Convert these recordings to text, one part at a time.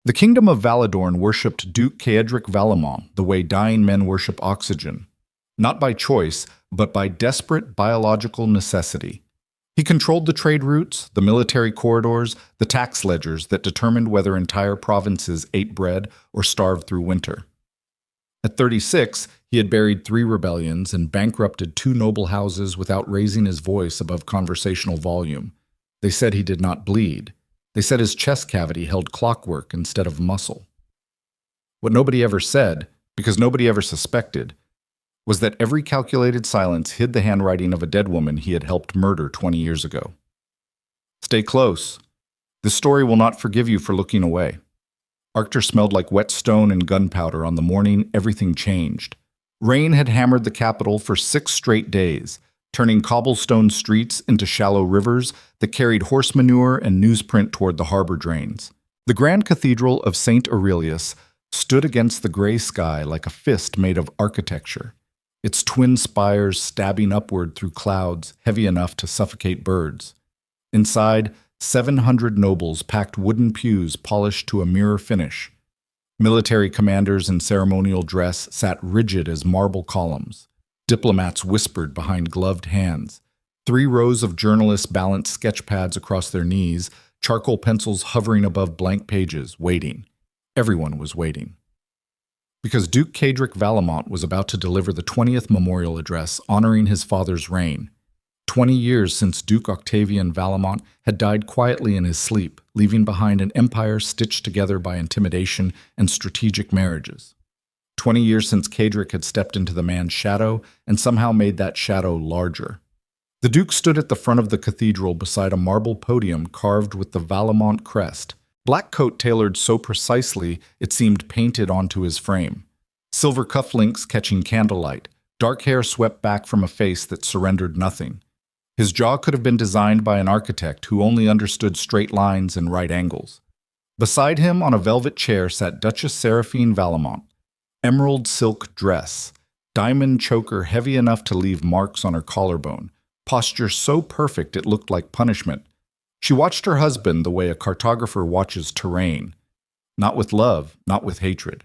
The kingdom of Valedorn worshipped Duke Caedric Valemont the way dying men worship oxygen, not by choice, but by desperate biological necessity. He controlled the trade routes, the military corridors, the tax ledgers that determined whether entire provinces ate bread or starved through winter. At 36, he had buried 3 rebellions and bankrupted 2 noble houses without raising his voice above conversational volume. They said he did not bleed. They said his chest cavity held clockwork instead of muscle. What nobody ever said, because nobody ever suspected, was that every calculated silence hid the handwriting of a dead woman he had helped murder 20 years ago. Stay close. This story will not forgive you for looking away. Arctur smelled like wet stone and gunpowder on the morning everything changed. Rain had hammered the capital for 6 straight days, turning cobblestone streets into shallow rivers that carried horse manure and newsprint toward the harbor drains. The Grand Cathedral of St. Aurelius stood against the gray sky like a fist made of architecture, its twin spires stabbing upward through clouds heavy enough to suffocate birds. Inside, 700 nobles packed wooden pews polished to a mirror finish. Military commanders in ceremonial dress sat rigid as marble columns. Diplomats whispered behind gloved hands. 3 rows of journalists balanced sketch pads across their knees, charcoal pencils hovering above blank pages, waiting. Everyone was waiting. Because Duke Caedric Valemont was about to deliver the 20th memorial address honoring his father's reign. 20 years since Duke Octavian Valemont had died quietly in his sleep, leaving behind an empire stitched together by intimidation and strategic marriages. 20 years since Caedric had stepped into the man's shadow and somehow made that shadow larger. The Duke stood at the front of the cathedral beside a marble podium carved with the Valemont crest, black coat tailored so precisely it seemed painted onto his frame. Silver cufflinks catching candlelight, dark hair swept back from a face that surrendered nothing. His jaw could have been designed by an architect who only understood straight lines and right angles. Beside him on a velvet chair sat Duchess Seraphine Valemont, emerald silk dress, diamond choker heavy enough to leave marks on her collarbone, posture so perfect it looked like punishment. She watched her husband the way a cartographer watches terrain, not with love, not with hatred,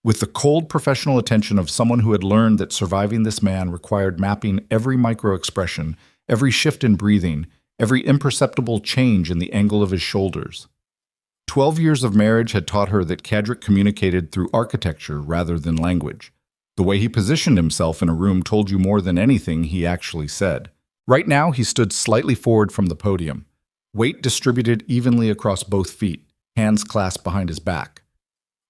with the cold professional attention of someone who had learned that surviving this man required mapping every micro-expression, every shift in breathing, every imperceptible change in the angle of his shoulders. 12 years of marriage had taught her that Caedric communicated through architecture rather than language. The way he positioned himself in a room told you more than anything he actually said. Right now, he stood slightly forward from the podium, weight distributed evenly across both feet, hands clasped behind his back.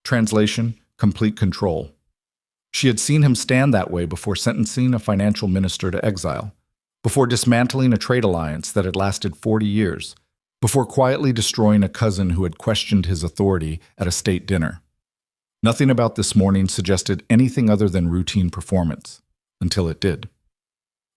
Translation: complete control. She had seen him stand that way before sentencing a financial minister to exile, before dismantling a trade alliance that had lasted 40 years, before quietly destroying a cousin who had questioned his authority at a state dinner. Nothing about this morning suggested anything other than routine performance, until it did.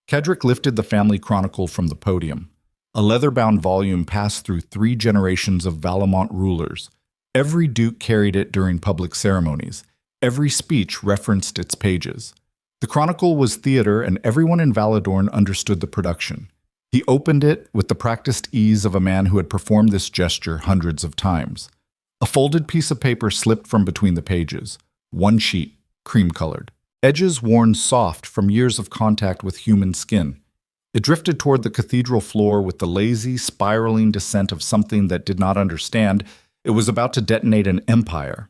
Caedric lifted the family chronicle from the podium. A leather-bound volume passed through 3 generations of Valemont rulers. Every duke carried it during public ceremonies. Every speech referenced its pages. The chronicle was theater, and everyone in Valedorn understood the production. He opened it with the practiced ease of a man who had performed this gesture hundreds of times. A folded piece of paper slipped from between the pages. 1 sheet, cream-colored. Edges worn soft from years of contact with human skin. It drifted toward the cathedral floor with the lazy, spiraling descent of something that did not understand it was about to detonate an empire.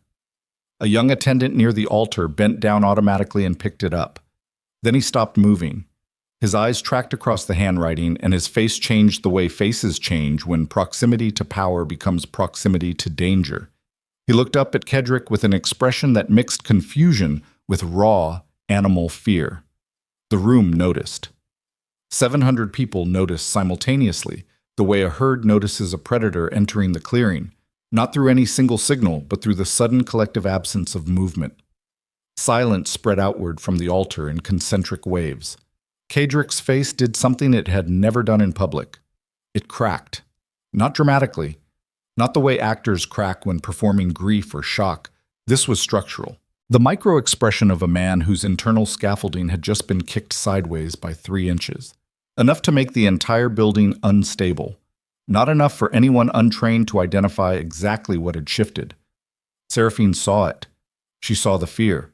A young attendant near the altar bent down automatically and picked it up. Then he stopped moving. His eyes tracked across the handwriting, and his face changed the way faces change when proximity to power becomes proximity to danger. He looked up at Caedric with an expression that mixed confusion with raw, animal fear. The room noticed. 700 people noticed simultaneously, the way a herd notices a predator entering the clearing, not through any single signal, but through the sudden collective absence of movement. Silence spread outward from the altar in concentric waves. Caedric's face did something it had never done in public. It cracked. Not dramatically. Not the way actors crack when performing grief or shock. This was structural. The micro-expression of a man whose internal scaffolding had just been kicked sideways by 3 inches. Enough to make the entire building unstable. Not enough for anyone untrained to identify exactly what had shifted. Seraphine saw it. She saw the fear.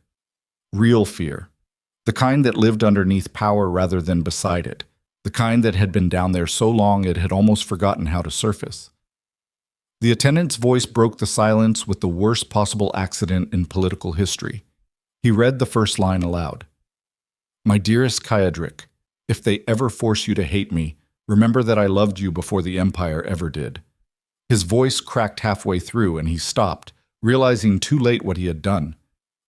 Real fear. The kind that lived underneath power rather than beside it. The kind that had been down there so long it had almost forgotten how to surface. The attendant's voice broke the silence with the worst possible accident in political history. He read the first line aloud. "My dearest Caedric, if they ever force you to hate me, remember that I loved you before the Empire ever did." His voice cracked halfway through and he stopped, realizing too late what he had done.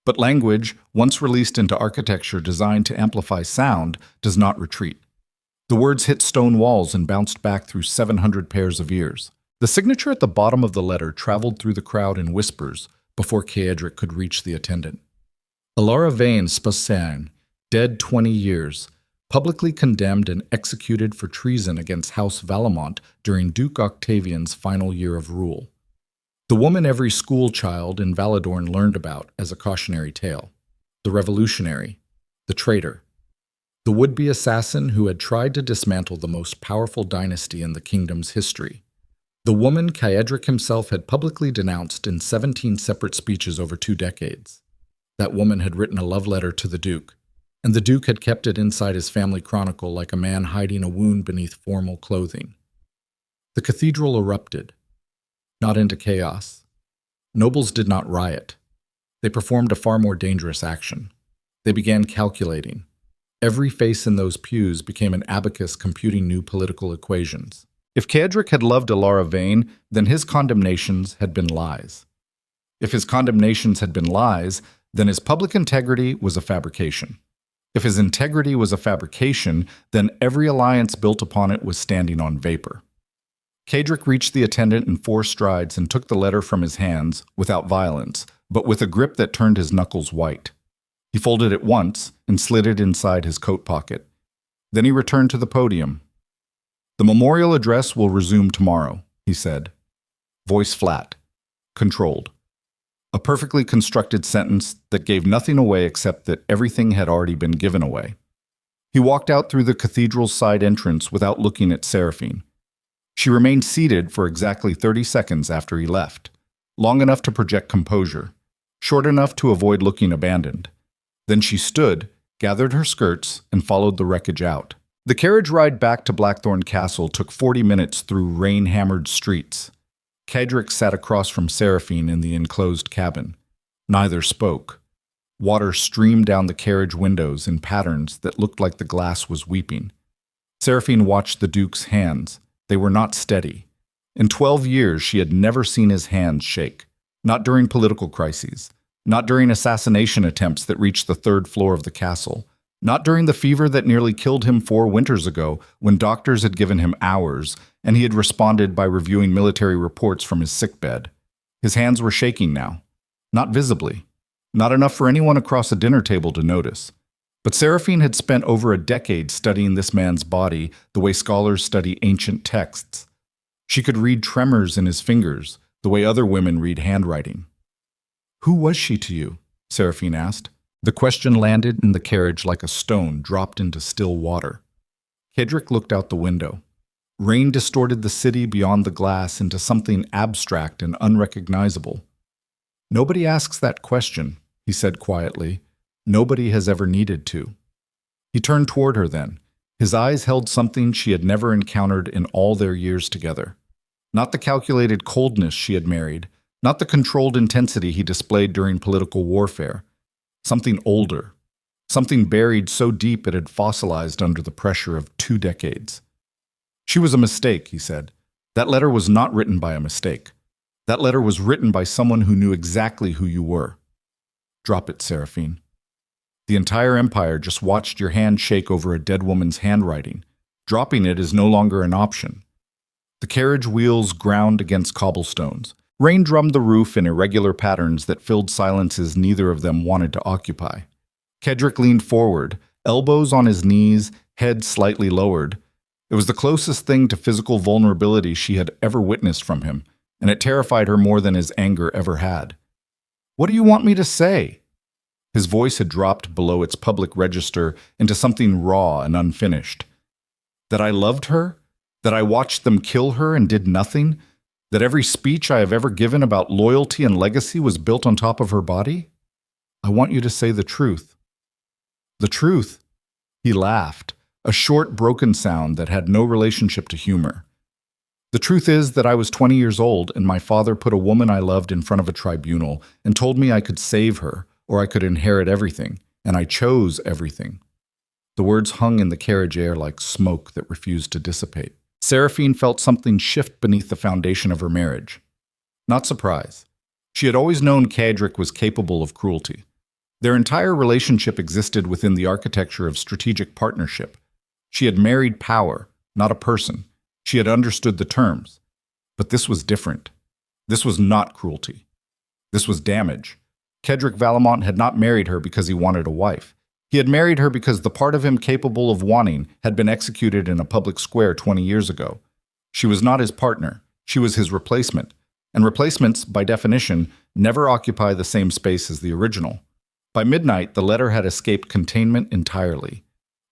But language, once released into architecture designed to amplify sound, does not retreat. The words hit stone walls and bounced back through 700 pairs of ears. The signature at the bottom of the letter traveled through the crowd in whispers before Caedric could reach the attendant. Alara Vane Spassane, dead 20 years, publicly condemned and executed for treason against House Valemont during Duke Octavian's final year of rule. The woman every school child in Valedorn learned about as a cautionary tale. The revolutionary, the traitor, the would-be assassin who had tried to dismantle the most powerful dynasty in the kingdom's history. The woman Caedric himself had publicly denounced in 17 separate speeches over 2 decades. That woman had written a love letter to the Duke, and the Duke had kept it inside his family chronicle like a man hiding a wound beneath formal clothing. The cathedral erupted, not into chaos. Nobles did not riot. They performed a far more dangerous action. They began calculating. Every face in those pews became an abacus computing new political equations. If Caedric had loved Alara Vane, then his condemnations had been lies. If his condemnations had been lies, then his public integrity was a fabrication. If his integrity was a fabrication, then every alliance built upon it was standing on vapor. Caedric reached the attendant in 4 strides and took the letter from his hands, without violence, but with a grip that turned his knuckles white. He folded it once and slid it inside his coat pocket. Then he returned to the podium. "The memorial address will resume tomorrow," he said. Voice flat, controlled. A perfectly constructed sentence that gave nothing away except that everything had already been given away. He walked out through the cathedral's side entrance without looking at Seraphine. She remained seated for exactly 30 seconds after he left, long enough to project composure, short enough to avoid looking abandoned. Then she stood, gathered her skirts, and followed the wreckage out. The carriage ride back to Blackthorn Castle took 40 minutes through rain-hammered streets. Caedric sat across from Seraphine in the enclosed cabin. Neither spoke. Water streamed down the carriage windows in patterns that looked like the glass was weeping. Seraphine watched the Duke's hands. They were not steady. In 12 years, she had never seen his hands shake. Not during political crises. Not during assassination attempts that reached the 3rd floor of the castle. Not during the fever that nearly killed him 4 winters ago, when doctors had given him hours, and he had responded by reviewing military reports from his sickbed. His hands were shaking now. Not visibly. Not enough for anyone across a dinner table to notice. But Seraphine had spent over a decade studying this man's body the way scholars study ancient texts. She could read tremors in his fingers, the way other women read handwriting. "Who was she to you?" Seraphine asked. The question landed in the carriage like a stone dropped into still water. Caedric looked out the window. Rain distorted the city beyond the glass into something abstract and unrecognizable. "Nobody asks that question," he said quietly. "Nobody has ever needed to." He turned toward her then. His eyes held something she had never encountered in all their years together. Not the calculated coldness she had married, not the controlled intensity he displayed during political warfare. Something older. Something buried so deep it had fossilized under the pressure of 2 decades. "She was a mistake," he said. "That letter was not written by a mistake. That letter was written by someone who knew exactly who you were." "Drop it, Seraphine. The entire empire just watched your hand shake over a dead woman's handwriting. Dropping it is no longer an option." The carriage wheels ground against cobblestones. Rain drummed the roof in irregular patterns that filled silences neither of them wanted to occupy. Caedric leaned forward, elbows on his knees, head slightly lowered. It was the closest thing to physical vulnerability she had ever witnessed from him, and it terrified her more than his anger ever had. "What do you want me to say?" His voice had dropped below its public register into something raw and unfinished. "That I loved her? That I watched them kill her and did nothing? That every speech I have ever given about loyalty and legacy was built on top of her body? I want you to say the truth. The truth. He laughed, a short, broken sound that had no relationship to humor. The truth is that I was 20 years old and my father put a woman I loved in front of a tribunal and told me I could save her or I could inherit everything, and I chose everything. The words hung in the carriage air like smoke that refused to dissipate. Seraphine felt something shift beneath the foundation of her marriage. Not surprise. She had always known Caedric was capable of cruelty. Their entire relationship existed within the architecture of strategic partnership. She had married power, not a person. She had understood the terms. But this was different. This was not cruelty. This was damage. Caedric Valemont had not married her because he wanted a wife. He had married her because the part of him capable of wanting had been executed in a public square 20 years ago. She was not his partner. She was his replacement. And replacements, by definition, never occupy the same space as the original. By midnight, the letter had escaped containment entirely.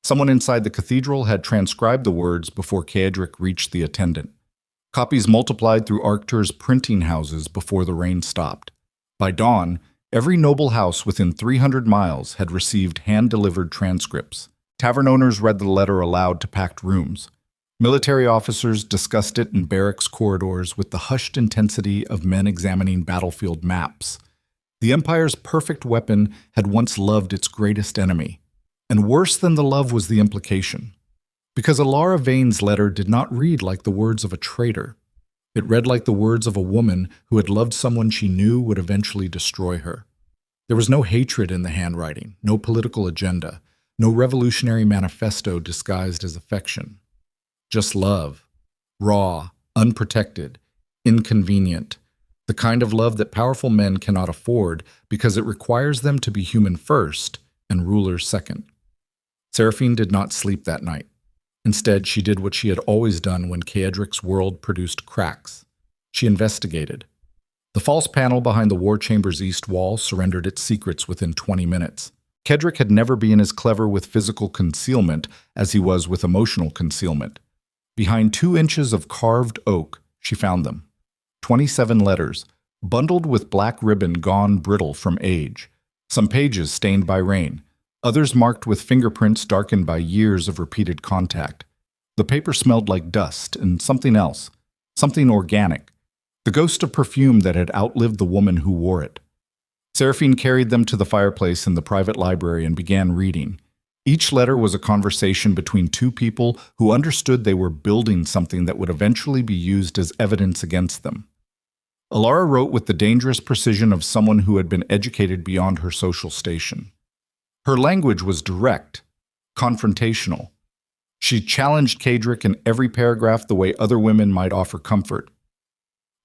Someone inside the cathedral had transcribed the words before Caedric reached the attendant. Copies multiplied through Arctur's printing houses before the rain stopped. By dawn, every noble house within 300 miles had received hand-delivered transcripts. Tavern owners read the letter aloud to packed rooms. Military officers discussed it in barracks corridors with the hushed intensity of men examining battlefield maps. The Empire's perfect weapon had once loved its greatest enemy. And worse than the love was the implication. Because Alara Vane's letter did not read like the words of a traitor. It read like the words of a woman who had loved someone she knew would eventually destroy her. There was no hatred in the handwriting, no political agenda, no revolutionary manifesto disguised as affection. Just love. Raw, unprotected, inconvenient. The kind of love that powerful men cannot afford because it requires them to be human first and rulers second. Seraphine did not sleep that night. Instead, she did what she had always done when Caedric's world produced cracks. She investigated. The false panel behind the war chamber's east wall surrendered its secrets within 20 minutes. Caedric had never been as clever with physical concealment as he was with emotional concealment. Behind 2 inches of carved oak, she found them. 27 letters, bundled with black ribbon gone brittle from age. Some pages stained by rain. Others marked with fingerprints darkened by years of repeated contact. The paper smelled like dust and something else, something organic, the ghost of perfume that had outlived the woman who wore it. Seraphine carried them to the fireplace in the private library and began reading. Each letter was a conversation between 2 people who understood they were building something that would eventually be used as evidence against them. Alara wrote with the dangerous precision of someone who had been educated beyond her social station. Her language was direct, confrontational. She challenged Caedric in every paragraph the way other women might offer comfort.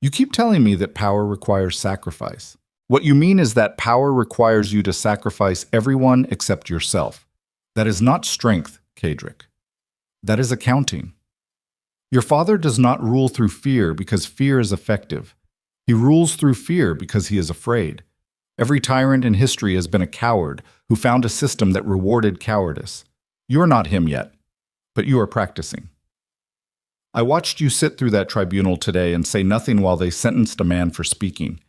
You keep telling me that power requires sacrifice. What you mean is that power requires you to sacrifice everyone except yourself. That is not strength, Caedric. That is accounting. Your father does not rule through fear because fear is effective. He rules through fear because he is afraid. Every tyrant in history has been a coward who found a system that rewarded cowardice. You are not him yet, but you are practicing. I watched you sit through that tribunal today and say nothing while they sentenced a man for speaking.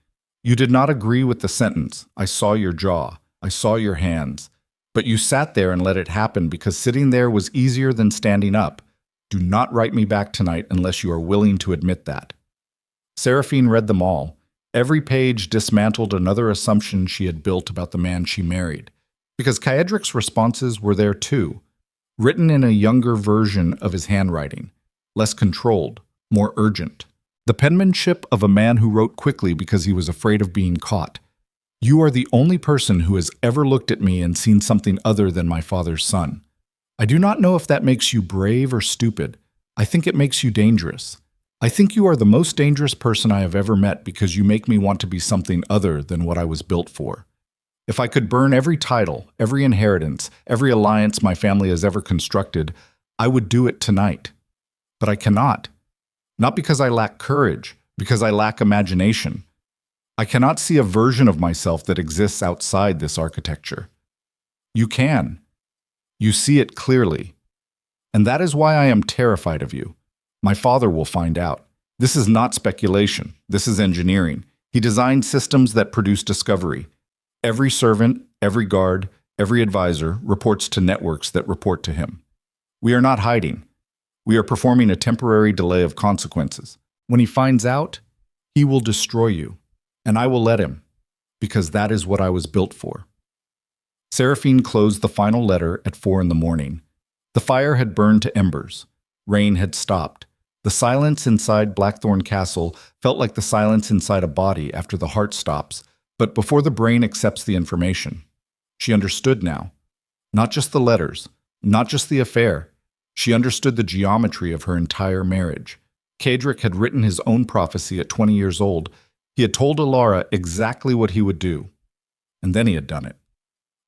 You did not agree with the sentence. I saw your jaw. I saw your hands. But you sat there and let it happen because sitting there was easier than standing up. Do not write me back tonight unless you are willing to admit that. Seraphine read them all. Every page dismantled another assumption she had built about the man she married. Because Caedric's responses were there too, written in a younger version of his handwriting, less controlled, more urgent. The penmanship of a man who wrote quickly because he was afraid of being caught. You are the only person who has ever looked at me and seen something other than my father's son. I do not know if that makes you brave or stupid. I think it makes you dangerous. I think you are the most dangerous person I have ever met because you make me want to be something other than what I was built for. If I could burn every title, every inheritance, every alliance my family has ever constructed, I would do it tonight. But I cannot. Not because I lack courage, because I lack imagination. I cannot see a version of myself that exists outside this architecture. You can. You see it clearly. And that is why I am terrified of you. My father will find out. This is not speculation. This is engineering. He designed systems that produce discovery. Every servant, every guard, every advisor reports to networks that report to him. We are not hiding. We are performing a temporary delay of consequences. When he finds out, he will destroy you, and I will let him, because that is what I was built for. Seraphine closed the final letter at 4 in the morning. The fire had burned to embers. Rain had stopped. The silence inside Blackthorn Castle felt like the silence inside a body after the heart stops, but before the brain accepts the information. She understood now. Not just the letters, not just the affair. She understood the geometry of her entire marriage. Caedric had written his own prophecy at 20 years old. He had told Alara exactly what he would do. And then he had done it.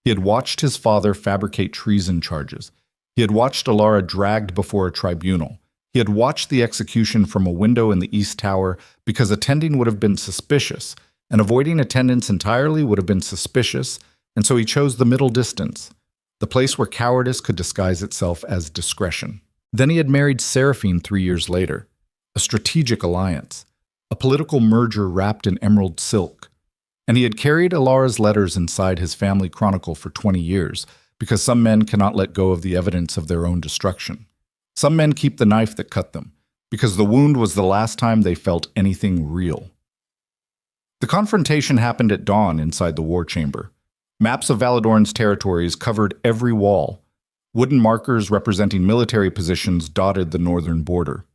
He had watched his father fabricate treason charges. He had watched Alara dragged before a tribunal. He had watched the execution from a window in the East Tower because attending would have been suspicious, and avoiding attendance entirely would have been suspicious, and so he chose the middle distance, the place where cowardice could disguise itself as discretion. Then he had married Seraphine 3 years later, a strategic alliance, a political merger wrapped in emerald silk. And he had carried Alara's letters inside his family chronicle for 20 years, because some men cannot let go of the evidence of their own destruction. Some men keep the knife that cut them, because the wound was the last time they felt anything real. The confrontation happened at dawn inside the war chamber. Maps of Valedorn's territories covered every wall. Wooden markers representing military positions dotted the northern border.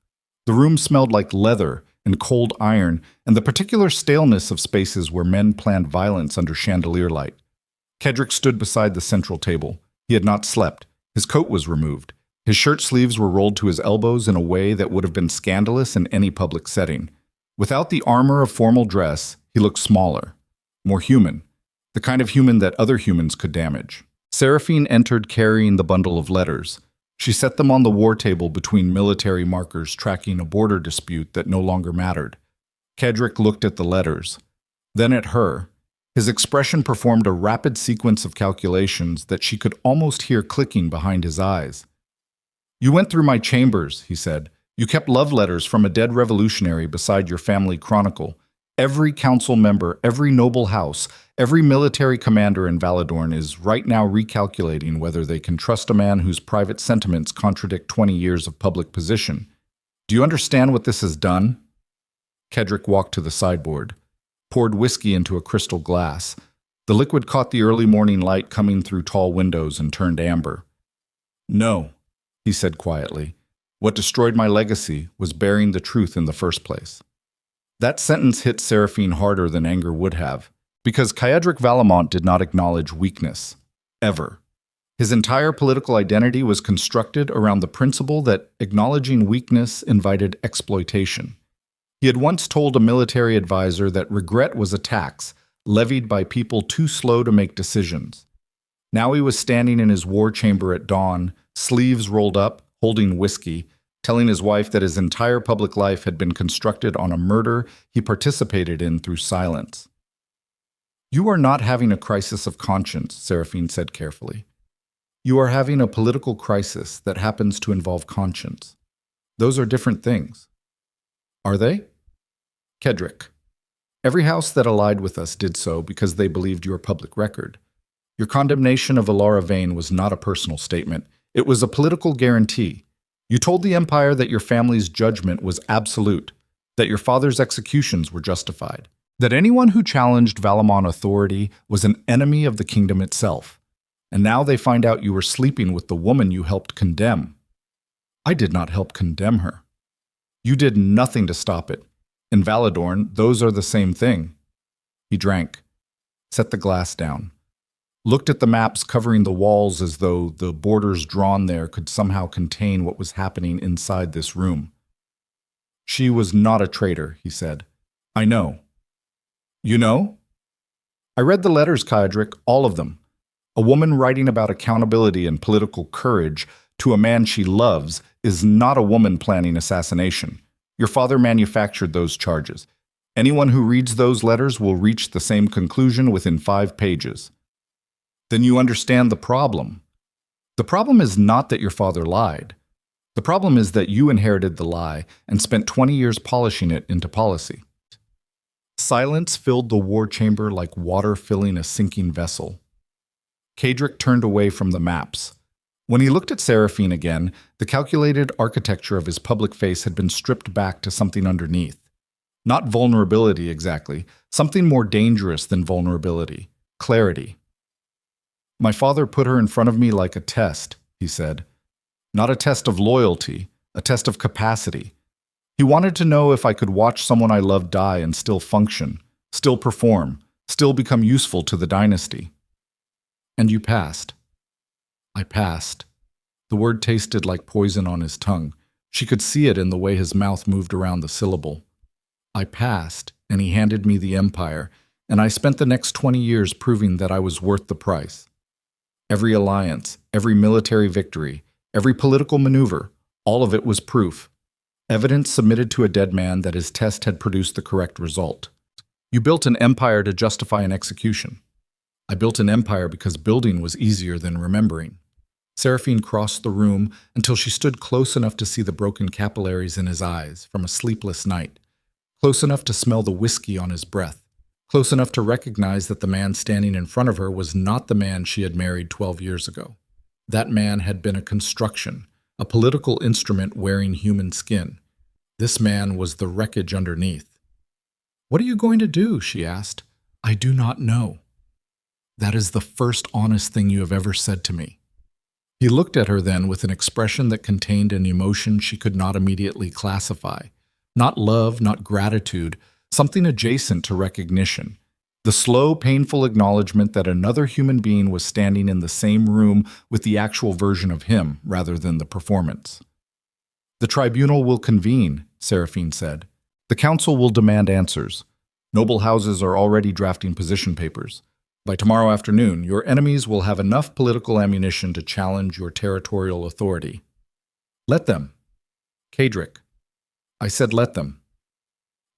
The room smelled like leather and cold iron, and the particular staleness of spaces where men planned violence under chandelier light. Caedric stood beside the central table. He had not slept. His coat was removed. His shirt sleeves were rolled to his elbows in a way that would have been scandalous in any public setting. Without the armor of formal dress, he looked smaller, more human, the kind of human that other humans could damage. Seraphine entered carrying the bundle of letters. She set them on the war table between military markers tracking a border dispute that no longer mattered. Caedric looked at the letters, then at her. His expression performed a rapid sequence of calculations that she could almost hear clicking behind his eyes. "You went through my chambers," he said. "You kept love letters from a dead revolutionary beside your family chronicle. Every council member, every noble house, every military commander in Valedorn is right now recalculating whether they can trust a man whose private sentiments contradict 20 years of public position. Do you understand what this has done?" Caedric walked to the sideboard, poured whiskey into a crystal glass. The liquid caught the early morning light coming through tall windows and turned amber. "No," he said quietly. "What destroyed my legacy was bearing the truth in the first place." That sentence hit Seraphine harder than anger would have, because Caedric Valemont did not acknowledge weakness, ever. His entire political identity was constructed around the principle that acknowledging weakness invited exploitation. He had once told a military advisor that regret was a tax levied by people too slow to make decisions. Now he was standing in his war chamber at dawn, sleeves rolled up, holding whiskey, telling his wife that his entire public life had been constructed on a murder he participated in through silence. "You are not having a crisis of conscience," Seraphine said carefully. "You are having a political crisis that happens to involve conscience. Those are different things." "Are they?" "Caedric, every house that allied with us did so because they believed your public record. Your condemnation of Alara Vane was not a personal statement. It was a political guarantee. You told the Empire that your family's judgment was absolute, that your father's executions were justified, that anyone who challenged Valemont authority was an enemy of the kingdom itself. And now they find out you were sleeping with the woman you helped condemn." "I did not help condemn her." "You did nothing to stop it. In Valedorn, those are the same thing." He drank, set the glass down, looked at the maps covering the walls as though the borders drawn there could somehow contain what was happening inside this room. "She was not a traitor," he said. "I know." "You know?" "I read the letters, Caedric, all of them. A woman writing about accountability and political courage to a man she loves is not a woman planning assassination. Your father manufactured those charges. Anyone who reads those letters will reach the same conclusion within 5 pages. Then you understand the problem. The problem is not that your father lied. The problem is that you inherited the lie and spent 20 years polishing it into policy. Silence filled the war chamber like water filling a sinking vessel. Caedric turned away from the maps. When he looked at Seraphine again, the calculated architecture of his public face had been stripped back to something underneath. Not vulnerability exactly, something more dangerous than vulnerability. Clarity. My father put her in front of me like a test, he said. Not a test of loyalty, a test of capacity. He wanted to know if I could watch someone I loved die and still function, still perform, still become useful to the dynasty. And you passed. I passed. The word tasted like poison on his tongue. She could see it in the way his mouth moved around the syllable. I passed, and he handed me the empire, and I spent the next 20 years proving that I was worth the price. Every alliance, every military victory, every political maneuver, all of it was proof. Evidence submitted to a dead man that his test had produced the correct result. You built an empire to justify an execution. I built an empire because building was easier than remembering. Seraphine crossed the room until she stood close enough to see the broken capillaries in his eyes from a sleepless night, close enough to smell the whiskey on his breath, close enough to recognize that the man standing in front of her was not the man she had married 12 years ago. That man had been a construction, a political instrument wearing human skin. This man was the wreckage underneath. "What are you going to do?" she asked. "I do not know." "That is the first honest thing you have ever said to me." He looked at her then with an expression that contained an emotion she could not immediately classify. Not love, not gratitude, something adjacent to recognition. The slow, painful acknowledgement that another human being was standing in the same room with the actual version of him rather than the performance. "The tribunal will convene," Seraphine said. "The council will demand answers. Noble houses are already drafting position papers. By tomorrow afternoon, your enemies will have enough political ammunition to challenge your territorial authority. Let them." "Caedric." I said let them.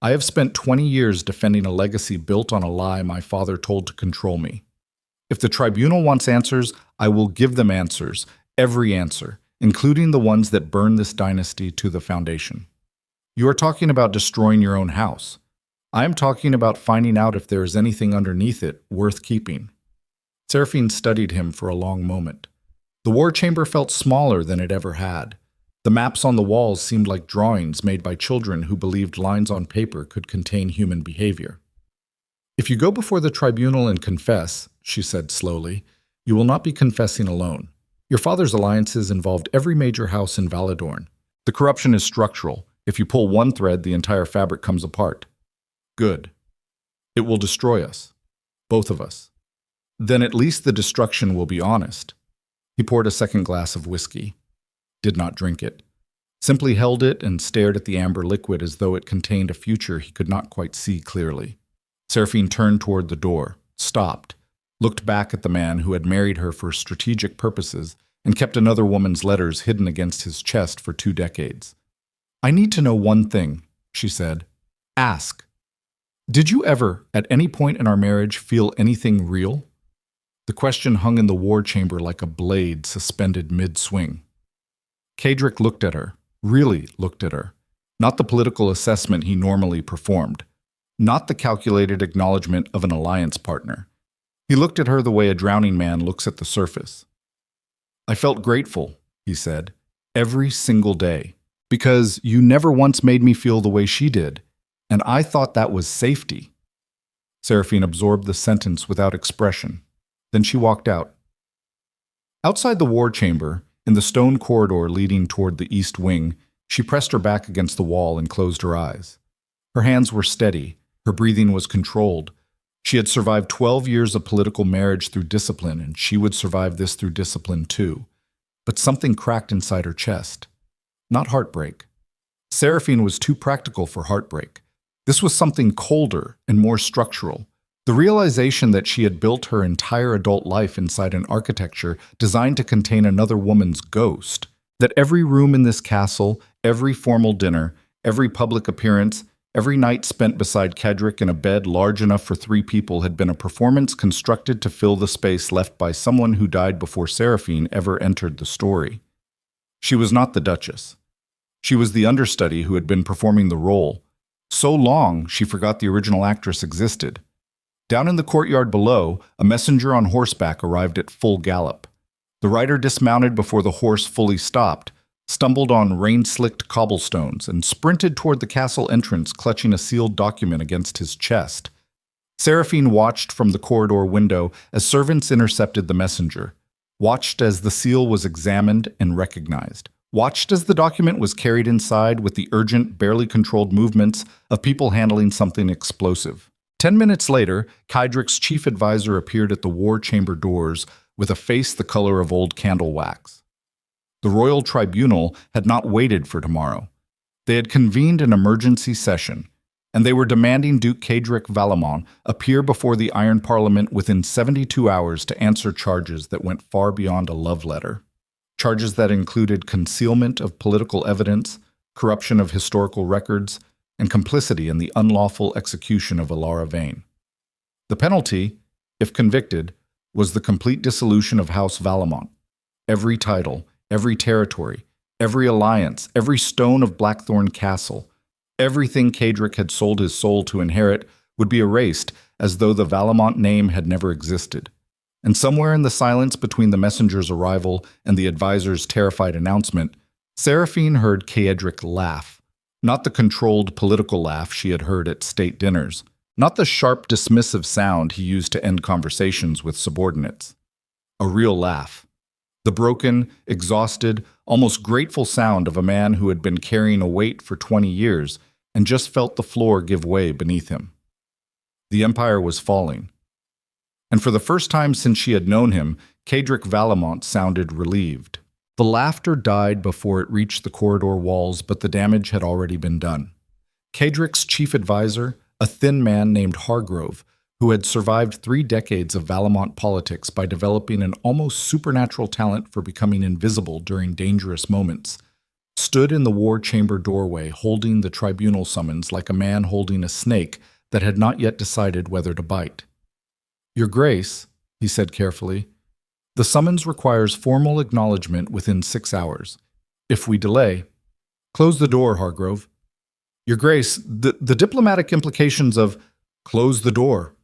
I have spent 20 years defending a legacy built on a lie my father told to control me. If the tribunal wants answers, I will give them answers, every answer, including the ones that burn this dynasty to the foundation. You are talking about destroying your own house. I am talking about finding out if there is anything underneath it worth keeping. Seraphine studied him for a long moment. The war chamber felt smaller than it ever had. The maps on the walls seemed like drawings made by children who believed lines on paper could contain human behavior. "If you go before the tribunal and confess," she said slowly, "you will not be confessing alone. Your father's alliances involved every major house in Valedorn. The corruption is structural. If you pull one thread, the entire fabric comes apart. Good. It will destroy us. Both of us. Then at least the destruction will be honest." He poured a second glass of whiskey. Did not drink it. Simply held it and stared at the amber liquid as though it contained a future he could not quite see clearly. Seraphine turned toward the door, stopped, looked back at the man who had married her for strategic purposes and kept another woman's letters hidden against his chest for 2 decades. "I need to know one thing," she said. "Ask. Did you ever, at any point in our marriage, feel anything real?" The question hung in the war chamber like a blade suspended mid-swing. Caedric looked at her, really looked at her. Not the political assessment he normally performed. Not the calculated acknowledgement of an alliance partner. He looked at her the way a drowning man looks at the surface. "I felt grateful," he said, "every single day. Because you never once made me feel the way she did. And I thought that was safety." Seraphine absorbed the sentence without expression. Then she walked out. Outside the war chamber, in the stone corridor leading toward the east wing, she pressed her back against the wall and closed her eyes. Her hands were steady, her breathing was controlled. She had survived 12 years of political marriage through discipline, and she would survive this through discipline too. But something cracked inside her chest. Not heartbreak. Seraphine was too practical for heartbreak. This was something colder and more structural. The realization that she had built her entire adult life inside an architecture designed to contain another woman's ghost. That every room in this castle, every formal dinner, every public appearance, every night spent beside Caedric in a bed large enough for 3 people had been a performance constructed to fill the space left by someone who died before Seraphine ever entered the story. She was not the Duchess. She was the understudy who had been performing the role. So long, she forgot the original actress existed. Down in the courtyard below, a messenger on horseback arrived at full gallop. The rider dismounted before the horse fully stopped, stumbled on rain-slicked cobblestones, and sprinted toward the castle entrance, clutching a sealed document against his chest. Seraphine watched from the corridor window as servants intercepted the messenger, watched as the seal was examined and recognized, watched as the document was carried inside with the urgent, barely controlled movements of people handling something explosive. 10 minutes later, Caedric's chief advisor appeared at the war chamber doors with a face the color of old candle wax. The royal tribunal had not waited for tomorrow. They had convened an emergency session, and they were demanding Duke Caedric Valemont appear before the Iron Parliament within 72 hours to answer charges that went far beyond a love letter. Charges that included concealment of political evidence, corruption of historical records, and complicity in the unlawful execution of Alara Vane. The penalty, if convicted, was the complete dissolution of House Valemont. Every title, every territory, every alliance, every stone of Blackthorn Castle, everything Caedric had sold his soul to inherit would be erased as though the Valemont name had never existed. And somewhere in the silence between the messenger's arrival and the advisor's terrified announcement, Seraphine heard Caedric laugh. Not the controlled political laugh she had heard at state dinners, not the sharp dismissive sound he used to end conversations with subordinates. A real laugh. The broken, exhausted, almost grateful sound of a man who had been carrying a weight for 20 years and just felt the floor give way beneath him. The empire was falling. And for the first time since she had known him, Caedric Valemont sounded relieved. The laughter died before it reached the corridor walls, but the damage had already been done. Caedric's chief advisor, a thin man named Hargrove, who had survived 3 decades of Valemont politics by developing an almost supernatural talent for becoming invisible during dangerous moments, stood in the war chamber doorway holding the tribunal summons like a man holding a snake that had not yet decided whether to bite. "Your Grace," he said carefully, "the summons requires formal acknowledgement within 6 hours. If we delay—" "Close the door, Hargrove." "Your Grace, the diplomatic implications of—" "Close the door."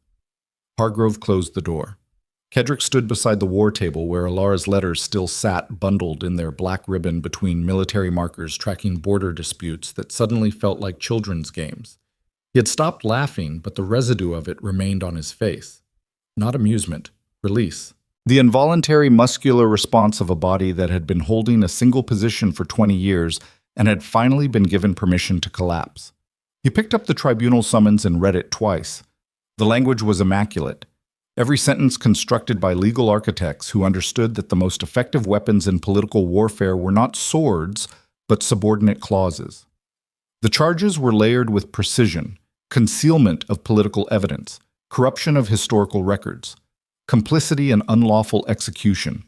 Hargrove closed the door. Caedric stood beside the war table where Alara's letters still sat bundled in their black ribbon between military markers tracking border disputes that suddenly felt like children's games. He had stopped laughing, but the residue of it remained on his face. Not amusement, release. The involuntary muscular response of a body that had been holding a single position for 20 years and had finally been given permission to collapse. He picked up the tribunal summons and read it twice. The language was immaculate. Every sentence constructed by legal architects who understood that the most effective weapons in political warfare were not swords, but subordinate clauses. The charges were layered with precision: concealment of political evidence, corruption of historical records, complicity and unlawful execution.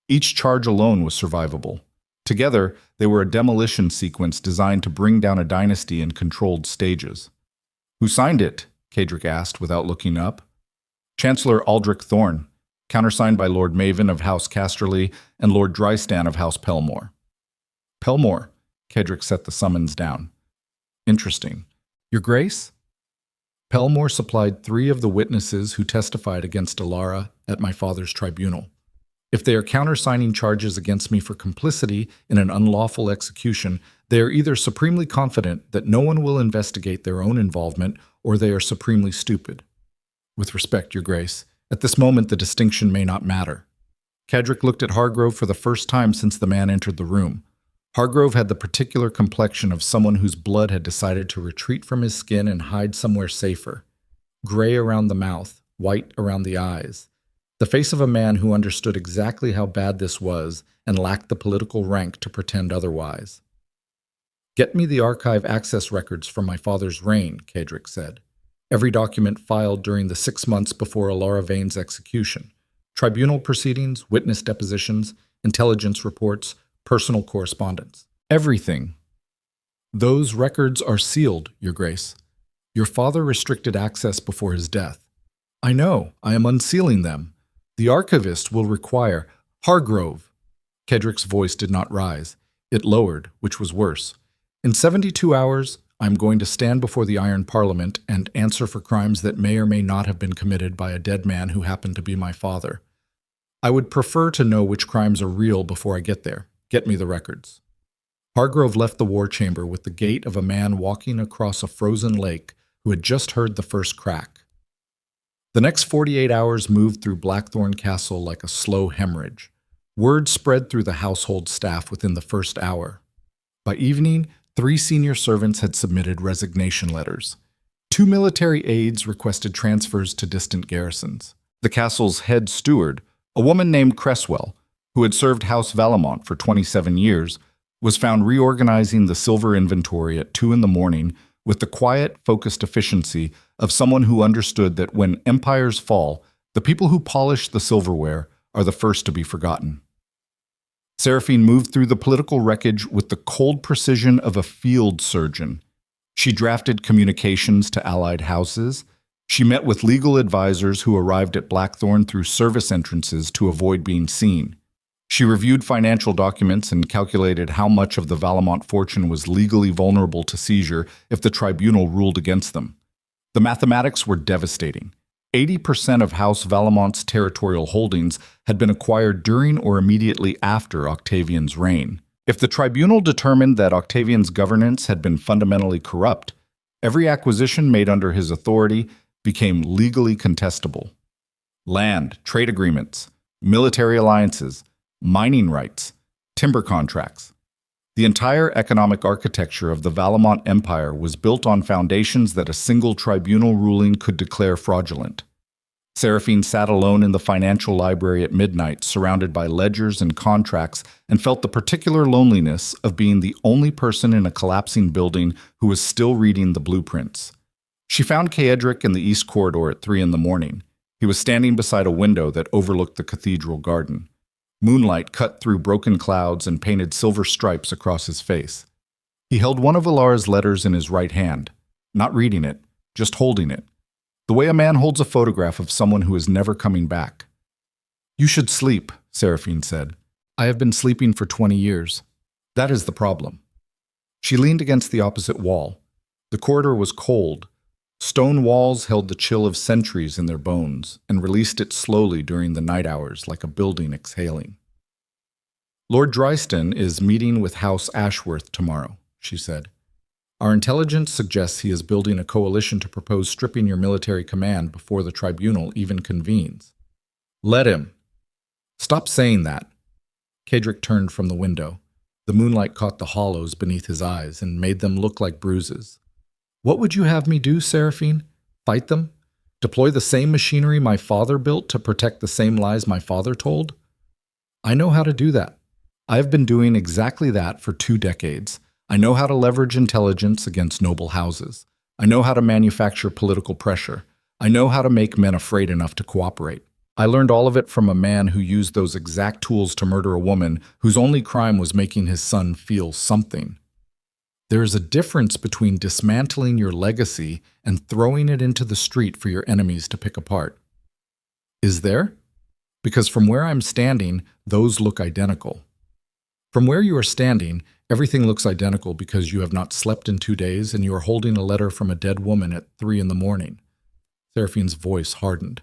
Each charge alone was survivable. Together, they were a demolition sequence designed to bring down a dynasty in controlled stages. "Who signed it?" Caedric asked without looking up. "Chancellor Aldrich Thorne, countersigned by Lord Maven of House Casterly and Lord Drystan of House Pelmore." "Pelmore," Caedric set the summons down. "Interesting. Your Grace?" "Pelmore supplied 3 of the witnesses who testified against Alara at my father's tribunal. If they are countersigning charges against me for complicity in an unlawful execution, they are either supremely confident that no one will investigate their own involvement, or they are supremely stupid. With respect, Your Grace, at this moment the distinction may not matter." Caedric looked at Hargrove for the first time since the man entered the room. Hargrove had the particular complexion of someone whose blood had decided to retreat from his skin and hide somewhere safer. Gray around the mouth, white around the eyes. The face of a man who understood exactly how bad this was and lacked the political rank to pretend otherwise. "Get me the archive access records from my father's reign," Caedric said. "Every document filed during the 6 months before Alara Vane's execution. Tribunal proceedings, witness depositions, intelligence reports, personal correspondence. Everything. Those records are sealed, Your Grace. Your father restricted access before his death. I know, I am unsealing them. The archivist will require—" "Hargrove!" Caedric's voice did not rise. It lowered, which was worse. In 72 hours, I'm going to stand before the Iron Parliament and answer for crimes that may or may not have been committed by a dead man who happened to be my father. I would prefer to know which crimes are real before I get there. Get me the records. Hargrove left the war chamber with the gait of a man walking across a frozen lake who had just heard the first crack. The next 48 hours moved through Blackthorn Castle like a slow hemorrhage. Word spread through the household staff within the first hour. By evening, 3 senior servants had submitted resignation letters. 2 military aides requested transfers to distant garrisons. The castle's head steward, a woman named Cresswell, who had served House Valemont for 27 years, was found reorganizing the silver inventory at 2 in the morning with the quiet, focused efficiency of someone who understood that when empires fall, the people who polish the silverware are the first to be forgotten. Seraphine moved through the political wreckage with the cold precision of a field surgeon. She drafted communications to allied houses. She met with legal advisors who arrived at Blackthorn through service entrances to avoid being seen. She reviewed financial documents and calculated how much of the Valemont fortune was legally vulnerable to seizure if the tribunal ruled against them. The mathematics were devastating. 80% of House Valemont's territorial holdings had been acquired during or immediately after Octavian's reign. If the tribunal determined that Octavian's governance had been fundamentally corrupt, every acquisition made under his authority became legally contestable. Land, trade agreements, military alliances, mining rights, timber contracts. The entire economic architecture of the Valemont Empire was built on foundations that a single tribunal ruling could declare fraudulent. Seraphine sat alone in the financial library at midnight, surrounded by ledgers and contracts, and felt the particular loneliness of being the only person in a collapsing building who was still reading the blueprints. She found Caedric in the east corridor at 3 in the morning. He was standing beside a window that overlooked the cathedral garden. Moonlight cut through broken clouds and painted silver stripes across his face. He held one of Ilara's letters in his right hand, not reading it, just holding it, the way a man holds a photograph of someone who is never coming back. "You should sleep," Seraphine said. "I have been sleeping for 20 years. That is the problem." She leaned against the opposite wall. The corridor was cold. Stone walls held the chill of centuries in their bones and released it slowly during the night hours like a building exhaling. "Lord Dryston is meeting with House Ashworth tomorrow," she said. "Our intelligence suggests he is building a coalition to propose stripping your military command before the tribunal even convenes. Let him." "Stop saying that." Caedric turned from the window. The moonlight caught the hollows beneath his eyes and made them look like bruises. "What would you have me do, Seraphine? Fight them? Deploy the same machinery my father built to protect the same lies my father told? I know how to do that. I have been doing exactly that for 2 decades. I know how to leverage intelligence against noble houses. I know how to manufacture political pressure. I know how to make men afraid enough to cooperate. I learned all of it from a man who used those exact tools to murder a woman whose only crime was making his son feel something. There is a difference between dismantling your legacy and throwing it into the street for your enemies to pick apart. Is there? Because from where I'm standing, those look identical. From where you are standing, everything looks identical because you have not slept in 2 days and you are holding a letter from a dead woman at 3 in the morning. Seraphine's voice hardened,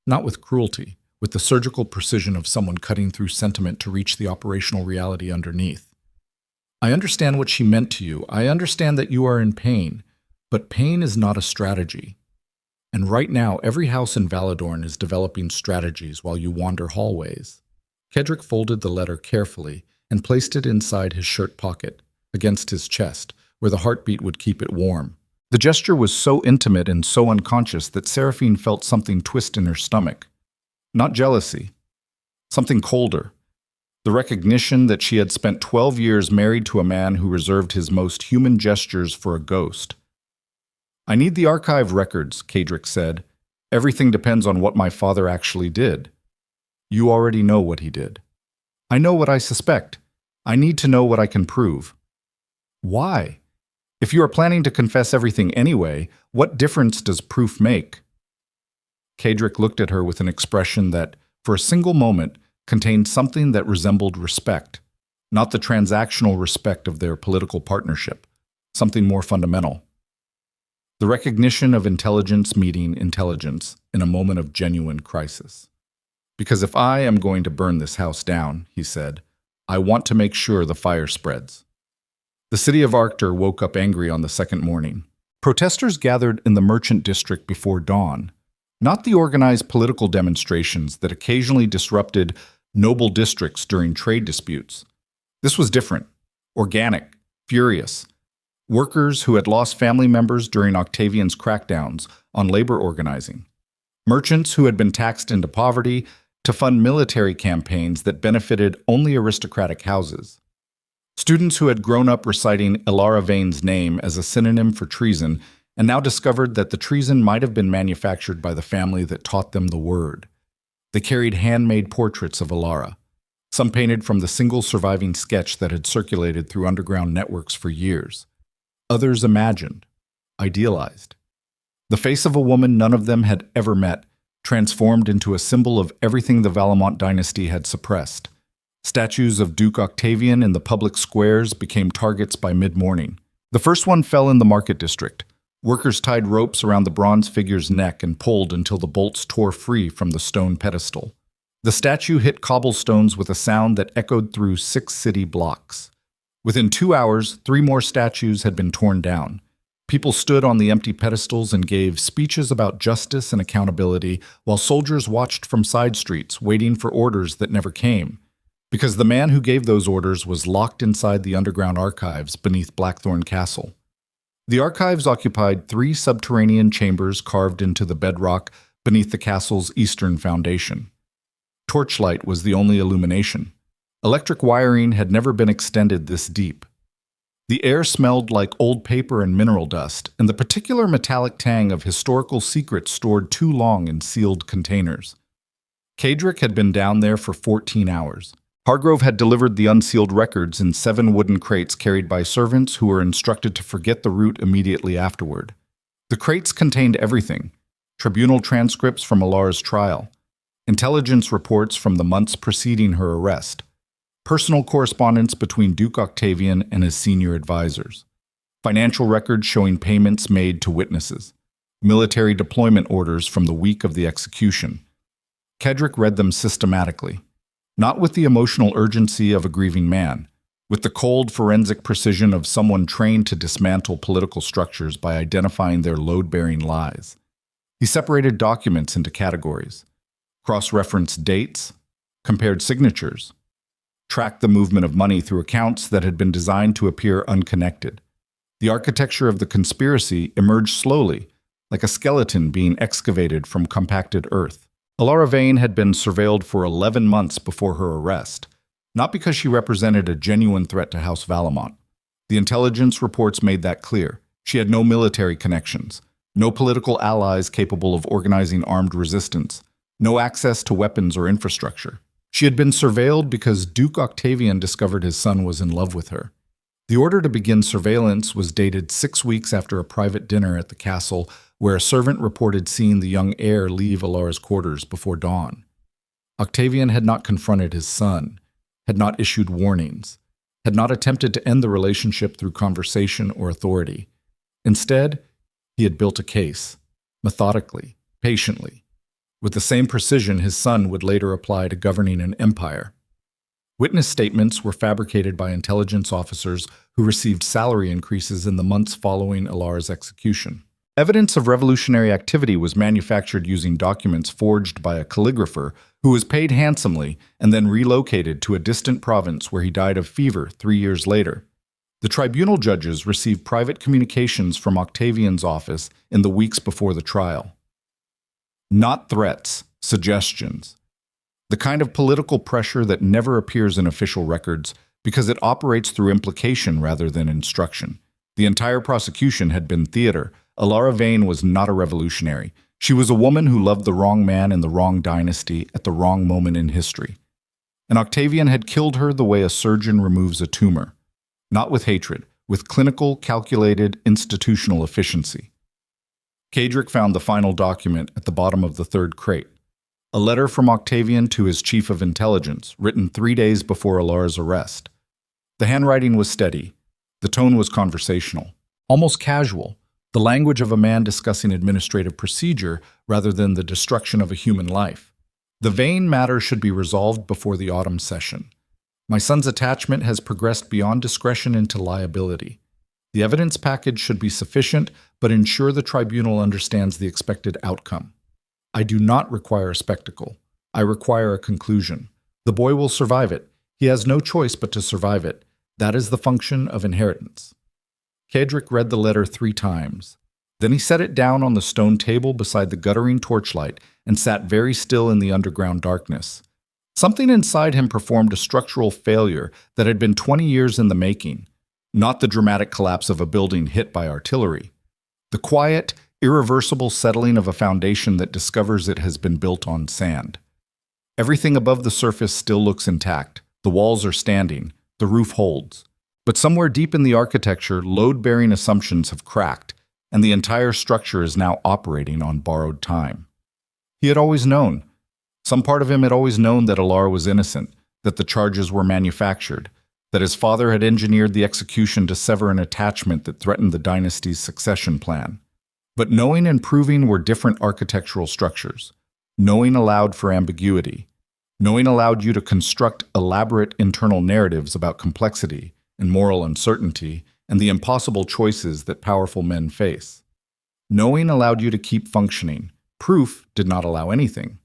not with cruelty, with the surgical precision of someone cutting through sentiment to reach the operational reality underneath. I understand what she meant to you. I understand that you are in pain, but pain is not a strategy. And right now, every house in Valedorn is developing strategies while you wander hallways. Caedric folded the letter carefully and placed it inside his shirt pocket, against his chest, where the heartbeat would keep it warm. The gesture was so intimate and so unconscious that Seraphine felt something twist in her stomach. Not jealousy, something colder. The recognition that she had spent 12 years married to a man who reserved his most human gestures for a ghost. I need the archive records, Caedric said. Everything depends on what my father actually did. You already know what he did. I know what I suspect. I need to know what I can prove. Why? If you are planning to confess everything anyway, what difference does proof make? Caedric looked at her with an expression that, for a single moment, contained something that resembled respect. not the transactional respect of their political partnership, something more fundamental. The recognition of intelligence meeting intelligence in a moment of genuine crisis. Because if I am going to burn this house down, he said, I want to make sure the fire spreads. The city of Arctur woke up angry on the second morning. Protesters gathered in the merchant district before dawn, not the organized political demonstrations that occasionally disrupted noble districts during trade disputes. This was different, organic, furious. Workers who had lost family members during Octavian's crackdowns on labor organizing. Merchants who had been taxed into poverty to fund military campaigns that benefited only aristocratic houses. Students who had grown up reciting Elara Vane's name as a synonym for treason and now discovered that the treason might have been manufactured by the family that taught them the word. They carried handmade portraits of Elara, some painted from the single surviving sketch that had circulated through underground networks for years. Others imagined, idealized. The face of a woman none of them had ever met, transformed into a symbol of everything the Valemont dynasty had suppressed. Statues of Duke Octavian in the public squares became targets by mid-morning. The first one fell in the market district. Workers tied ropes around the bronze figure's neck and pulled until the bolts tore free from the stone pedestal. The statue hit cobblestones with a sound that echoed through 6 city blocks. Within 2 hours, 3 more statues had been torn down. People stood on the empty pedestals and gave speeches about justice and accountability, while soldiers watched from side streets, waiting for orders that never came. Because the man who gave those orders was locked inside the underground archives beneath Blackthorn Castle. The archives occupied 3 subterranean chambers carved into the bedrock beneath the castle's eastern foundation. Torchlight was the only illumination. Electric wiring had never been extended this deep. The air smelled like old paper and mineral dust, and the particular metallic tang of historical secrets stored too long in sealed containers. Caedric had been down there for 14 hours. Hargrove had delivered the unsealed records in 7 wooden crates carried by servants who were instructed to forget the route immediately afterward. The crates contained everything: tribunal transcripts from Elara's trial, intelligence reports from the months preceding her arrest, personal correspondence between Duke Octavian and his senior advisors, financial records showing payments made to witnesses, military deployment orders from the week of the execution. Caedric read them systematically, not with the emotional urgency of a grieving man, with the cold forensic precision of someone trained to dismantle political structures by identifying their load-bearing lies. He separated documents into categories, cross-referenced dates, compared signatures, tracked the movement of money through accounts that had been designed to appear unconnected. The architecture of the conspiracy emerged slowly, like a skeleton being excavated from compacted earth. Elara Vane had been surveilled for 11 months before her arrest, not because she represented a genuine threat to House Valemont. The intelligence reports made that clear. She had no military connections, no political allies capable of organizing armed resistance, no access to weapons or infrastructure. She had been surveilled because Duke Octavian discovered his son was in love with her. The order to begin surveillance was dated 6 weeks after a private dinner at the castle where a servant reported seeing the young heir leave Elara's quarters before dawn. Octavian had not confronted his son, had not issued warnings, had not attempted to end the relationship through conversation or authority. Instead, he had built a case, methodically, patiently, with the same precision his son would later apply to governing an empire. Witness statements were fabricated by intelligence officers who received salary increases in the months following Elara's execution. Evidence of revolutionary activity was manufactured using documents forged by a calligrapher who was paid handsomely and then relocated to a distant province where he died of fever 3 years later. The tribunal judges received private communications from Octavian's office in the weeks before the trial. Not threats, suggestions. The kind of political pressure that never appears in official records because it operates through implication rather than instruction. The entire prosecution had been theater. Elara Vane was not a revolutionary. She was a woman who loved the wrong man in the wrong dynasty at the wrong moment in history. And Octavian had killed her the way a surgeon removes a tumor. Not with hatred, with clinical, calculated, institutional efficiency. Caedric found the final document at the bottom of the 3rd crate. A letter from Octavian to his chief of intelligence, written 3 days before Elara's arrest. The handwriting was steady. The tone was conversational, almost casual, the language of a man discussing administrative procedure rather than the destruction of a human life. The vain matter should be resolved before the autumn session. My son's attachment has progressed beyond discretion into liability. The evidence package should be sufficient, but ensure the tribunal understands the expected outcome. I do not require a spectacle. I require a conclusion. The boy will survive it. He has no choice but to survive it. That is the function of inheritance. Caedric read the letter 3 times. Then he set it down on the stone table beside the guttering torchlight and sat very still in the underground darkness. Something inside him performed a structural failure that had been 20 years in the making, not the dramatic collapse of a building hit by artillery. The quiet, irreversible settling of a foundation that discovers it has been built on sand. Everything above the surface still looks intact. The walls are standing. The roof holds. But somewhere deep in the architecture, load-bearing assumptions have cracked, and the entire structure is now operating on borrowed time. He had always known. Some part of him had always known that Alara was innocent, that the charges were manufactured, that his father had engineered the execution to sever an attachment that threatened the dynasty's succession plan. But knowing and proving were different architectural structures. Knowing allowed for ambiguity. Knowing allowed you to construct elaborate internal narratives about complexity and moral uncertainty and the impossible choices that powerful men face. Knowing allowed you to keep functioning. Proof did not allow anything.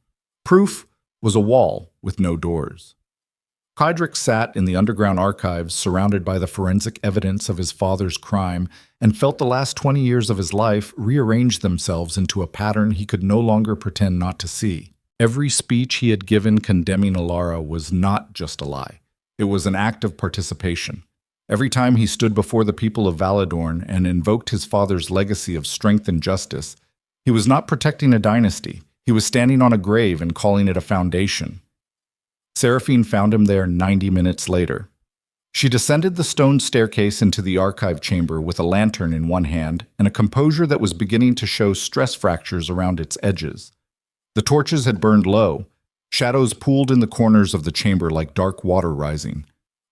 Proof was a wall with no doors. Caedric sat in the underground archives surrounded by the forensic evidence of his father's crime and felt the last 20 years of his life rearrange themselves into a pattern he could no longer pretend not to see. Every speech he had given condemning Alara was not just a lie. It was an act of participation. Every time he stood before the people of Valedorn and invoked his father's legacy of strength and justice, he was not protecting a dynasty. He was standing on a grave and calling it a foundation. Seraphine found him there 90 minutes later. She descended the stone staircase into the archive chamber with a lantern in one hand and a composure that was beginning to show stress fractures around its edges. The torches had burned low. Shadows pooled in the corners of the chamber like dark water rising.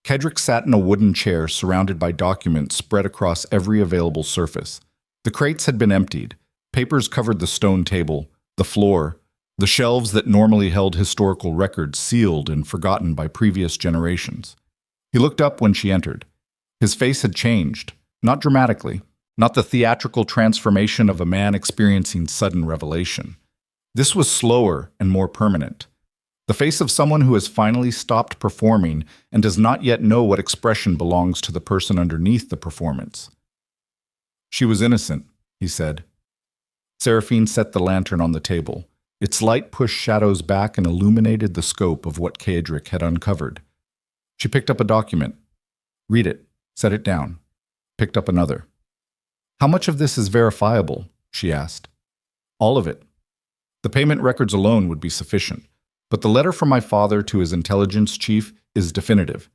Caedric sat in a wooden chair surrounded by documents spread across every available surface. The crates had been emptied. Papers covered the stone table, the floor, the shelves that normally held historical records sealed and forgotten by previous generations. He looked up when she entered. His face had changed, not dramatically, not the theatrical transformation of a man experiencing sudden revelation. This was slower and more permanent. The face of someone who has finally stopped performing and does not yet know what expression belongs to the person underneath the performance. She was innocent, he said. Seraphine set the lantern on the table. Its light pushed shadows back and illuminated the scope of what Caedric had uncovered. She picked up a document. Read it. Set it down. Picked up another. How much of this is verifiable? She asked. All of it. The payment records alone would be sufficient. But the letter from my father to his intelligence chief is definitive.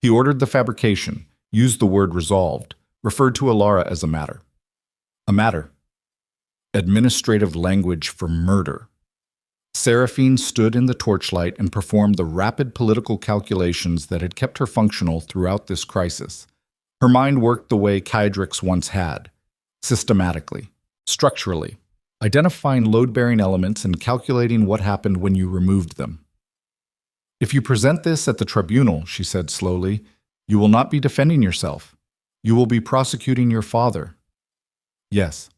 He ordered the fabrication, used the word resolved, referred to Alara as a matter. A matter. Administrative language for murder. Seraphine stood in the torchlight and performed the rapid political calculations that had kept her functional throughout this crisis. Her mind worked the way Caedric's once had, systematically, structurally, identifying load-bearing elements and calculating what happened when you removed them. If you present this at the tribunal, she said slowly, you will not be defending yourself. You will be prosecuting your father. Yes.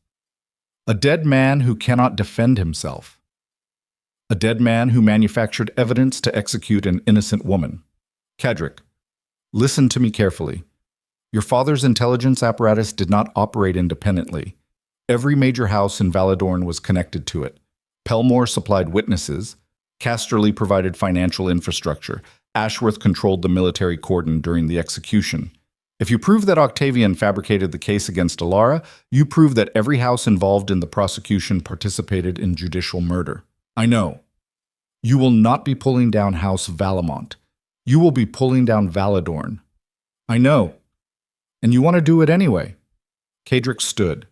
A dead man who cannot defend himself. A dead man who manufactured evidence to execute an innocent woman. Caedric, listen to me carefully. Your father's intelligence apparatus did not operate independently. Every major house in Valedorn was connected to it. Pelmore supplied witnesses. Casterly provided financial infrastructure. Ashworth controlled the military cordon during the execution. If you prove that Octavian fabricated the case against Alara, you prove that every house involved in the prosecution participated in judicial murder. I know. You will not be pulling down House Valemont. You will be pulling down Valedorn. I know. And you want to do it anyway. Caedric stood.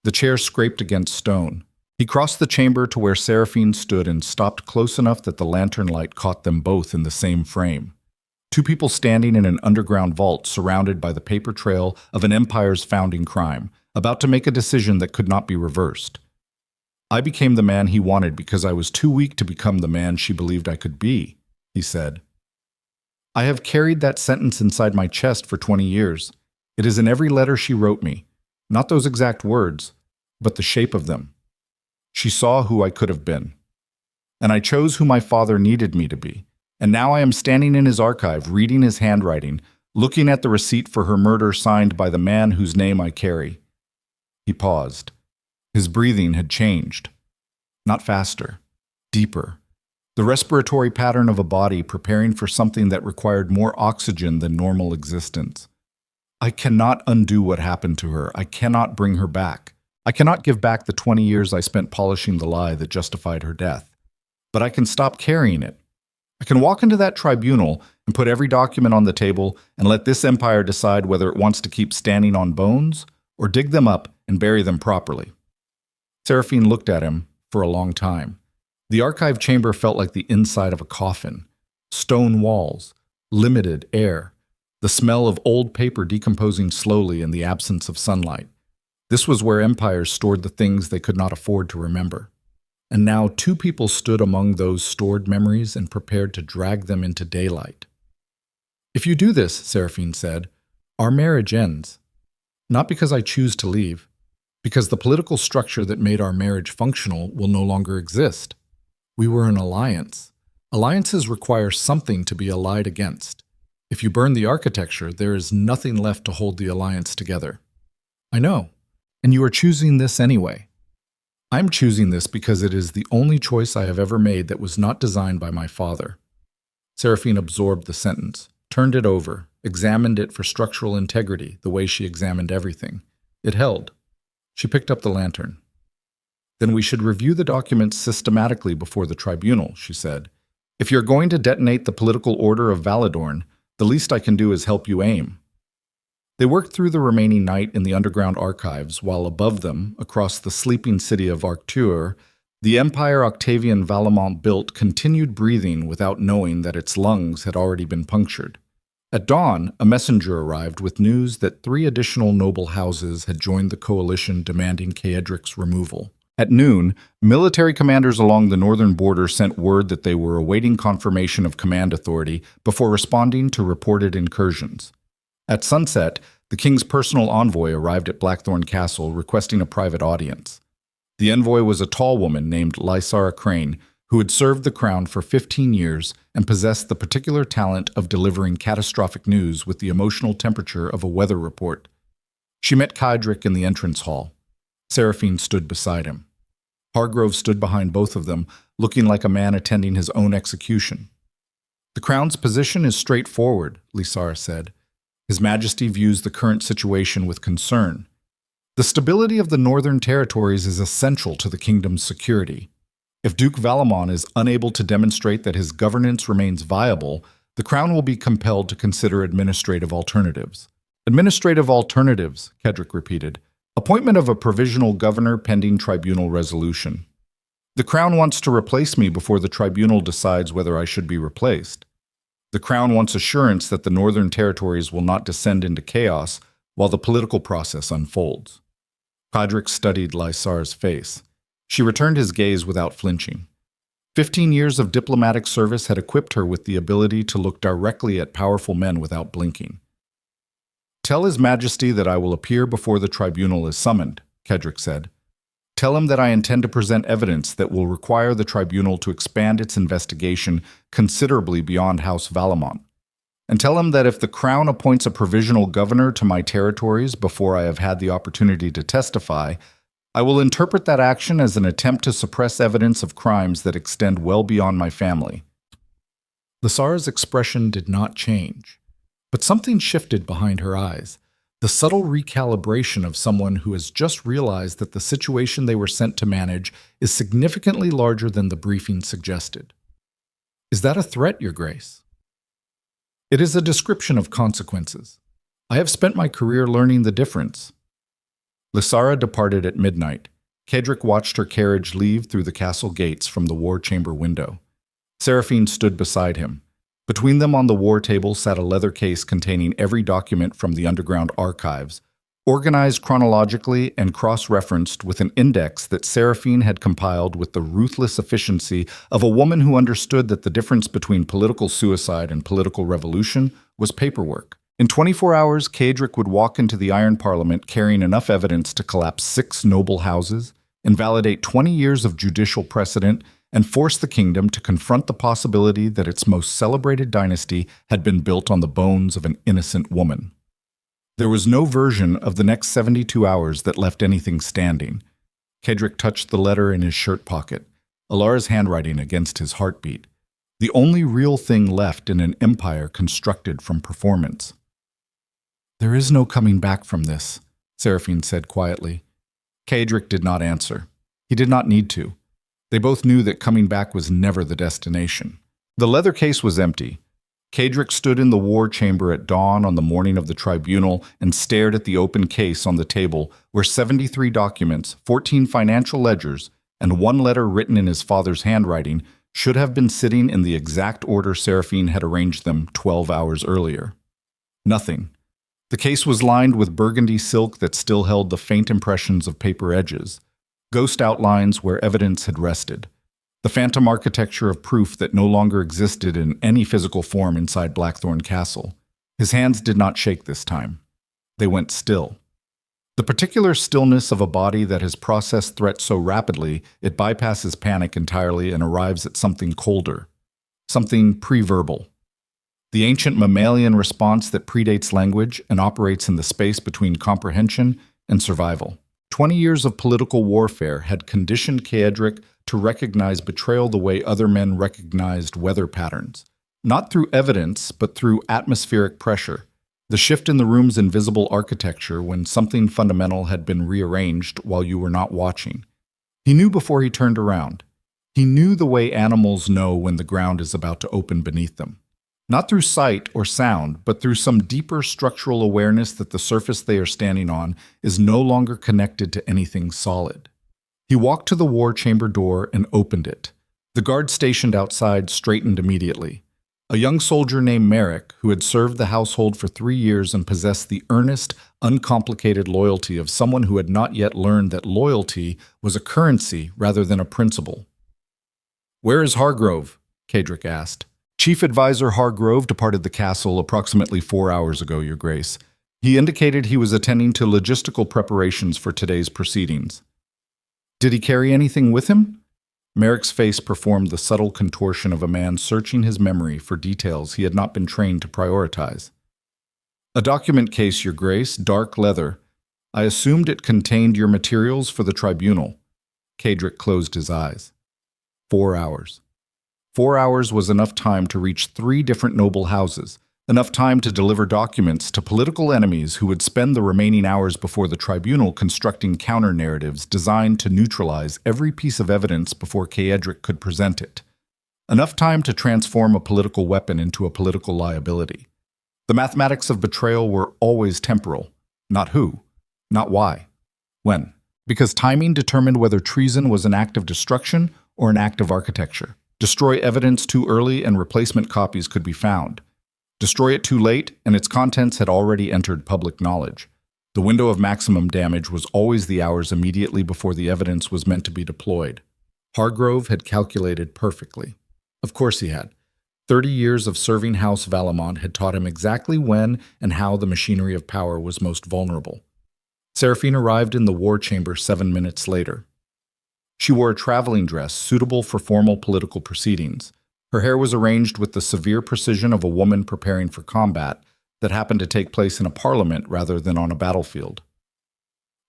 The chair scraped against stone. He crossed the chamber to where Seraphine stood and stopped close enough that the lantern light caught them both in the same frame. Two people standing in an underground vault surrounded by the paper trail of an empire's founding crime, about to make a decision that could not be reversed. I became the man he wanted because I was too weak to become the man she believed I could be, he said. I have carried that sentence inside my chest for 20 years. It is in every letter she wrote me, not those exact words, but the shape of them. She saw who I could have been. And I chose who my father needed me to be. And now I am standing in his archive, reading his handwriting, looking at the receipt for her murder signed by the man whose name I carry. He paused. His breathing had changed. Not faster, deeper. The respiratory pattern of a body preparing for something that required more oxygen than normal existence. I cannot undo what happened to her. I cannot bring her back. I cannot give back the 20 years I spent polishing the lie that justified her death. But I can stop carrying it. I can walk into that tribunal and put every document on the table and let this empire decide whether it wants to keep standing on bones or dig them up and bury them properly. Seraphine looked at him for a long time. The archive chamber felt like the inside of a coffin. Stone walls, limited air, the smell of old paper decomposing slowly in the absence of sunlight. This was where empires stored the things they could not afford to remember. And now two people stood among those stored memories and prepared to drag them into daylight. If you do this, Seraphine said, our marriage ends. Not because I choose to leave, because the political structure that made our marriage functional will no longer exist. We were an alliance. Alliances require something to be allied against. If you burn the architecture, there is nothing left to hold the alliance together. I know, and you are choosing this anyway. I'm choosing this because it is the only choice I have ever made that was not designed by my father. Seraphine absorbed the sentence, turned it over, examined it for structural integrity, the way she examined everything. It held. She picked up the lantern. Then we should review the documents systematically before the tribunal, she said. If you're going to detonate the political order of Valedorn, the least I can do is help you aim. They worked through the remaining night in the underground archives, while above them, across the sleeping city of Arctur, the empire Octavian Valemont built continued breathing without knowing that its lungs had already been punctured. At dawn, a messenger arrived with news that 3 additional noble houses had joined the coalition demanding Caedric's removal. At noon, military commanders along the northern border sent word that they were awaiting confirmation of command authority before responding to reported incursions. At sunset, the king's personal envoy arrived at Blackthorn Castle requesting a private audience. The envoy was a tall woman named Lysara Crane, who had served the crown for 15 years and possessed the particular talent of delivering catastrophic news with the emotional temperature of a weather report. She met Caedric in the entrance hall. Seraphine stood beside him. Hargrove stood behind both of them, looking like a man attending his own execution. The crown's position is straightforward, Lysara said. His Majesty views the current situation with concern. The stability of the northern territories is essential to the kingdom's security. If Duke Valemont is unable to demonstrate that his governance remains viable, the crown will be compelled to consider administrative alternatives. Administrative alternatives, Caedric repeated. Appointment of a provisional governor pending tribunal resolution. The crown wants to replace me before the tribunal decides whether I should be replaced. The crown wants assurance that the northern territories will not descend into chaos while the political process unfolds. Caedric studied Lysara's face. She returned his gaze without flinching. 15 years of diplomatic service had equipped her with the ability to look directly at powerful men without blinking. Tell His Majesty that I will appear before the tribunal is summoned, Caedric said. Tell him that I intend to present evidence that will require the tribunal to expand its investigation considerably beyond House Valemont. And tell him that if the crown appoints a provisional governor to my territories before I have had the opportunity to testify, I will interpret that action as an attempt to suppress evidence of crimes that extend well beyond my family. Lysara's expression did not change, but something shifted behind her eyes. The subtle recalibration of someone who has just realized that the situation they were sent to manage is significantly larger than the briefing suggested. Is that a threat, Your Grace? It is a description of consequences. I have spent my career learning the difference. Lysara departed at midnight. Caedric watched her carriage leave through the castle gates from the war chamber window. Seraphine stood beside him. Between them on the war table sat a leather case containing every document from the underground archives, organized chronologically and cross-referenced with an index that Seraphine had compiled with the ruthless efficiency of a woman who understood that the difference between political suicide and political revolution was paperwork. In 24 hours, Caedric would walk into the Iron Parliament carrying enough evidence to collapse 6 noble houses, invalidate 20 years of judicial precedent, and force the kingdom to confront the possibility that its most celebrated dynasty had been built on the bones of an innocent woman. There was no version of the next 72 hours that left anything standing. Caedric touched the letter in his shirt pocket, Alara's handwriting against his heartbeat, the only real thing left in an empire constructed from performance. "There is no coming back from this," Seraphine said quietly. Caedric did not answer. He did not need to. They both knew that coming back was never the destination. The leather case was empty. Caedric stood in the war chamber at dawn on the morning of the tribunal and stared at the open case on the table where 73 documents, 14 financial ledgers, and 1 letter written in his father's handwriting should have been sitting in the exact order Seraphine had arranged them 12 hours earlier. Nothing. The case was lined with burgundy silk that still held the faint impressions of paper edges, ghost outlines where evidence had rested, the phantom architecture of proof that no longer existed in any physical form inside Blackthorn Castle. His hands did not shake this time. They went still. The particular stillness of a body that has processed threat so rapidly it bypasses panic entirely and arrives at something colder, something pre-verbal. The ancient mammalian response that predates language and operates in the space between comprehension and survival. 20 years of political warfare had conditioned Caedric to recognize betrayal the way other men recognized weather patterns, not through evidence, but through atmospheric pressure, the shift in the room's invisible architecture when something fundamental had been rearranged while you were not watching. He knew before he turned around. He knew the way animals know when the ground is about to open beneath them. Not through sight or sound, but through some deeper structural awareness that the surface they are standing on is no longer connected to anything solid. He walked to the war chamber door and opened it. The guard stationed outside straightened immediately. A young soldier named Merrick, who had served the household for 3 years and possessed the earnest, uncomplicated loyalty of someone who had not yet learned that loyalty was a currency rather than a principle. "Where is Hargrove?" Caedric asked. "Chief Advisor Hargrove departed the castle approximately 4 hours ago, Your Grace. He indicated he was attending to logistical preparations for today's proceedings." "Did he carry anything with him?" Merrick's face performed the subtle contortion of a man searching his memory for details he had not been trained to prioritize. "A document case, Your Grace, dark leather. I assumed it contained your materials for the tribunal." Caedric closed his eyes. 4 hours. 4 hours was enough time to reach 3 different noble houses, enough time to deliver documents to political enemies who would spend the remaining hours before the tribunal constructing counter-narratives designed to neutralize every piece of evidence before Caedric could present it. Enough time to transform a political weapon into a political liability. The mathematics of betrayal were always temporal. Not who, not why, when. Because timing determined whether treason was an act of destruction or an act of architecture. Destroy evidence too early and replacement copies could be found. Destroy it too late and its contents had already entered public knowledge. The window of maximum damage was always the hours immediately before the evidence was meant to be deployed. Hargrove had calculated perfectly. Of course he had. 30 years of serving House Valemont had taught him exactly when and how the machinery of power was most vulnerable. Seraphine arrived in the war chamber 7 minutes later. She wore a traveling dress suitable for formal political proceedings. Her hair was arranged with the severe precision of a woman preparing for combat that happened to take place in a parliament rather than on a battlefield.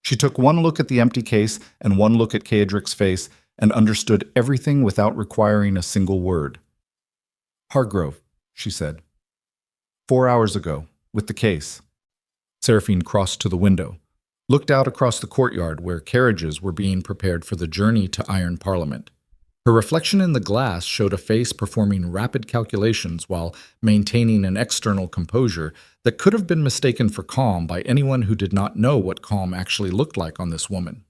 She took one look at the empty case and one look at Caedric's face and understood everything without requiring a single word. "Hargrove," she said. 4 hours ago, with the case." Seraphine crossed to the window, looked out across the courtyard where carriages were being prepared for the journey to Iron Parliament. Her reflection in the glass showed a face performing rapid calculations while maintaining an external composure that could have been mistaken for calm by anyone who did not know what calm actually looked like on this woman.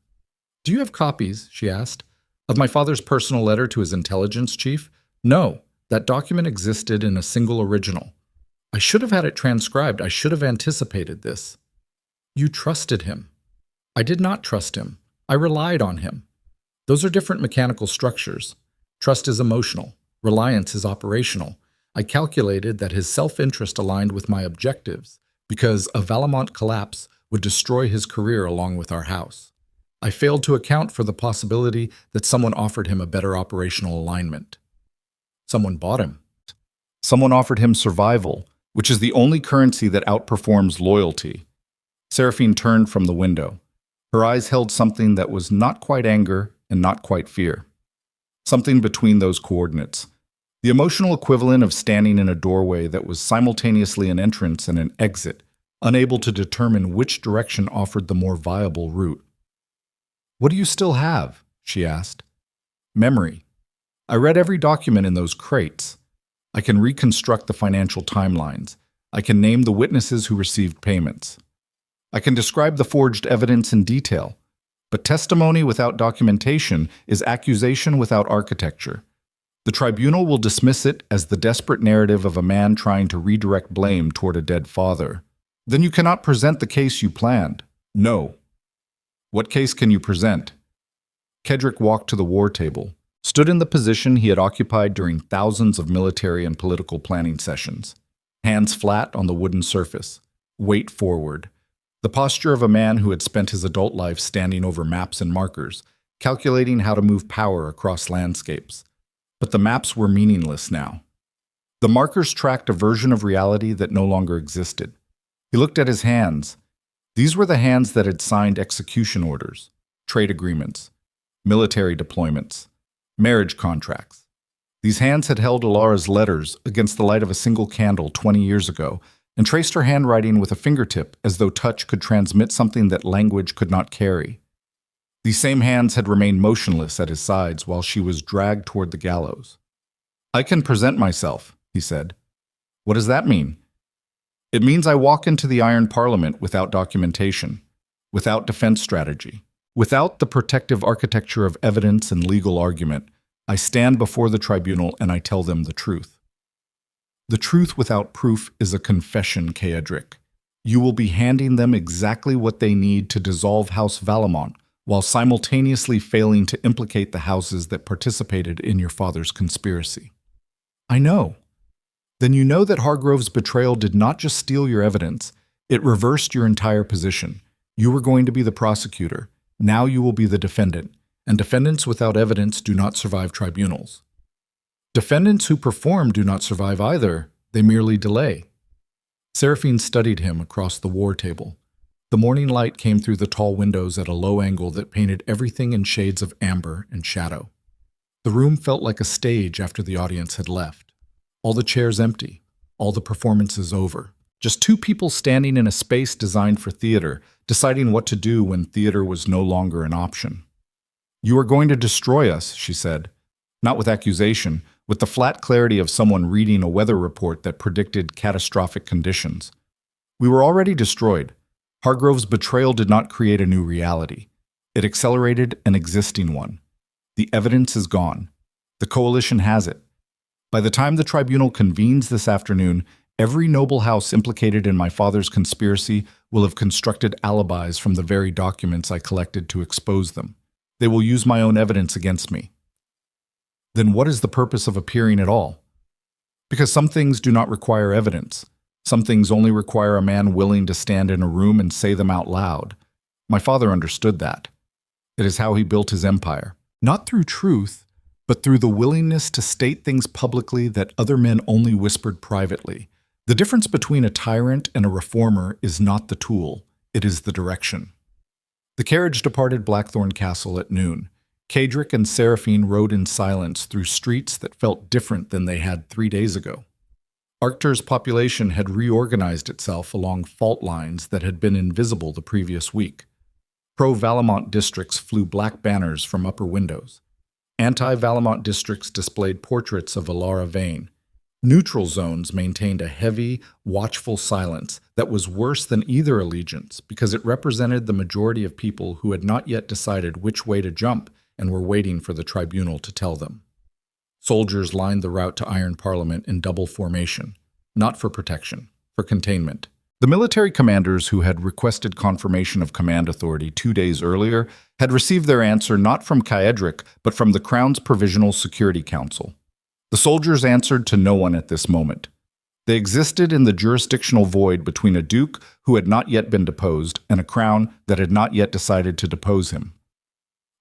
"Do you have copies," she asked, "of my father's personal letter to his intelligence chief?" "No, That document existed in a single original. I should have had it transcribed. I should have anticipated this. You trusted him. I did not trust him. I relied on him. Those are different mechanical structures. Trust is emotional. Reliance is operational. I calculated that his self-interest aligned with my objectives because a Valemont collapse would destroy his career along with our house. I failed to account for the possibility that someone offered him a better operational alignment. Someone bought him. Someone offered him survival, which is the only currency that outperforms loyalty. Seraphine turned from the window. Her eyes held something that was not quite anger and not quite fear. Something between those coordinates. The emotional equivalent of standing in a doorway that was simultaneously an entrance and an exit, unable to determine which direction offered the more viable route. "What do you still have?" she asked. "Memory. I read every document in those crates. I can reconstruct the financial timelines. I can name the witnesses who received payments. I can describe the forged evidence in detail. But testimony without documentation is accusation without architecture. The tribunal will dismiss it as the desperate narrative of a man trying to redirect blame toward a dead father. Then you cannot present the case you planned. No. What case can you present?" Caedric walked to the war table, stood in the position he had occupied during thousands of military and political planning sessions. Hands flat on the wooden surface, weight forward. The posture of a man who had spent his adult life standing over maps and markers, calculating how to move power across landscapes. But the maps were meaningless now. The markers tracked a version of reality that no longer existed. He looked at his hands. These were the hands that had signed execution orders, trade agreements, military deployments, marriage contracts. These hands had held Alara's letters against the light of a single candle 20 years ago and traced her handwriting with a fingertip as though touch could transmit something that language could not carry. These same hands had remained motionless at his sides while she was dragged toward the gallows. "I can present myself," he said. "What does that mean?" "It means I walk into the Iron Parliament without documentation, without defense strategy, without the protective architecture of evidence and legal argument. I stand before the tribunal and I tell them the truth. The truth without proof is a confession, Caedric. You will be handing them exactly what they need to dissolve House Valemont, while simultaneously failing to implicate the houses that participated in your father's conspiracy." "I know." "Then you know that Hargrove's betrayal did not just steal your evidence, it reversed your entire position. You were going to be the prosecutor. Now you will be the defendant, and defendants without evidence do not survive tribunals. Defendants who perform do not survive either, they merely delay." Seraphine studied him across the war table. The morning light came through the tall windows at a low angle that painted everything in shades of amber and shadow. The room felt like a stage after the audience had left. All the chairs empty, all the performances over. Just two people standing in a space designed for theater, deciding what to do when theater was no longer an option. "You are going to destroy us," she said. Not with accusation, with the flat clarity of someone reading a weather report that predicted catastrophic conditions. "We were already destroyed. Hargrove's betrayal did not create a new reality. It accelerated an existing one. The evidence is gone. The coalition has it. By the time the tribunal convenes this afternoon, every noble house implicated in my father's conspiracy will have constructed alibis from the very documents I collected to expose them. They will use my own evidence against me." "Then what is the purpose of appearing at all?" "Because some things do not require evidence. Some things only require a man willing to stand in a room and say them out loud. My father understood that. It is how he built his empire. Not through truth, but through the willingness to state things publicly that other men only whispered privately. The difference between a tyrant and a reformer is not the tool, it is the direction." The carriage departed Blackthorn Castle at noon. Caedric and Seraphine rode in silence through streets that felt different than they had 3 days ago. Arctur's population had reorganized itself along fault lines that had been invisible the previous week. Pro-Valemont districts flew black banners from upper windows. Anti-Valemont districts displayed portraits of Alara Vane. Neutral zones maintained a heavy, watchful silence that was worse than either allegiance because it represented the majority of people who had not yet decided which way to jump and were waiting for the tribunal to tell them. Soldiers lined the route to Iron Parliament in double formation, not for protection, for containment. The military commanders who had requested confirmation of command authority 2 days earlier had received their answer not from Caedric, but from the Crown's Provisional Security Council. The soldiers answered to no one at this moment. They existed in the jurisdictional void between a duke who had not yet been deposed and a crown that had not yet decided to depose him.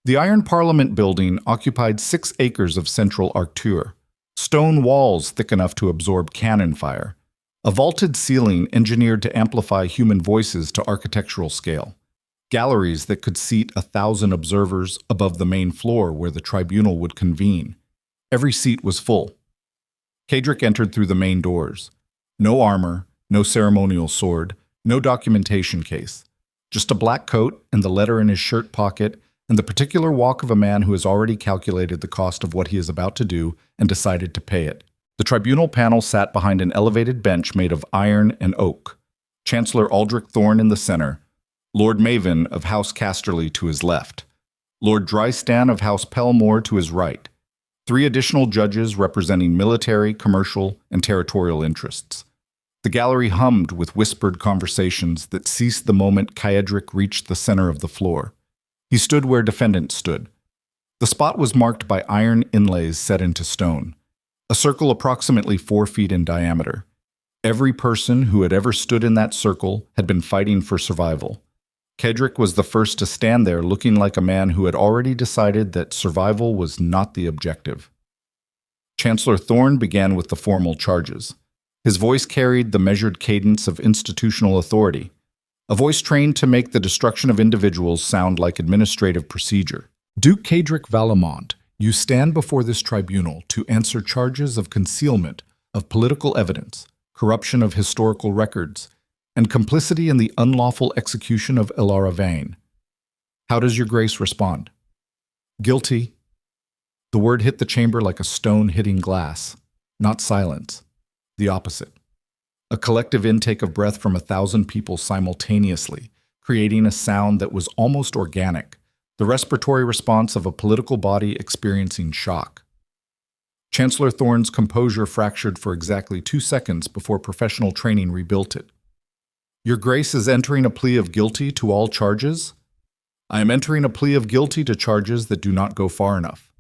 The Iron Parliament building occupied 6 acres of central architecture, stone walls thick enough to absorb cannon fire, a vaulted ceiling engineered to amplify human voices to architectural scale, galleries that could seat 1,000 observers above the main floor where the tribunal would convene. Every seat was full. Caedric entered through the main doors. No armor, no ceremonial sword, no documentation case. Just a black coat and the letter in his shirt pocket and the particular walk of a man who has already calculated the cost of what he is about to do and decided to pay it. The tribunal panel sat behind an elevated bench made of iron and oak. Chancellor Aldrich Thorn in the center, Lord Maven of House Casterly to his left, Lord Drystan of House Pelmore to his right, 3 additional judges representing military, commercial, and territorial interests. The gallery hummed with whispered conversations that ceased the moment Caedric reached the center of the floor. He stood where defendants stood. The spot was marked by iron inlays set into stone, a circle approximately 4 feet in diameter. Every person who had ever stood in that circle had been fighting for survival. Caedric was the first to stand there looking like a man who had already decided that survival was not the objective. Chancellor Thorn began with the formal charges. His voice carried the measured cadence of institutional authority, a voice trained to make the destruction of individuals sound like administrative procedure. Duke Caedric Valemont, you stand before this tribunal to answer charges of concealment of political evidence, corruption of historical records, and complicity in the unlawful execution of Elara Vane. How does your grace respond? Guilty. The word hit the chamber like a stone hitting glass, not silence, the opposite. A collective intake of breath from 1,000 people simultaneously, creating a sound that was almost organic, the respiratory response of a political body experiencing shock. Chancellor Thorn's composure fractured for exactly 2 seconds before professional training rebuilt it. Your Grace is entering a plea of guilty to all charges? I am entering a plea of guilty to charges that do not go far enough.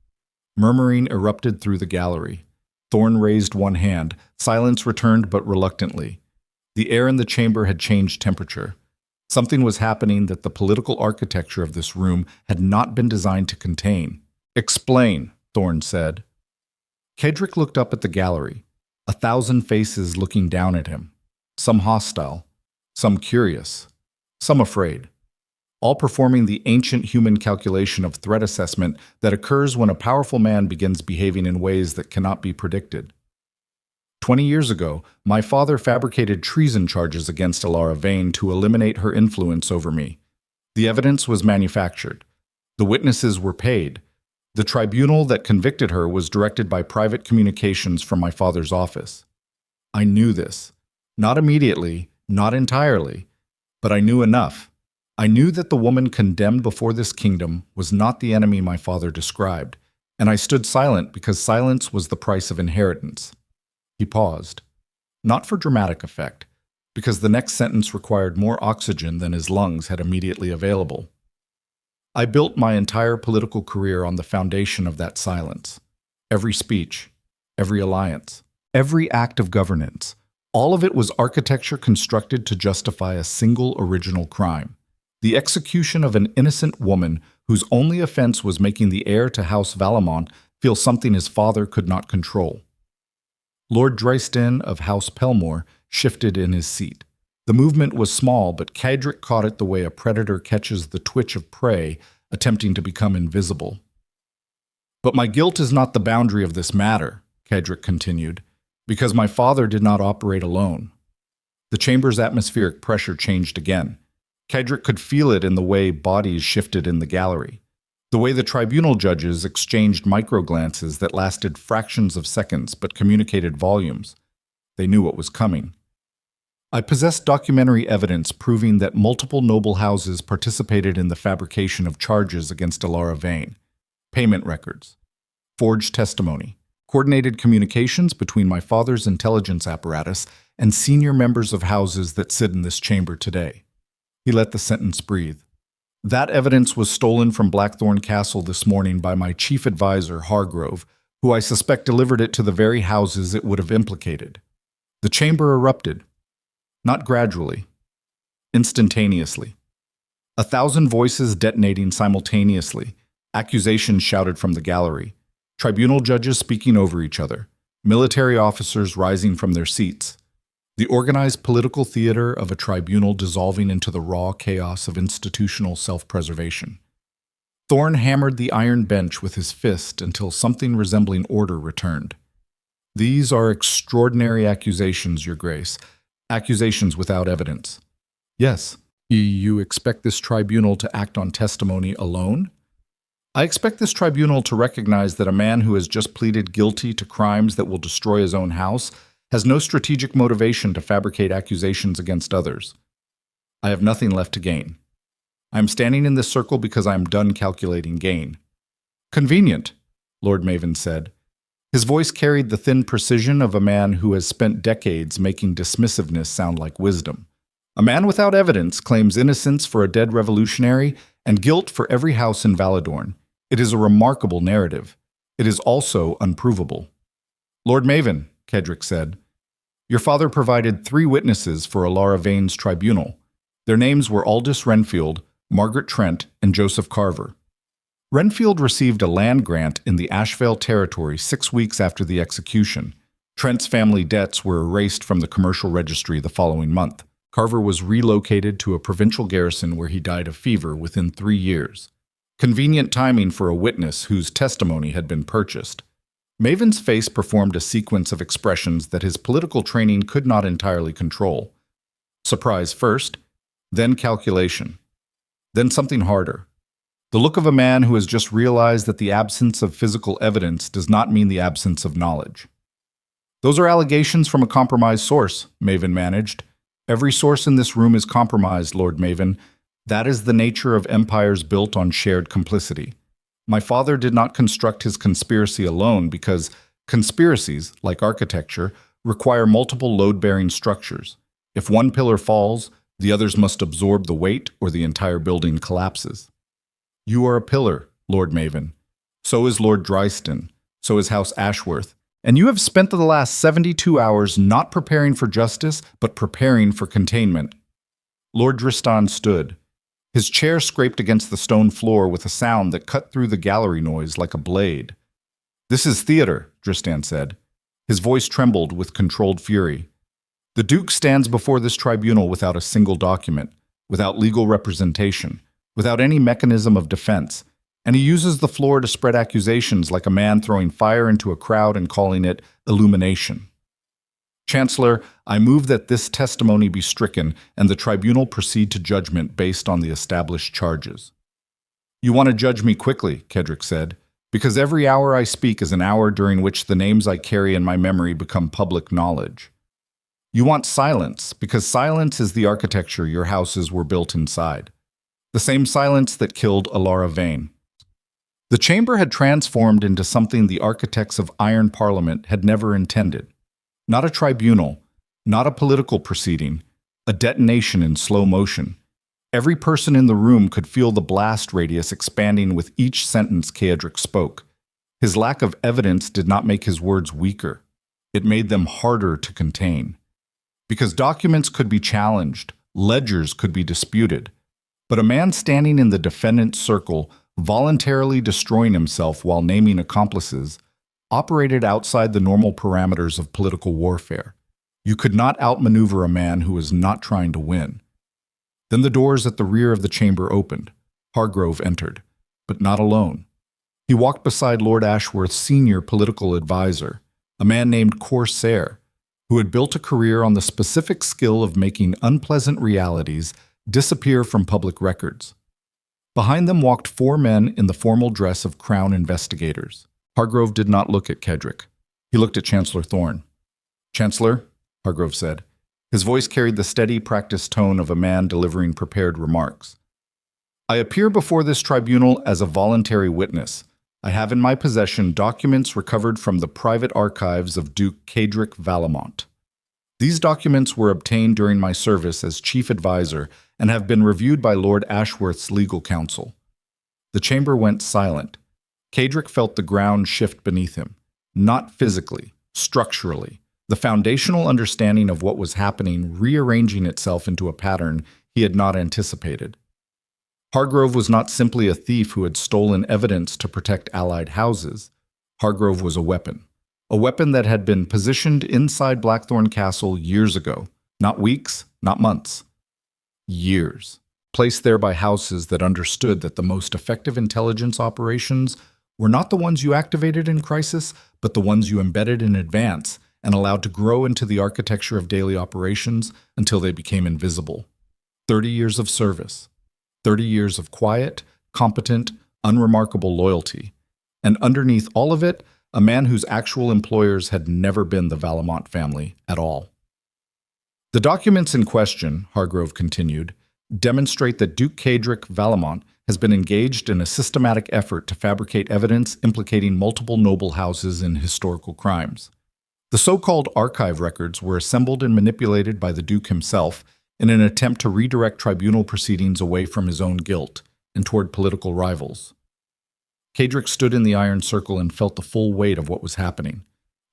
Murmuring erupted through the gallery. Thorn raised one hand. Silence returned, but reluctantly. The air in the chamber had changed temperature. Something was happening that the political architecture of this room had not been designed to contain. Explain, Thorn said. Caedric looked up at the gallery, 1,000 faces looking down at him, some hostile, some curious, some afraid, all performing the ancient human calculation of threat assessment that occurs when a powerful man begins behaving in ways that cannot be predicted. 20 years ago, my father fabricated treason charges against Elara Vane to eliminate her influence over me. The evidence was manufactured. The witnesses were paid. The tribunal that convicted her was directed by private communications from my father's office. I knew this. Not immediately, not entirely, but I knew enough. I knew that the woman condemned before this kingdom was not the enemy my father described, and I stood silent because silence was the price of inheritance. He paused, not for dramatic effect, because the next sentence required more oxygen than his lungs had immediately available. I built my entire political career on the foundation of that silence. Every speech, every alliance, every act of governance, all of it was architecture constructed to justify a single original crime, the execution of an innocent woman whose only offense was making the heir to House Valemont feel something his father could not control. Lord Drystan of House Pelmore shifted in his seat. The movement was small, but Caedric caught it the way a predator catches the twitch of prey, attempting to become invisible. But my guilt is not the boundary of this matter, Caedric continued, because my father did not operate alone. The chamber's atmospheric pressure changed again. Caedric could feel it in the way bodies shifted in the gallery, the way the tribunal judges exchanged micro-glances that lasted fractions of seconds but communicated volumes. They knew what was coming. I possessed documentary evidence proving that multiple noble houses participated in the fabrication of charges against Elara Vane, payment records, forged testimony, coordinated communications between my father's intelligence apparatus and senior members of houses that sit in this chamber today. He let the sentence breathe. That evidence was stolen from Blackthorn Castle this morning by my chief advisor, Hargrove, who I suspect delivered it to the very houses it would have implicated. The chamber erupted. Not gradually. Instantaneously. 1,000 voices detonating simultaneously. Accusations shouted from the gallery. Tribunal judges speaking over each other. Military officers rising from their seats. The organized political theater of a tribunal dissolving into the raw chaos of institutional self-preservation. Thorn hammered the iron bench with his fist until something resembling order returned. These are extraordinary accusations, Your Grace. Accusations without evidence. Yes, you expect this tribunal to act on testimony alone? I expect this tribunal to recognize that a man who has just pleaded guilty to crimes that will destroy his own house has no strategic motivation to fabricate accusations against others. I have nothing left to gain. I am standing in this circle because I am done calculating gain. Convenient, Lord Maven said. His voice carried the thin precision of a man who has spent decades making dismissiveness sound like wisdom. A man without evidence claims innocence for a dead revolutionary and guilt for every house in Valedorn. It is a remarkable narrative. It is also unprovable. Lord Maven, Caedric said, your father provided 3 witnesses for Alara Vane's tribunal. Their names were Aldous Renfield, Margaret Trent, and Joseph Carver. Renfield received a land grant in the Ashvale territory 6 weeks after the execution. Trent's family debts were erased from the commercial registry the following month. Carver was relocated to a provincial garrison where he died of fever within 3 years. Convenient timing for a witness whose testimony had been purchased. Maven's face performed a sequence of expressions that his political training could not entirely control. Surprise first, then calculation, then something harder. The look of a man who has just realized that the absence of physical evidence does not mean the absence of knowledge. Those are allegations from a compromised source, Maven managed. Every source in this room is compromised, Lord Maven. That is the nature of empires built on shared complicity. My father did not construct his conspiracy alone because conspiracies, like architecture, require multiple load-bearing structures. If one pillar falls, the others must absorb the weight or the entire building collapses. You are a pillar, Lord Maven. So is Lord Dryston. So is House Ashworth. And you have spent the last 72 hours not preparing for justice, but preparing for containment. Lord Dristan stood. His chair scraped against the stone floor with a sound that cut through the gallery noise like a blade. This is theater, Dristan said. His voice trembled with controlled fury. The Duke stands before this tribunal without a single document, without legal representation, without any mechanism of defense, and he uses the floor to spread accusations like a man throwing fire into a crowd and calling it illumination. Chancellor, I move that this testimony be stricken and the tribunal proceed to judgment based on the established charges. You want to judge me quickly, Caedric said, because every hour I speak is an hour during which the names I carry in my memory become public knowledge. You want silence, because silence is the architecture your houses were built inside. The same silence that killed Alara Vane. The chamber had transformed into something the architects of Iron Parliament had never intended. Not a tribunal, not a political proceeding, a detonation in slow motion. Every person in the room could feel the blast radius expanding with each sentence Caedric spoke. His lack of evidence did not make his words weaker. It made them harder to contain. Because documents could be challenged, ledgers could be disputed. But a man standing in the defendant's circle, voluntarily destroying himself while naming accomplices, operated outside the normal parameters of political warfare. You could not outmaneuver a man who was not trying to win. Then the doors at the rear of the chamber opened. Hargrove entered, but not alone. He walked beside Lord Ashworth's senior political advisor, a man named Corsair, who had built a career on the specific skill of making unpleasant realities disappear from public records. Behind them walked 4 men in the formal dress of Crown investigators. Hargrove did not look at Caedric. He looked at Chancellor Thorn. Chancellor, Hargrove said. His voice carried the steady, practiced tone of a man delivering prepared remarks. I appear before this tribunal as a voluntary witness, I have in my possession documents recovered from the private archives of Duke Caedric Valemont. These documents were obtained during my service as chief advisor and have been reviewed by Lord Ashworth's legal counsel. The chamber went silent. Caedric felt the ground shift beneath him, not physically, structurally, the foundational understanding of what was happening rearranging itself into a pattern he had not anticipated. Hargrove was not simply a thief who had stolen evidence to protect allied houses. Hargrove was a weapon that had been positioned inside Blackthorn Castle years ago, not weeks, not months, years, placed there by houses that understood that the most effective intelligence operations were not the ones you activated in crisis, but the ones you embedded in advance and allowed to grow into the architecture of daily operations until they became invisible. 30 years of service. 30 years of quiet, competent, unremarkable loyalty. And underneath all of it, a man whose actual employers had never been the Valemont family at all. The documents in question, Hargrove continued, demonstrate that Duke Caedric Valemont has been engaged in a systematic effort to fabricate evidence implicating multiple noble houses in historical crimes. The so-called archive records were assembled and manipulated by the Duke himself in an attempt to redirect tribunal proceedings away from his own guilt and toward political rivals. Caedric stood in the iron circle and felt the full weight of what was happening.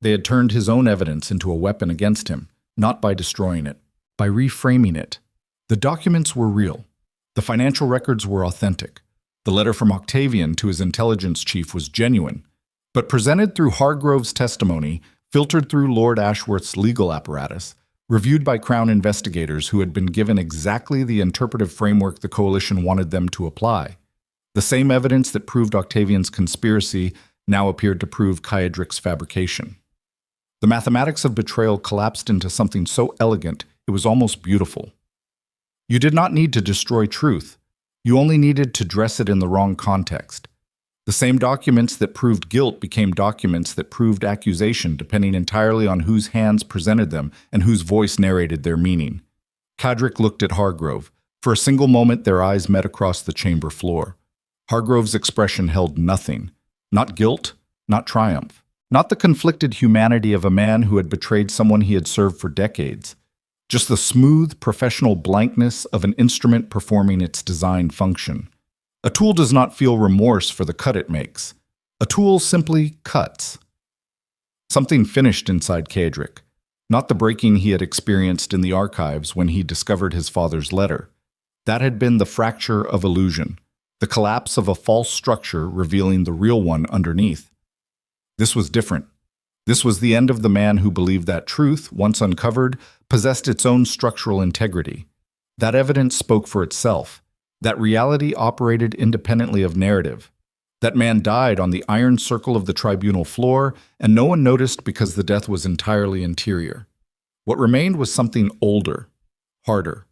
They had turned his own evidence into a weapon against him, not by destroying it, by reframing it. The documents were real. The financial records were authentic. The letter from Octavian to his intelligence chief was genuine, but presented through Hargrove's testimony, filtered through Lord Ashworth's legal apparatus, reviewed by Crown investigators who had been given exactly the interpretive framework the coalition wanted them to apply. The same evidence that proved Octavian's conspiracy now appeared to prove Caedric's fabrication. The mathematics of betrayal collapsed into something so elegant it was almost beautiful. You did not need to destroy truth. You only needed to dress it in the wrong context. The same documents that proved guilt became documents that proved accusation, depending entirely on whose hands presented them and whose voice narrated their meaning. Caedric looked at Hargrove. For a single moment, their eyes met across the chamber floor. Hargrove's expression held nothing. Not guilt, not triumph. Not the conflicted humanity of a man who had betrayed someone he had served for decades. Just the smooth, professional blankness of an instrument performing its designed function. A tool does not feel remorse for the cut it makes. A tool simply cuts. Something finished inside Caedric, not the breaking he had experienced in the archives when he discovered his father's letter. That had been the fracture of illusion, the collapse of a false structure revealing the real one underneath. This was different. This was the end of the man who believed that truth, once uncovered, possessed its own structural integrity. That evidence spoke for itself. That reality operated independently of narrative. That man died on the iron circle of the tribunal floor, and no one noticed because the death was entirely interior. What remained was something older, harder.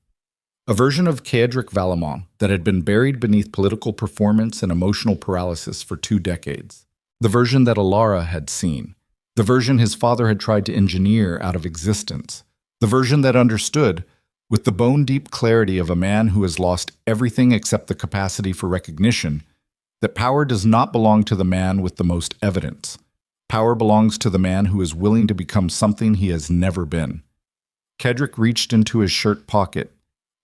A version of Caedric Valemont that had been buried beneath political performance and emotional paralysis for 2 decades. The version that Alara had seen. The version his father had tried to engineer out of existence. The version that understood, with the bone-deep clarity of a man who has lost everything except the capacity for recognition, that power does not belong to the man with the most evidence. Power belongs to the man who is willing to become something he has never been. Caedric reached into his shirt pocket.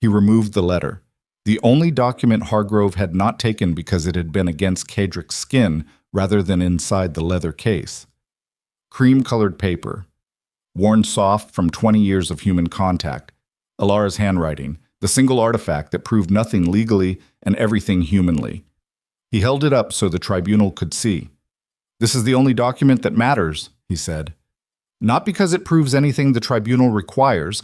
He removed the letter, the only document Hargrove had not taken because it had been against Caedric's skin rather than inside the leather case. Cream-colored paper, worn soft from 20 years of human contact, Alara's handwriting, the single artifact that proved nothing legally and everything humanly. He held it up so the tribunal could see. "This is the only document that matters," he said. "Not because it proves anything the tribunal requires,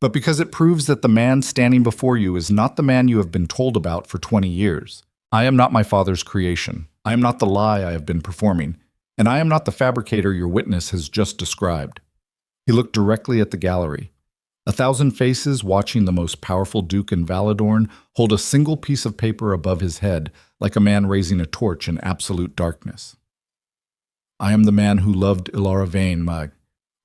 but because it proves that the man standing before you is not the man you have been told about for 20 years. I am not my father's creation. I am not the lie I have been performing, and I am not the fabricator your witness has just described." He looked directly at the gallery. 1,000 faces watching the most powerful duke in Valedorn hold a single piece of paper above his head, like a man raising a torch in absolute darkness. "I am the man who loved Ilara Vane,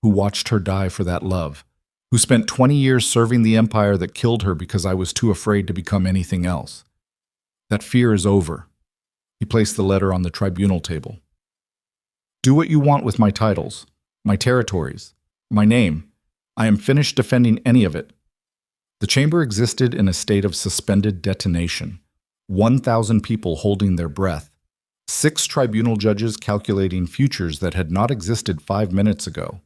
who watched her die for that love, who spent 20 years serving the empire that killed her because I was too afraid to become anything else. That fear is over. He placed the letter on the tribunal table. Do what you want with my titles, my territories, my name. I am finished defending any of it. The chamber existed in a state of suspended detonation. 1,000 people holding their breath. 6 tribunal judges calculating futures that had not existed 5 minutes ago.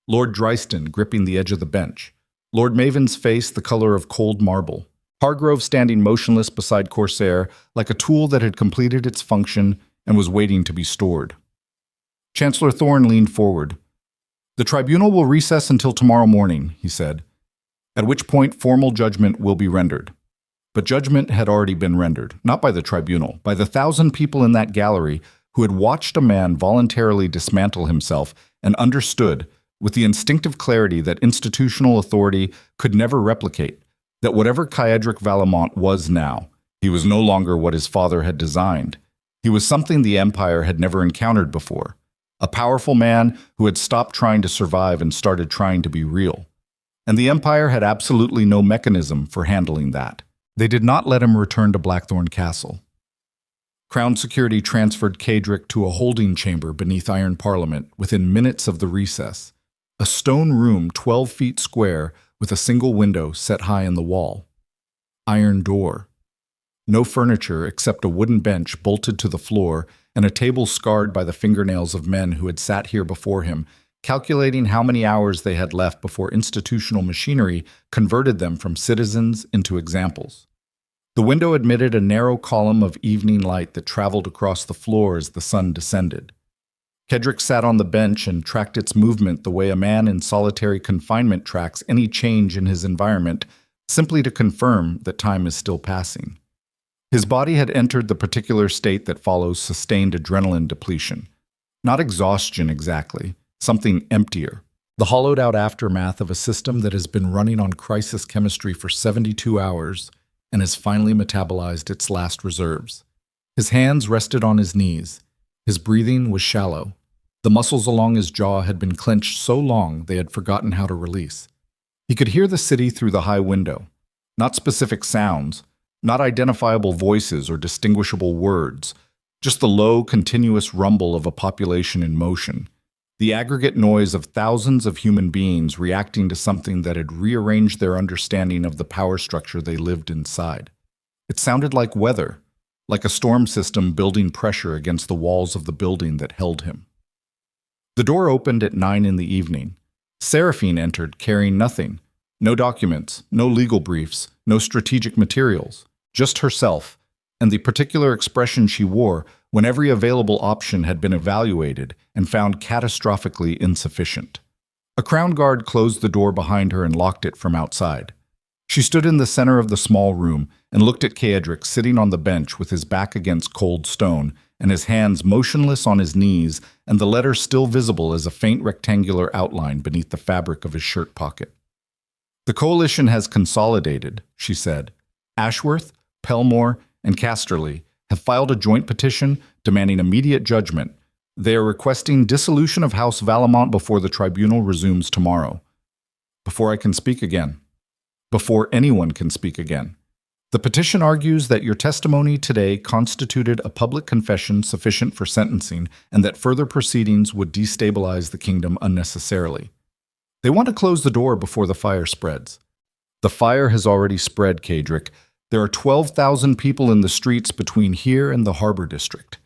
Lord Dryston gripping the edge of the bench. Lord Maven's face the color of cold marble. Hargrove standing motionless beside Corsair like a tool that had completed its function and was waiting to be stored. Chancellor Thorne leaned forward. The tribunal will recess until tomorrow morning, he said, at which point formal judgment will be rendered. But judgment had already been rendered, not by the tribunal, by the 1,000 people in that gallery who had watched a man voluntarily dismantle himself and understood, with the instinctive clarity that institutional authority could never replicate, that whatever Caedric Valemont was now, he was no longer what his father had designed. He was something the Empire had never encountered before. A powerful man who had stopped trying to survive and started trying to be real. And the Empire had absolutely no mechanism for handling that. They did not let him return to Blackthorn Castle. Crown security transferred Caedric to a holding chamber beneath Iron Parliament within minutes of the recess. A stone room 12 feet square with a single window set high in the wall. Iron door. No furniture except a wooden bench bolted to the floor and a table scarred by the fingernails of men who had sat here before him, calculating how many hours they had left before institutional machinery converted them from citizens into examples. The window admitted a narrow column of evening light that traveled across the floor as the sun descended. Caedric sat on the bench and tracked its movement the way a man in solitary confinement tracks any change in his environment, simply to confirm that time is still passing. His body had entered the particular state that follows sustained adrenaline depletion. Not exhaustion exactly, something emptier. The hollowed-out aftermath of a system that has been running on crisis chemistry for 72 hours and has finally metabolized its last reserves. His hands rested on his knees. His breathing was shallow. The muscles along his jaw had been clenched so long they had forgotten how to release. He could hear the city through the high window. Not specific sounds, not identifiable voices or distinguishable words, just the low, continuous rumble of a population in motion, the aggregate noise of thousands of human beings reacting to something that had rearranged their understanding of the power structure they lived inside. It sounded like weather, like a storm system building pressure against the walls of the building that held him. The door opened at 9 in the evening. Seraphine entered carrying nothing. No documents, no legal briefs, no strategic materials. Just herself, and the particular expression she wore when every available option had been evaluated and found catastrophically insufficient. A crown guard closed the door behind her and locked it from outside. She stood in the center of the small room and looked at Caedric sitting on the bench with his back against cold stone and his hands motionless on his knees and the letter still visible as a faint rectangular outline beneath the fabric of his shirt pocket. The coalition has consolidated, she said. Ashworth, Pelmore, and Casterly have filed a joint petition demanding immediate judgment. They are requesting dissolution of House Valemont before the tribunal resumes tomorrow. Before I can speak again. Before anyone can speak again. The petition argues that your testimony today constituted a public confession sufficient for sentencing and that further proceedings would destabilize the kingdom unnecessarily. They want to close the door before the fire spreads. The fire has already spread, Caedric. There are 12,000 people in the streets between here and the Harbor District.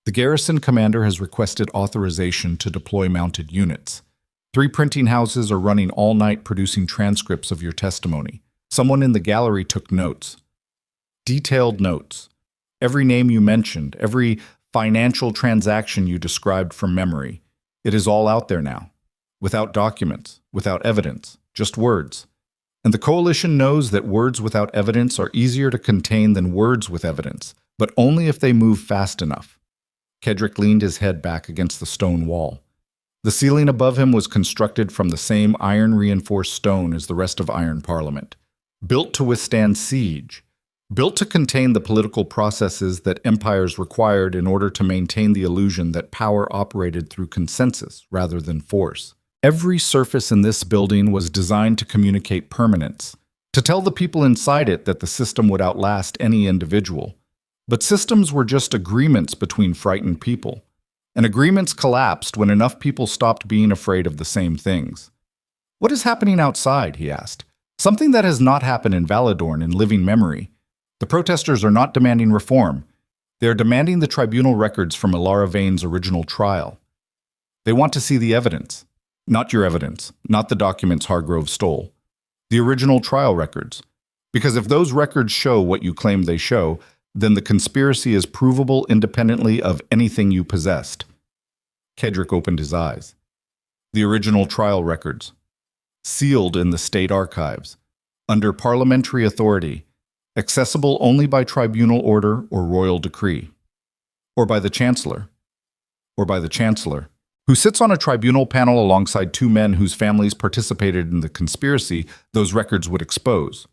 The garrison commander has requested authorization to deploy mounted units. 3 printing houses are running all night producing transcripts of your testimony. Someone in the gallery took notes. Detailed notes. Every name you mentioned, every financial transaction you described from memory. It is all out there now. Without documents, without evidence, just words. And the coalition knows that words without evidence are easier to contain than words with evidence, but only if they move fast enough. Caedric leaned his head back against the stone wall. The ceiling above him was constructed from the same iron-reinforced stone as the rest of Iron Parliament, built to withstand siege, built to contain the political processes that empires required in order to maintain the illusion that power operated through consensus rather than force. Every surface in this building was designed to communicate permanence, to tell the people inside it that the system would outlast any individual. But systems were just agreements between frightened people. And agreements collapsed when enough people stopped being afraid of the same things. "What is happening outside?" he asked. "Something that has not happened in Valedorn in living memory. The protesters are not demanding reform. They are demanding the tribunal records from Ilara Vane's original trial. They want to see the evidence. Not your evidence, not the documents Hargrove stole. The original trial records. Because if those records show what you claim they show, then the conspiracy is provable independently of anything you possessed." Caedric opened his eyes. The original trial records. Sealed in the state archives. Under parliamentary authority. Accessible only by tribunal order or royal decree. Or by the chancellor. Who sits on a tribunal panel alongside two men whose families participated in the conspiracy those records would expose.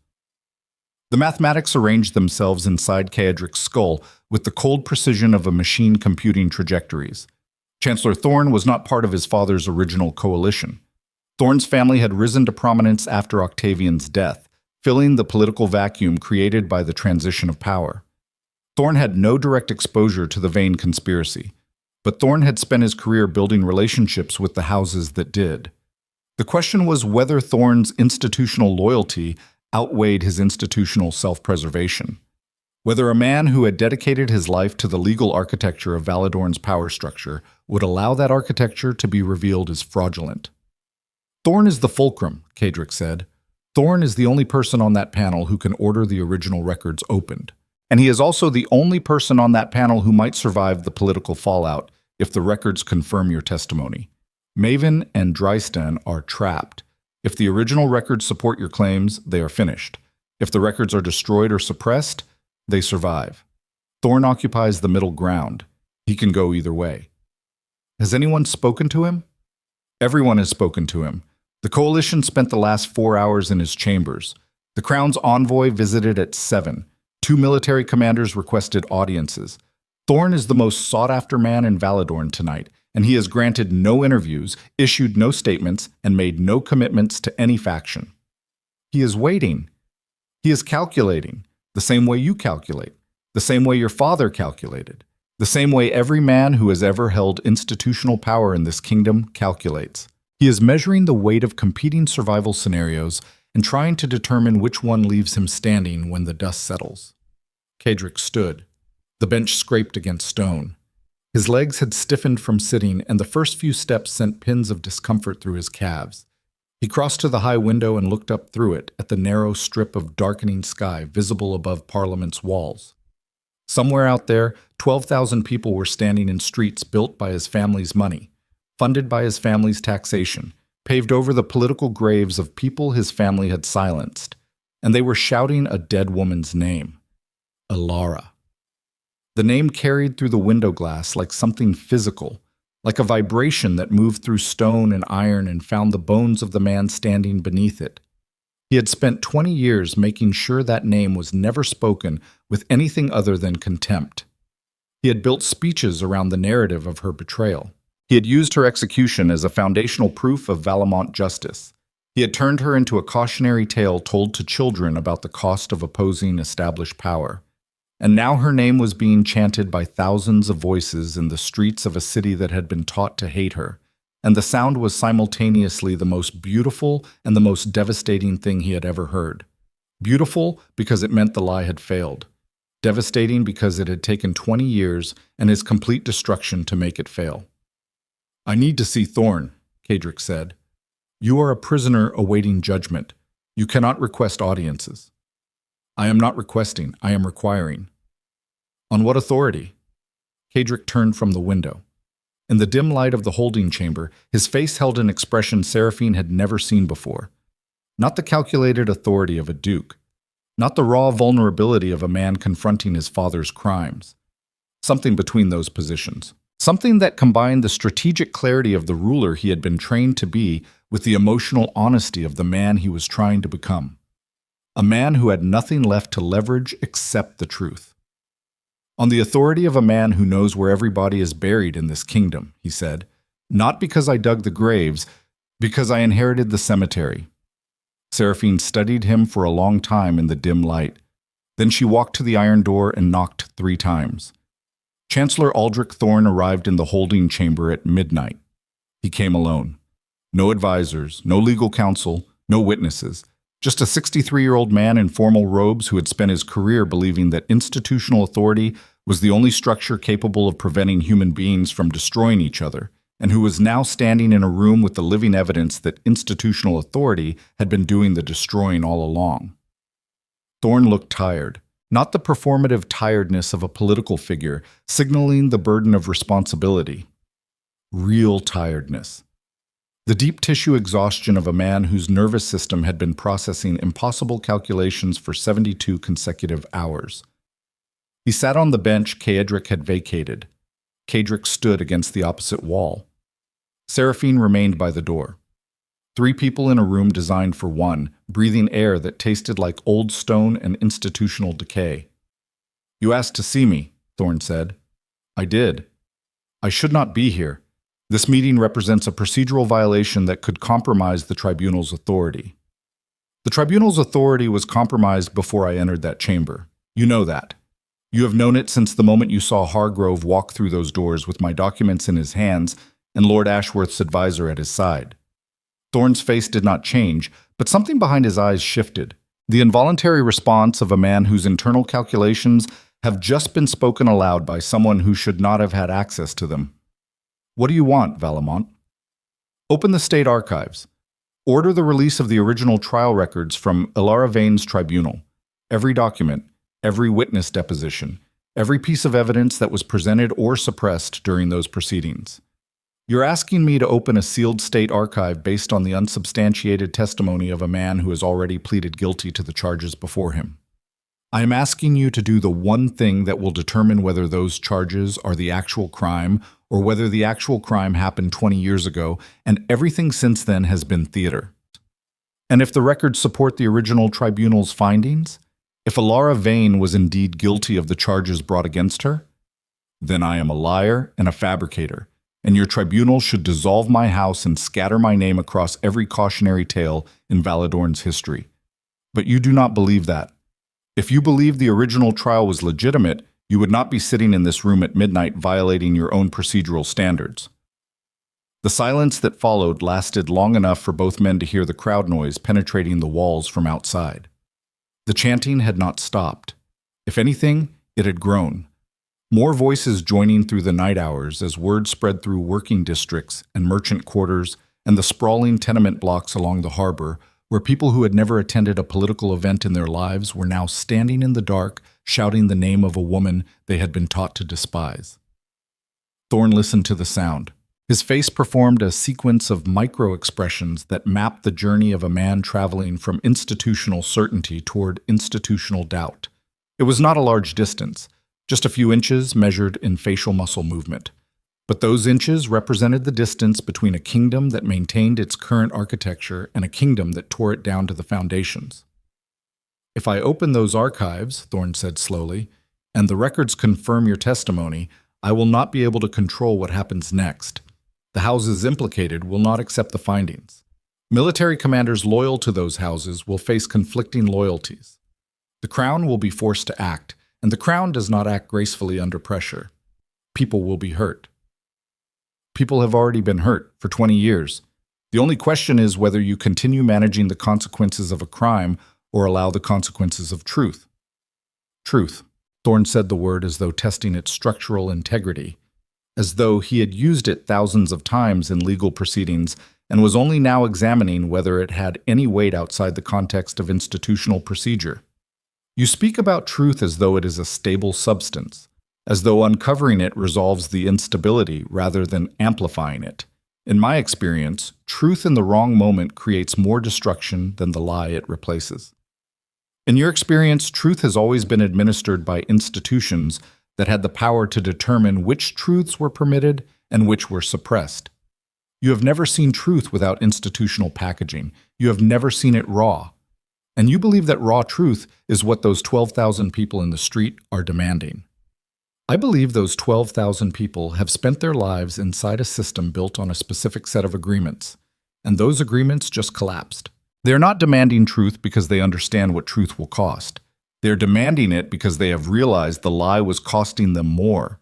The mathematics arranged themselves inside Caedric's skull with the cold precision of a machine computing trajectories. Chancellor Thorn was not part of his father's original coalition. Thorn's family had risen to prominence after Octavian's death, filling the political vacuum created by the transition of power. Thorn had no direct exposure to the Vane conspiracy, but Thorn had spent his career building relationships with the houses that did. The question was whether Thorn's institutional loyalty outweighed his institutional self-preservation. Whether a man who had dedicated his life to the legal architecture of Valedorn's power structure would allow that architecture to be revealed as fraudulent. "Thorn is the fulcrum," Caedric said. "Thorn is the only person on that panel who can order the original records opened. And he is also the only person on that panel who might survive the political fallout if the records confirm your testimony. Maven and Drystan are trapped. If the original records support your claims, they are finished. If the records are destroyed or suppressed, they survive. Thorn occupies the middle ground. He can go either way." "Has anyone spoken to him?" "Everyone has spoken to him. The coalition spent the last 4 hours in his chambers. The Crown's envoy visited at 7. 2 military commanders requested audiences. Thorn is the most sought-after man in Valedorn tonight, and he has granted no interviews, issued no statements, and made no commitments to any faction. He is waiting. He is calculating, the same way you calculate, the same way your father calculated, the same way every man who has ever held institutional power in this kingdom calculates. He is measuring the weight of competing survival scenarios and trying to determine which one leaves him standing when the dust settles." Caedric stood. The bench scraped against stone. His legs had stiffened from sitting, and the first few steps sent pins of discomfort through his calves. He crossed to the high window and looked up through it at the narrow strip of darkening sky visible above Parliament's walls. Somewhere out there, 12,000 people were standing in streets built by his family's money, funded by his family's taxation, paved over the political graves of people his family had silenced, and they were shouting a dead woman's name, Ilara. The name carried through the window glass like something physical, like a vibration that moved through stone and iron and found the bones of the man standing beneath it. He had spent 20 years making sure that name was never spoken with anything other than contempt. He had built speeches around the narrative of her betrayal. He had used her execution as a foundational proof of Valemont justice. He had turned her into a cautionary tale told to children about the cost of opposing established power. And now her name was being chanted by thousands of voices in the streets of a city that had been taught to hate her, and the sound was simultaneously the most beautiful and the most devastating thing he had ever heard. Beautiful because it meant the lie had failed. Devastating because it had taken 20 years and his complete destruction to make it fail. "I need to see Thorn," Caedric said. "You are a prisoner awaiting judgment. You cannot request audiences." "I am not requesting, I am requiring." "On what authority?" Caedric turned from the window. In the dim light of the holding chamber, his face held an expression Seraphine had never seen before. Not the calculated authority of a duke. Not the raw vulnerability of a man confronting his father's crimes. Something between those positions. Something that combined the strategic clarity of the ruler he had been trained to be with the emotional honesty of the man he was trying to become. A man who had nothing left to leverage except the truth. "On the authority of a man who knows where everybody is buried in this kingdom," he said, "not because I dug the graves, because I inherited the cemetery." Seraphine studied him for a long time in the dim light. Then she walked to the iron door and knocked 3 times. Chancellor Aldrich Thorn arrived in the holding chamber at midnight. He came alone. No advisors, no legal counsel, no witnesses. Just a 63-year-old man in formal robes who had spent his career believing that institutional authority was the only structure capable of preventing human beings from destroying each other, and who was now standing in a room with the living evidence that institutional authority had been doing the destroying all along. Thorn looked tired, not the performative tiredness of a political figure, signaling the burden of responsibility. Real tiredness. The deep tissue exhaustion of a man whose nervous system had been processing impossible calculations for 72 consecutive hours. He sat on the bench Caedric had vacated. Caedric stood against the opposite wall. Seraphine remained by the door. 3 people in a room designed for one, breathing air that tasted like old stone and institutional decay. "You asked to see me," Thorn said. "I did. I should not be here. This meeting represents a procedural violation that could compromise the tribunal's authority." The tribunal's authority was compromised before I entered that chamber. You know that. You have known it since the moment you saw Hargrove walk through those doors with my documents in his hands and Lord Ashworth's advisor at his side. Thorn's face did not change, but something behind his eyes shifted. The involuntary response of a man whose internal calculations have just been spoken aloud by someone who should not have had access to them. "What do you want, Valemont?" "Open the state archives. Order the release of the original trial records from Ilara Vane's tribunal. Every document, every witness deposition, every piece of evidence that was presented or suppressed during those proceedings. You're asking me to open a sealed state archive based on the unsubstantiated testimony of a man who has already pleaded guilty to the charges before him. I am asking you to do the one thing that will determine whether those charges are the actual crime or whether the actual crime happened 20 years ago and everything since then has been theater. And if the records support the original tribunal's findings, if Ilara Vane was indeed guilty of the charges brought against her, then I am a liar and a fabricator, and your tribunal should dissolve my house and scatter my name across every cautionary tale in Valedorn's history. But you do not believe that. If you believed the original trial was legitimate, you would not be sitting in this room at midnight violating your own procedural standards." The silence that followed lasted long enough for both men to hear the crowd noise penetrating the walls from outside. The chanting had not stopped. If anything, it had grown. More voices joining through the night hours as word spread through working districts and merchant quarters and the sprawling tenement blocks along the harbor, where people who had never attended a political event in their lives were now standing in the dark, shouting the name of a woman they had been taught to despise. Thorn listened to the sound. His face performed a sequence of micro-expressions that mapped the journey of a man traveling from institutional certainty toward institutional doubt. It was not a large distance, just a few inches measured in facial muscle movement. But those inches represented the distance between a kingdom that maintained its current architecture and a kingdom that tore it down to the foundations. "If I open those archives," Thorn said slowly, "and the records confirm your testimony, I will not be able to control what happens next. The houses implicated will not accept the findings. Military commanders loyal to those houses will face conflicting loyalties. The Crown will be forced to act, and the Crown does not act gracefully under pressure. People will be hurt. People have already been hurt for 20 years. The only question is whether you continue managing the consequences of a crime or allow the consequences of truth." "Truth." Thorn said the word as though testing its structural integrity, as though he had used it thousands of times in legal proceedings and was only now examining whether it had any weight outside the context of institutional procedure. "You speak about truth as though it is a stable substance, as though uncovering it resolves the instability rather than amplifying it. In my experience, truth in the wrong moment creates more destruction than the lie it replaces. In your experience, truth has always been administered by institutions that had the power to determine which truths were permitted and which were suppressed. You have never seen truth without institutional packaging. You have never seen it raw. And you believe that raw truth is what those 12,000 people in the street are demanding. I believe those 12,000 people have spent their lives inside a system built on a specific set of agreements, and those agreements just collapsed. They are not demanding truth because they understand what truth will cost. They're demanding it because they have realized the lie was costing them more.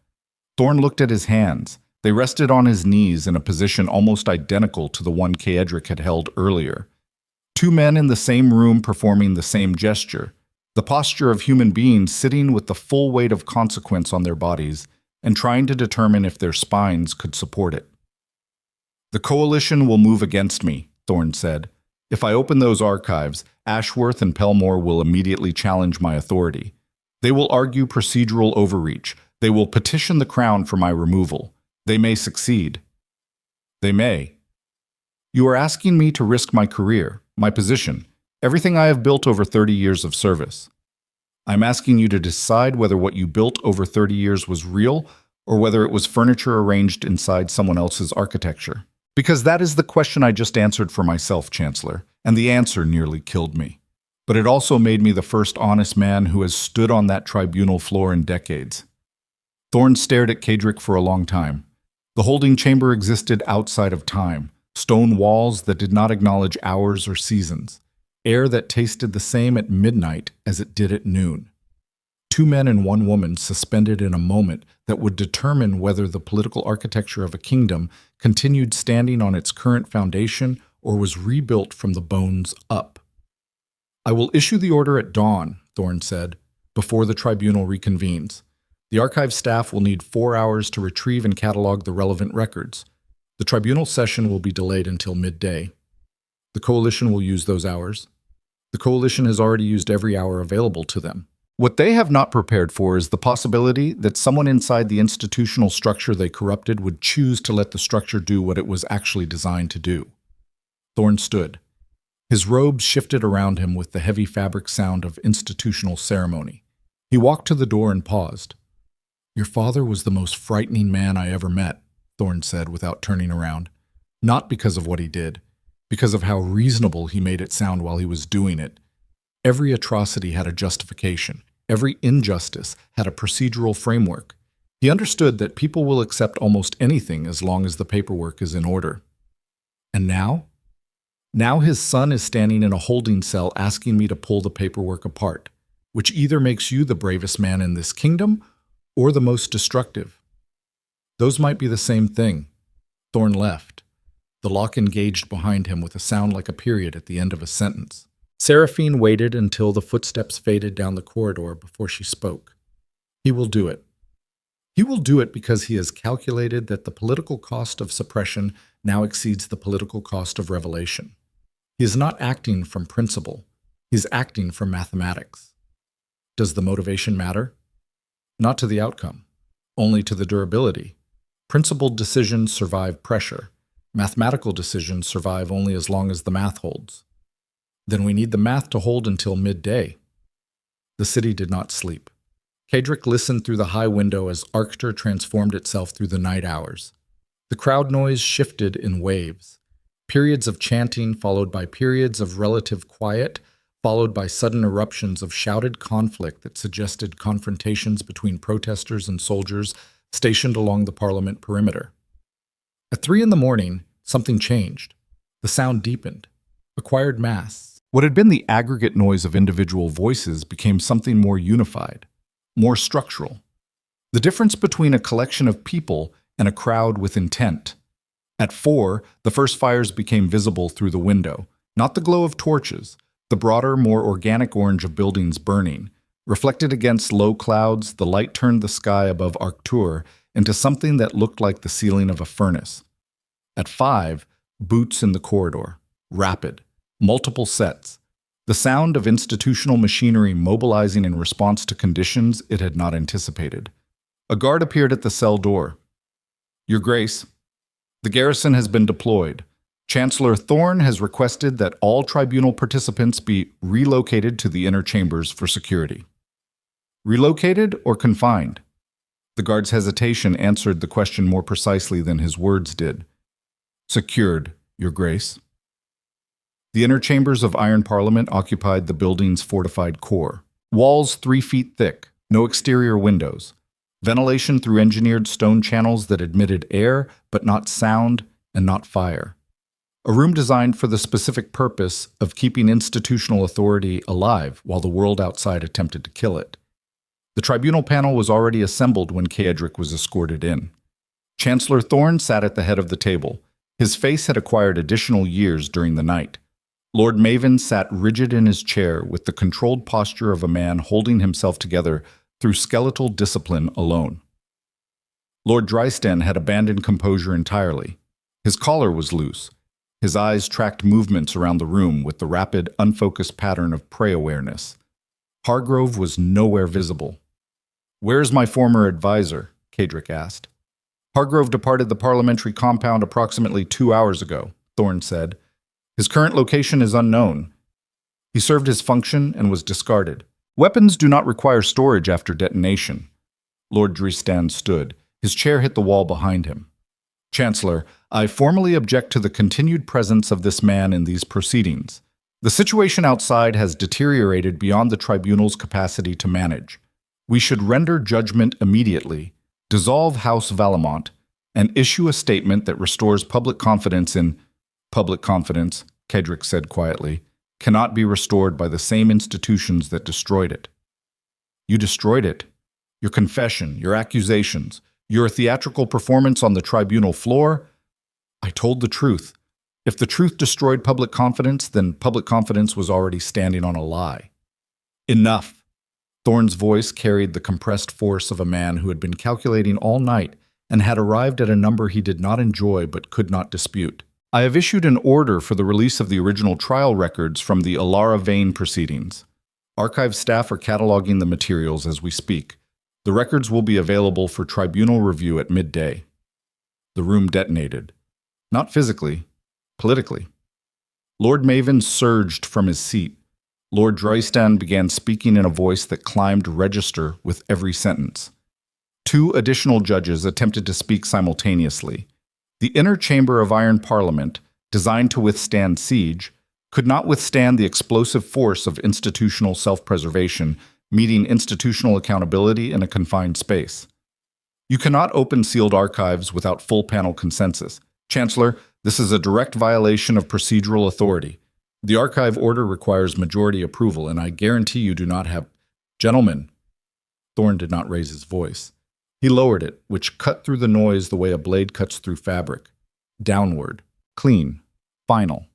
Thorn looked at his hands. They rested on his knees in a position almost identical to the one Caedric had held earlier. Two men in the same room performing the same gesture, the posture of human beings sitting with the full weight of consequence on their bodies and trying to determine if their spines could support it. "The Coalition will move against me," Thorn said. "If I open those archives, Ashworth and Pelmore will immediately challenge my authority. They will argue procedural overreach. They will petition the Crown for my removal. They may succeed. They may. You are asking me to risk my career, my position, everything I have built over 30 years of service. I'm asking you to decide whether what you built over 30 years was real or whether it was furniture arranged inside someone else's architecture. Because that is the question I just answered for myself, Chancellor, and the answer nearly killed me. But it also made me the first honest man who has stood on that tribunal floor in decades." Thorn stared at Caedric for a long time. The holding chamber existed outside of time, stone walls that did not acknowledge hours or seasons, air that tasted the same at midnight as it did at noon. Two men and one woman suspended in a moment that would determine whether the political architecture of a kingdom continued standing on its current foundation or was rebuilt from the bones up. "I will issue the order at dawn," Thorn said, "before the tribunal reconvenes. The archive staff will need 4 hours to retrieve and catalog the relevant records. The tribunal session will be delayed until midday. The Coalition will use those hours. The Coalition has already used every hour available to them. What they have not prepared for is the possibility that someone inside the institutional structure they corrupted would choose to let the structure do what it was actually designed to do." Thorn stood. His robes shifted around him with the heavy fabric sound of institutional ceremony. He walked to the door and paused. "Your father was the most frightening man I ever met," Thorn said without turning around. "Not because of what he did, because of how reasonable he made it sound while he was doing it. Every atrocity had a justification. Every injustice had a procedural framework. He understood that people will accept almost anything as long as the paperwork is in order. And now? Now his son is standing in a holding cell asking me to pull the paperwork apart, which either makes you the bravest man in this kingdom or the most destructive. Those might be the same thing." Thorn left. The lock engaged behind him with a sound like a period at the end of a sentence. Seraphine waited until the footsteps faded down the corridor before she spoke. "He will do it. He will do it because he has calculated that the political cost of suppression now exceeds the political cost of revelation. He is not acting from principle. He is acting from mathematics. Does the motivation matter? Not to the outcome, only to the durability. Principled decisions survive pressure. Mathematical decisions survive only as long as the math holds. Then we need the math to hold until midday." The city did not sleep. Caedric listened through the high window as Arctur transformed itself through the night hours. The crowd noise shifted in waves. Periods of chanting followed by periods of relative quiet, followed by sudden eruptions of shouted conflict that suggested confrontations between protesters and soldiers stationed along the Parliament perimeter. At 3 a.m, something changed. The sound deepened, acquired mass. What had been the aggregate noise of individual voices became something more unified, more structural. The difference between a collection of people and a crowd with intent. At 4, the first fires became visible through the window, not the glow of torches, the broader, more organic orange of buildings burning. Reflected against low clouds, the light turned the sky above Arctur into something that looked like the ceiling of a furnace. At 5, boots in the corridor, rapid, multiple sets, the sound of institutional machinery mobilizing in response to conditions it had not anticipated. A guard appeared at the cell door. "Your Grace, the garrison has been deployed. Chancellor Thorn has requested that all tribunal participants be relocated to the inner chambers for security." Relocated or confined? The guard's hesitation answered the question more precisely than his words did. "Secured, Your Grace." The inner chambers of Iron Parliament occupied the building's fortified core. Walls 3 feet thick, no exterior windows. Ventilation through engineered stone channels that admitted air, but not sound and not fire. a room designed for the specific purpose of keeping institutional authority alive while the world outside attempted to kill it. The tribunal panel was already assembled when Caedric was escorted in. Chancellor Thorn sat at the head of the table. His face had acquired additional years during the night. Lord Maven sat rigid in his chair with the controlled posture of a man holding himself together through skeletal discipline alone. Lord Drysten had abandoned composure entirely. His collar was loose. His eyes tracked movements around the room with the rapid, unfocused pattern of prey awareness. Hargrove was nowhere visible. "Where's my former advisor?" Caedric asked. "Hargrove departed the parliamentary compound approximately 2 hours ago," Thorn said. "His current location is unknown. He served his function and was discarded. Weapons do not require storage after detonation." Lord Dristan stood. His chair hit the wall behind him. "Chancellor, I formally object to the continued presence of this man in these proceedings. The situation outside has deteriorated beyond the tribunal's capacity to manage. We should render judgment immediately, dissolve House Valemont, and issue a statement that restores public confidence in—" "Public confidence," Caedric said quietly, "cannot be restored by the same institutions that destroyed it." "You destroyed it? Your confession, your accusations, your theatrical performance on the tribunal floor?" "I told the truth. If the truth destroyed public confidence, then public confidence was already standing on a lie." "Enough!" Thorn's voice carried the compressed force of a man who had been calculating all night and had arrived at a number he did not enjoy but could not dispute. "I have issued an order for the release of the original trial records from the Alara Vane proceedings. Archive staff are cataloging the materials as we speak. The records will be available for tribunal review at midday." The room detonated. Not physically, politically. Lord Maven surged from his seat. Lord Dristan began speaking in a voice that climbed register with every sentence. 2 additional judges attempted to speak simultaneously. The inner chamber of Iron Parliament, designed to withstand siege, could not withstand the explosive force of institutional self-preservation, meeting institutional accountability in a confined space. "You cannot open sealed archives without full panel consensus. Chancellor, this is a direct violation of procedural authority. The archive order requires majority approval, and I guarantee you do not have—" "Gentlemen," Thorn did not raise his voice. He lowered it, which cut through the noise the way a blade cuts through fabric. Downward, clean, final.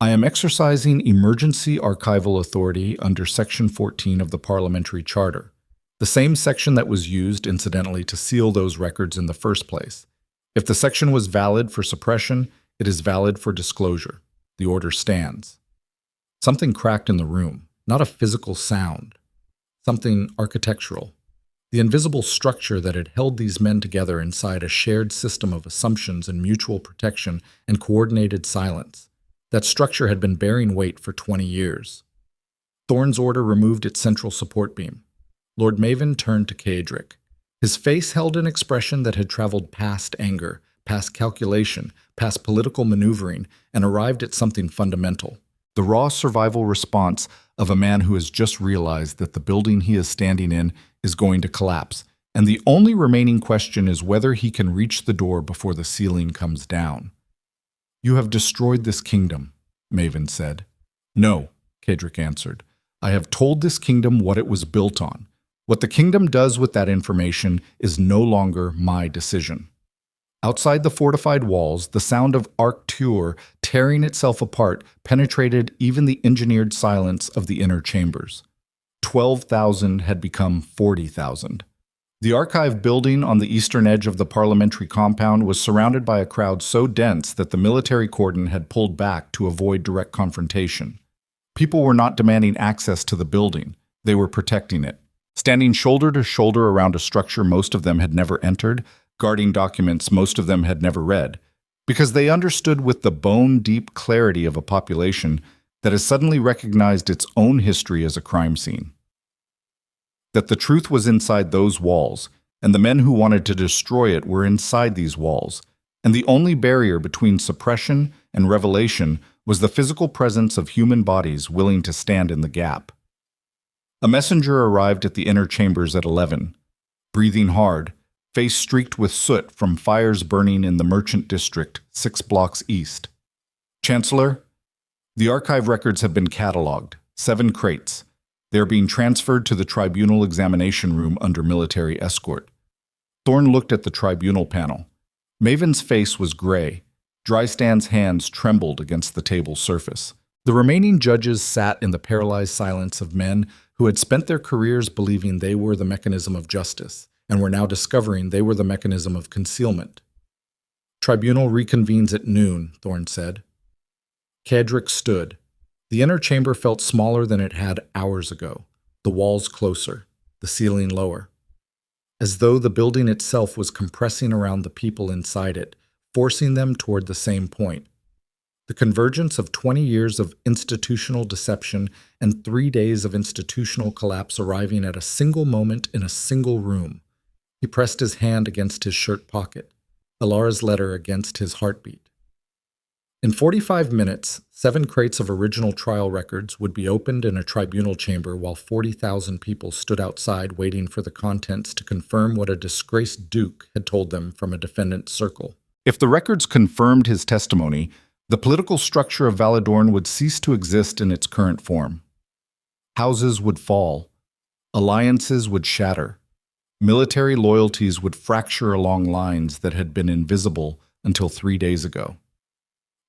"I am exercising emergency archival authority under Section 14 of the Parliamentary Charter, the same section that was used, incidentally, to seal those records in the first place. If the section was valid for suppression, it is valid for disclosure. The order stands." Something cracked in the room, not a physical sound. Something architectural. The invisible structure that had held these men together inside a shared system of assumptions and mutual protection and coordinated silence. That structure had been bearing weight for 20 years. Thorn's order removed its central support beam. Lord Maven turned to Caedric. His face held an expression that had traveled past anger, past calculation, past political maneuvering, and arrived at something fundamental. The raw survival response of a man who has just realized that the building he is standing in is going to collapse, and the only remaining question is whether he can reach the door before the ceiling comes down. "You have destroyed this kingdom," Maven said. "No," Caedric answered. "I have told this kingdom what it was built on. What the kingdom does with that information is no longer my decision." Outside the fortified walls, the sound of Arctur tearing itself apart penetrated even the engineered silence of the inner chambers. 12,000 had become 40,000. The archive building on the eastern edge of the parliamentary compound was surrounded by a crowd so dense that the military cordon had pulled back to avoid direct confrontation. People were not demanding access to the building. They were protecting it. Standing shoulder to shoulder around a structure most of them had never entered, guarding documents most of them had never read, because they understood with the bone-deep clarity of a population that has suddenly recognized its own history as a crime scene. That the truth was inside those walls, and the men who wanted to destroy it were inside these walls, and the only barrier between suppression and revelation was the physical presence of human bodies willing to stand in the gap. A messenger arrived at the inner chambers at 11, breathing hard, face streaked with soot from fires burning in the Merchant District, 6 blocks east. Chancellor, the archive records have been catalogued, 7 crates. They are being transferred to the tribunal examination room under military escort. Thorn looked at the tribunal panel. Maven's face was gray. Drystan's hands trembled against the table's surface. The remaining judges sat in the paralyzed silence of men who had spent their careers believing they were the mechanism of justice, and were now discovering they were the mechanism of concealment. Tribunal reconvenes at noon, Thorn said. Caedric stood. The inner chamber felt smaller than it had hours ago, the walls closer, the ceiling lower. As though the building itself was compressing around the people inside it, forcing them toward the same point. The convergence of 20 years of institutional deception and 3 days of institutional collapse arriving at a single moment in a single room. He pressed his hand against his shirt pocket, Alara's letter against his heartbeat. In 45 minutes, 7 crates of original trial records would be opened in a tribunal chamber while 40,000 people stood outside waiting for the contents to confirm what a disgraced duke had told them from a defendant's circle. If the records confirmed his testimony, the political structure of Valedorn would cease to exist in its current form. Houses would fall. Alliances would shatter. Military loyalties would fracture along lines that had been invisible until 3 days ago.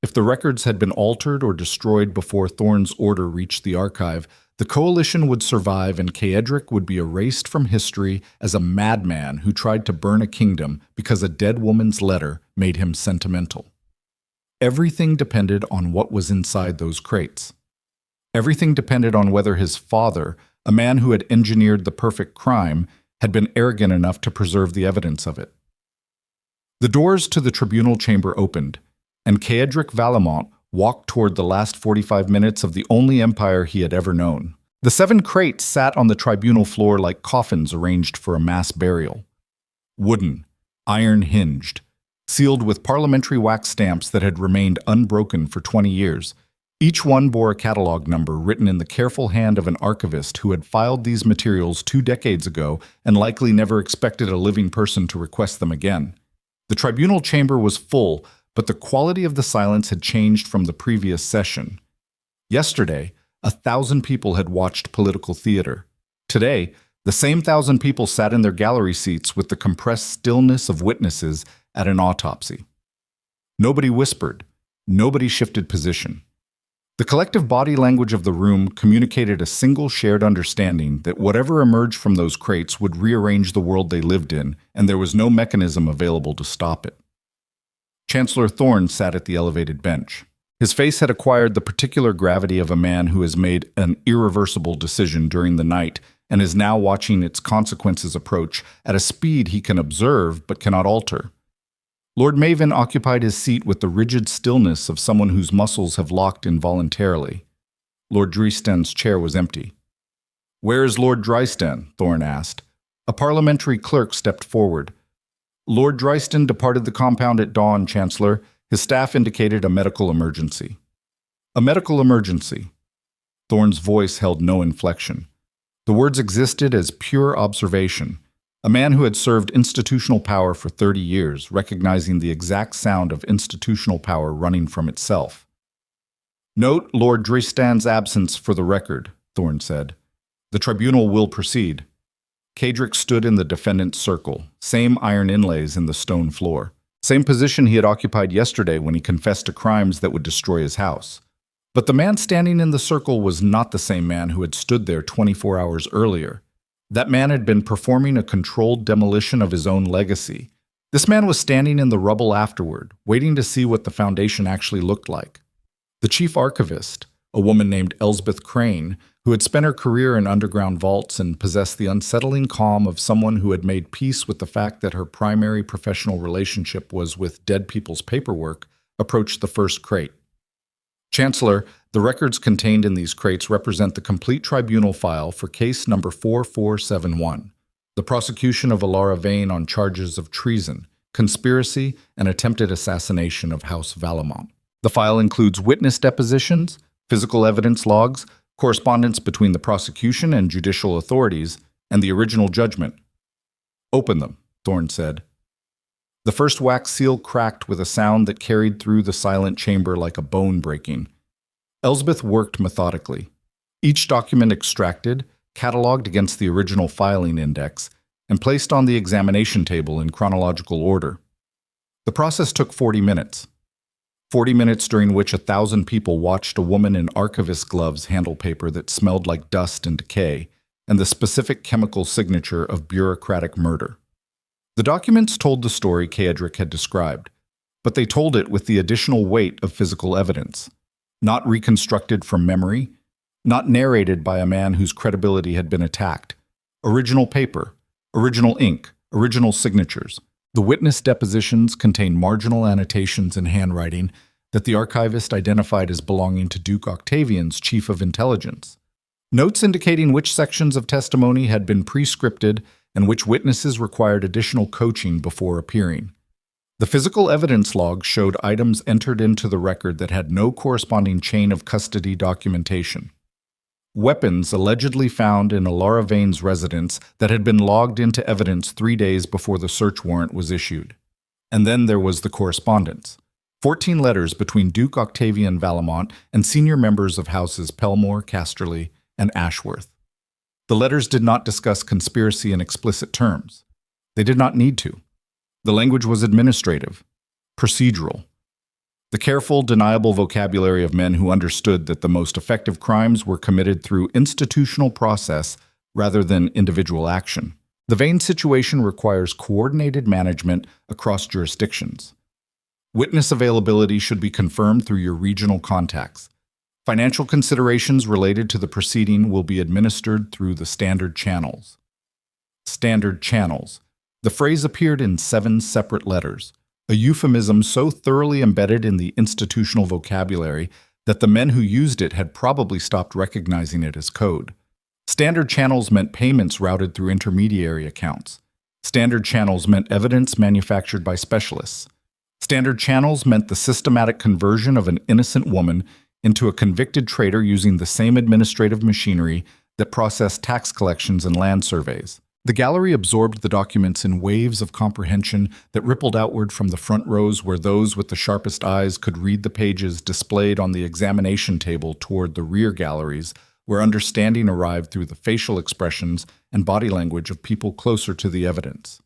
If the records had been altered or destroyed before Thorn's order reached the archive, the coalition would survive and Caedric would be erased from history as a madman who tried to burn a kingdom because a dead woman's letter made him sentimental. Everything depended on what was inside those crates. Everything depended on whether his father, a man who had engineered the perfect crime, had been arrogant enough to preserve the evidence of it. The doors to the tribunal chamber opened, and Caedric Valemont walked toward the last 45 minutes of the only empire he had ever known. The 7 crates sat on the tribunal floor like coffins arranged for a mass burial. Wooden, iron-hinged, sealed with parliamentary wax stamps that had remained unbroken for 20 years. Each one bore a catalog number written in the careful hand of an archivist who had filed these materials 2 decades ago and likely never expected a living person to request them again. The tribunal chamber was full, but the quality of the silence had changed from the previous session. Yesterday, 1,000 people had watched political theater. Today, the same 1,000 people sat in their gallery seats with the compressed stillness of witnesses at an autopsy. Nobody whispered. Nobody shifted position. The collective body language of the room communicated a single shared understanding that whatever emerged from those crates would rearrange the world they lived in, and there was no mechanism available to stop it. Chancellor Thorn sat at the elevated bench. His face had acquired the particular gravity of a man who has made an irreversible decision during the night and is now watching its consequences approach at a speed he can observe but cannot alter. Lord Maven occupied his seat with the rigid stillness of someone whose muscles have locked involuntarily. Lord Drystan's chair was empty. "Where is Lord Drystan?" Thorn asked. A parliamentary clerk stepped forward. "Lord Drystan departed the compound at dawn, Chancellor. His staff indicated a medical emergency." "A medical emergency." Thorn's voice held no inflection. The words existed as pure observation. A man who had served institutional power for 30 years, recognizing the exact sound of institutional power running from itself. "Note Lord Drystan's absence for the record," Thorn said. "The tribunal will proceed." Caedric stood in the defendant's circle, same iron inlays in the stone floor, same position he had occupied yesterday when he confessed to crimes that would destroy his house. But the man standing in the circle was not the same man who had stood there 24 hours earlier. That man had been performing a controlled demolition of his own legacy. This man was standing in the rubble afterward, waiting to see what the foundation actually looked like. The chief archivist, a woman named Elsbeth Crane, who had spent her career in underground vaults and possessed the unsettling calm of someone who had made peace with the fact that her primary professional relationship was with dead people's paperwork, approached the first crate. "Chancellor, the records contained in these crates represent the complete tribunal file for case number 4471, the prosecution of Alara Vane on charges of treason, conspiracy, and attempted assassination of House Valemont. The file includes witness depositions, physical evidence logs, correspondence between the prosecution and judicial authorities, and the original judgment." "Open them," Thorn said. The first wax seal cracked with a sound that carried through the silent chamber like a bone breaking. Elsbeth worked methodically. Each document extracted, catalogued against the original filing index, and placed on the examination table in chronological order. The process took 40 minutes. 40 minutes during which 1,000 people watched a woman in archivist gloves handle paper that smelled like dust and decay, and the specific chemical signature of bureaucratic murder. The documents told the story Caedric had described, but they told it with the additional weight of physical evidence, not reconstructed from memory, not narrated by a man whose credibility had been attacked. Original paper, original ink, original signatures. The witness depositions contain marginal annotations in handwriting that the archivist identified as belonging to Duke Octavian's chief of intelligence. Notes indicating which sections of testimony had been pre-scripted and which witnesses required additional coaching before appearing. The physical evidence log showed items entered into the record that had no corresponding chain of custody documentation. Weapons allegedly found in Alara Vane's residence that had been logged into evidence 3 days before the search warrant was issued. And then there was the correspondence. 14 letters between Duke Octavian Valemont and senior members of houses Pelmore, Casterly, and Ashworth. The letters did not discuss conspiracy in explicit terms. They did not need to. The language was administrative, procedural. The careful, deniable vocabulary of men who understood that the most effective crimes were committed through institutional process rather than individual action. The Vane situation requires coordinated management across jurisdictions. Witness availability should be confirmed through your regional contacts. Financial considerations related to the proceeding will be administered through the standard channels. Standard channels. The phrase appeared in 7 separate letters. A euphemism so thoroughly embedded in the institutional vocabulary that the men who used it had probably stopped recognizing it as code. Standard channels meant payments routed through intermediary accounts. Standard channels meant evidence manufactured by specialists. Standard channels meant the systematic conversion of an innocent woman into a convicted traitor using the same administrative machinery that processed tax collections and land surveys. The gallery absorbed the documents in waves of comprehension that rippled outward from the front rows where those with the sharpest eyes could read the pages displayed on the examination table toward the rear galleries, where understanding arrived through the facial expressions and body language of people closer to the evidence.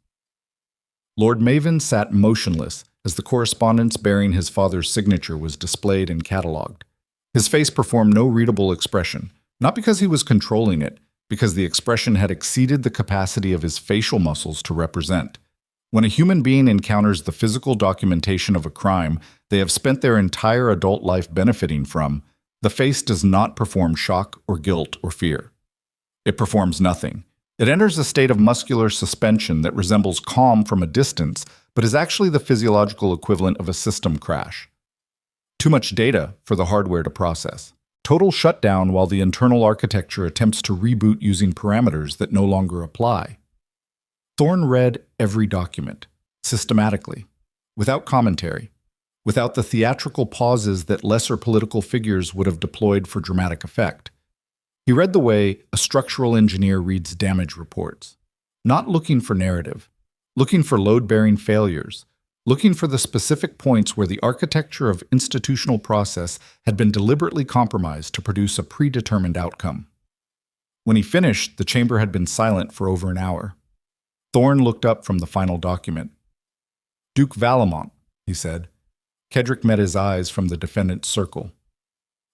Lord Maven sat motionless as the correspondence bearing his father's signature was displayed and catalogued. His face performed no readable expression, not because he was controlling it, because the expression had exceeded the capacity of his facial muscles to represent. When a human being encounters the physical documentation of a crime they have spent their entire adult life benefiting from, the face does not perform shock or guilt or fear. It performs nothing. It enters a state of muscular suspension that resembles calm from a distance, but is actually the physiological equivalent of a system crash. Too much data for the hardware to process. Total shutdown while the internal architecture attempts to reboot using parameters that no longer apply. Thorn read every document, systematically, without commentary, without the theatrical pauses that lesser political figures would have deployed for dramatic effect. He read the way a structural engineer reads damage reports, not looking for narrative, looking for load-bearing failures, looking for the specific points where the architecture of institutional process had been deliberately compromised to produce a predetermined outcome. When he finished, the chamber had been silent for over an hour. Thorn looked up from the final document. "Duke Valemont," he said. Caedric met his eyes from the defendant's circle.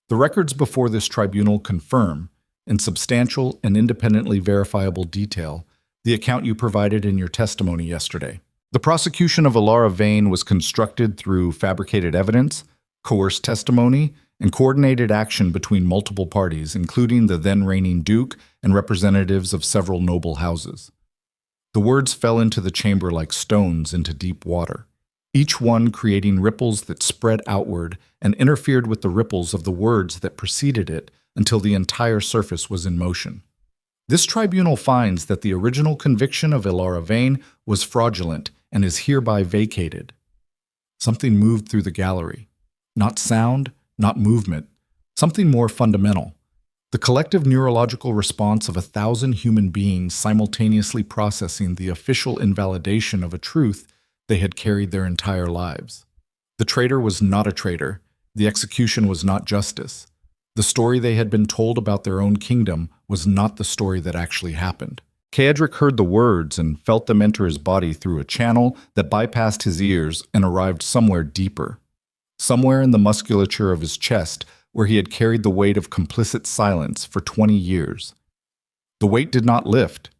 "The records before this tribunal confirm, in substantial and independently verifiable detail, the account you provided in your testimony yesterday. The prosecution of Alara Vane was constructed through fabricated evidence, coerced testimony, and coordinated action between multiple parties, including the then-reigning Duke and representatives of several noble houses." The words fell into the chamber like stones into deep water, each one creating ripples that spread outward and interfered with the ripples of the words that preceded it until the entire surface was in motion. This tribunal finds that the original conviction of Alara Vane was fraudulent and is hereby vacated. Something moved through the gallery. Not sound, not movement. Something more fundamental. The collective neurological response of 1,000 human beings simultaneously processing the official invalidation of a truth they had carried their entire lives. The traitor was not a traitor. The execution was not justice. The story they had been told about their own kingdom was not the story that actually happened. Caedric heard the words and felt them enter his body through a channel that bypassed his ears and arrived somewhere deeper. Somewhere in the musculature of his chest, where he had carried the weight of complicit silence for 20 years. The weight did not lift.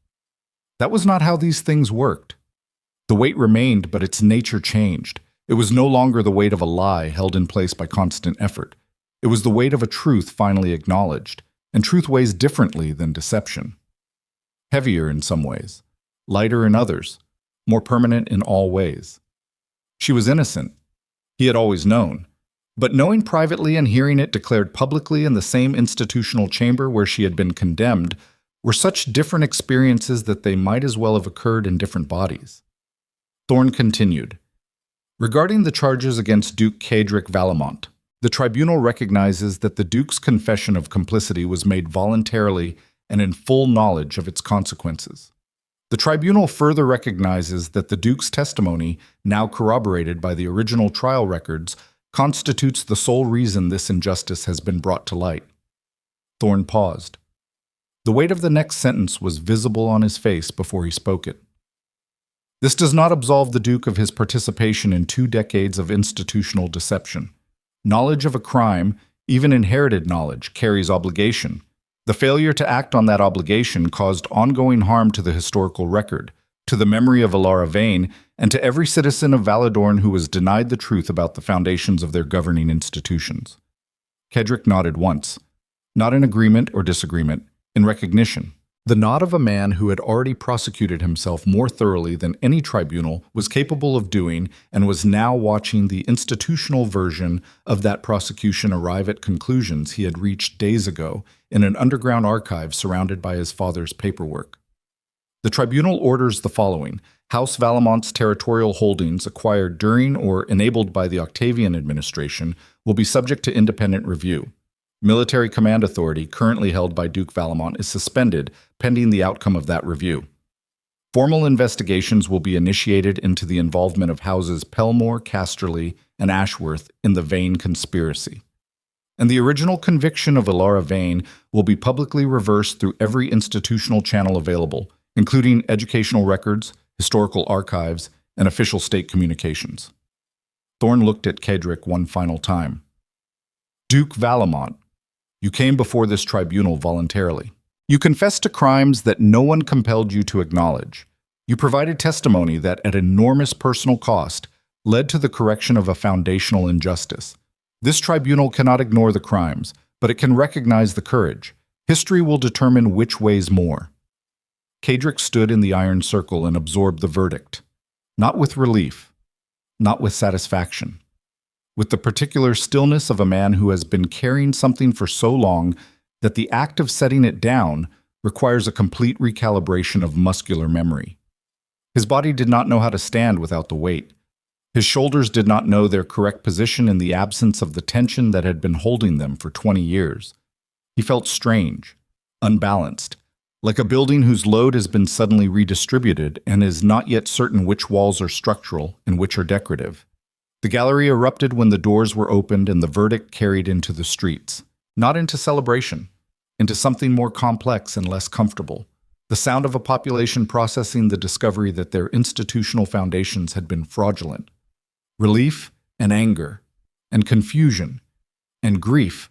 That was not how these things worked. The weight remained, but its nature changed. It was no longer the weight of a lie held in place by constant effort. It was the weight of a truth finally acknowledged, and truth weighs differently than deception. Heavier in some ways, lighter in others, more permanent in all ways. She was innocent. He had always known. But knowing privately and hearing it declared publicly in the same institutional chamber where she had been condemned were such different experiences that they might as well have occurred in different bodies. Thorn continued. Regarding the charges against Duke Caedric Valemont, the tribunal recognizes that the Duke's confession of complicity was made voluntarily and in full knowledge of its consequences. The tribunal further recognizes that the Duke's testimony, now corroborated by the original trial records, constitutes the sole reason this injustice has been brought to light. Thorn paused. The weight of the next sentence was visible on his face before he spoke it. This does not absolve the Duke of his participation in 2 decades of institutional deception. Knowledge of a crime, even inherited knowledge, carries obligation. The failure to act on that obligation caused ongoing harm to the historical record, to the memory of Alara Vane, and to every citizen of Valedorn who was denied the truth about the foundations of their governing institutions. Caedric nodded once, not in agreement or disagreement, in recognition. The nod of a man who had already prosecuted himself more thoroughly than any tribunal was capable of doing and was now watching the institutional version of that prosecution arrive at conclusions he had reached days ago in an underground archive surrounded by his father's paperwork. The tribunal orders the following. House Valemont's territorial holdings acquired during or enabled by the Octavian administration will be subject to independent review. Military command authority currently held by Duke Valemont is suspended pending the outcome of that review. Formal investigations will be initiated into the involvement of houses Pelmore, Casterly, and Ashworth in the Vane conspiracy. And the original conviction of Alara Vane will be publicly reversed through every institutional channel available, including educational records, historical archives, and official state communications. Thorn looked at Caedric one final time. Duke Valemont, you came before this tribunal voluntarily. You confessed to crimes that no one compelled you to acknowledge. You provided testimony that, at enormous personal cost, led to the correction of a foundational injustice. This tribunal cannot ignore the crimes, but it can recognize the courage. History will determine which weighs more. Caedric stood in the iron circle and absorbed the verdict, not with relief, not with satisfaction, with the particular stillness of a man who has been carrying something for so long that the act of setting it down requires a complete recalibration of muscular memory. His body did not know how to stand without the weight. His shoulders did not know their correct position in the absence of the tension that had been holding them for 20 years. He felt strange, unbalanced, like a building whose load has been suddenly redistributed and is not yet certain which walls are structural and which are decorative. The gallery erupted when the doors were opened and the verdict carried into the streets, not into celebration, into something more complex and less comfortable, the sound of a population processing the discovery that their institutional foundations had been fraudulent. Relief and anger and confusion and grief,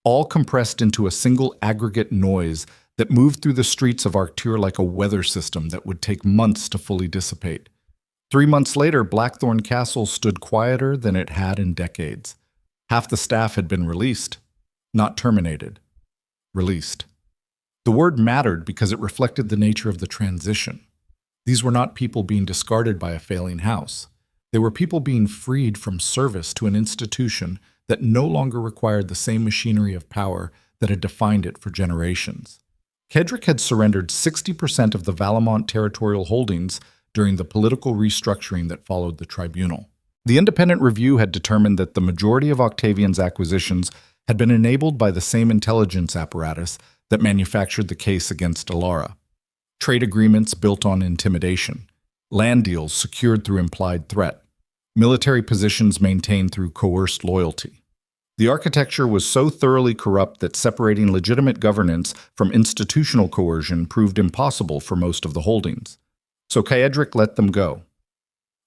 all compressed into a single aggregate noise that moved through the streets of Arctur like a weather system that would take months to fully dissipate. 3 months later, Blackthorn Castle stood quieter than it had in decades. Half the staff had been released, not terminated. Released. The word mattered because it reflected the nature of the transition. These were not people being discarded by a failing house. They were people being freed from service to an institution that no longer required the same machinery of power that had defined it for generations. Caedric had surrendered 60% of the Valemont territorial holdings during the political restructuring that followed the tribunal. The independent review had determined that the majority of Octavian's acquisitions had been enabled by the same intelligence apparatus that manufactured the case against Alara. Trade agreements built on intimidation, land deals secured through implied threat, military positions maintained through coerced loyalty. The architecture was so thoroughly corrupt that separating legitimate governance from institutional coercion proved impossible for most of the holdings. So Caedric let them go.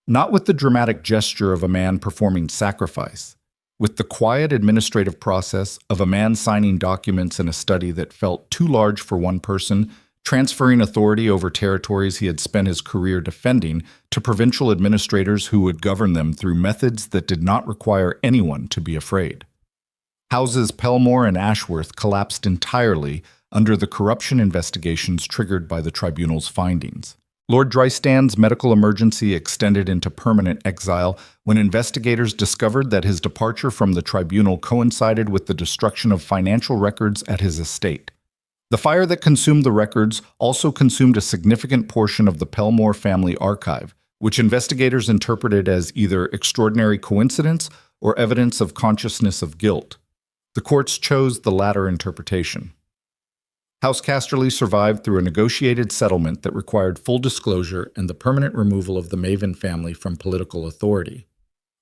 Not with the dramatic gesture of a man performing sacrifice, with the quiet administrative process of a man signing documents in a study that felt too large for one person, transferring authority over territories he had spent his career defending to provincial administrators who would govern them through methods that did not require anyone to be afraid. Houses Pelmore and Ashworth collapsed entirely under the corruption investigations triggered by the tribunal's findings. Lord Drystan's medical emergency extended into permanent exile when investigators discovered that his departure from the tribunal coincided with the destruction of financial records at his estate. The fire that consumed the records also consumed a significant portion of the Pelmore family archive, which investigators interpreted as either extraordinary coincidence or evidence of consciousness of guilt. The courts chose the latter interpretation. House Casterly survived through a negotiated settlement that required full disclosure and the permanent removal of the Maven family from political authority.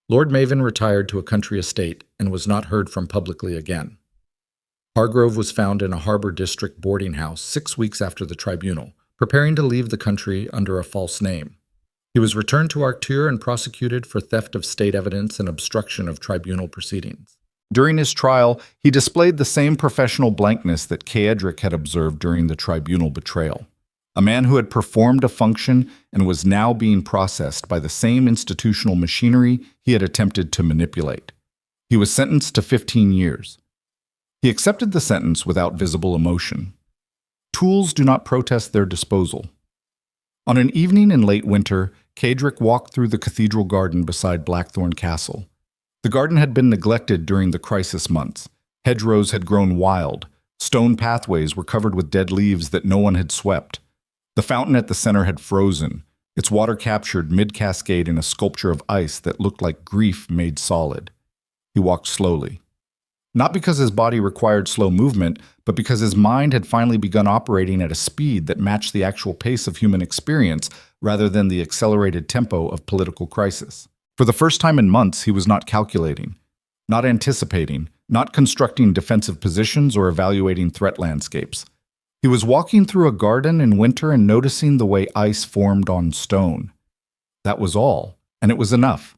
Lord Maven retired to a country estate and was not heard from publicly again. Hargrove was found in a Harbor District boarding house 6 weeks after the tribunal, preparing to leave the country under a false name. He was returned to Arctur and prosecuted for theft of state evidence and obstruction of tribunal proceedings. During his trial, he displayed the same professional blankness that Caedric had observed during the tribunal betrayal. A man who had performed a function and was now being processed by the same institutional machinery he had attempted to manipulate. He was sentenced to 15 years. He accepted the sentence without visible emotion. Tools do not protest their disposal. On an evening in late winter, Caedric walked through the cathedral garden beside Blackthorn Castle. The garden had been neglected during the crisis months. Hedgerows had grown wild. Stone pathways were covered with dead leaves that no one had swept. The fountain at the center had frozen, its water captured mid-cascade in a sculpture of ice that looked like grief made solid. He walked slowly. Not because his body required slow movement, but because his mind had finally begun operating at a speed that matched the actual pace of human experience rather than the accelerated tempo of political crisis. For the first time in months, he was not calculating, not anticipating, not constructing defensive positions or evaluating threat landscapes. He was walking through a garden in winter and noticing the way ice formed on stone. That was all, and it was enough.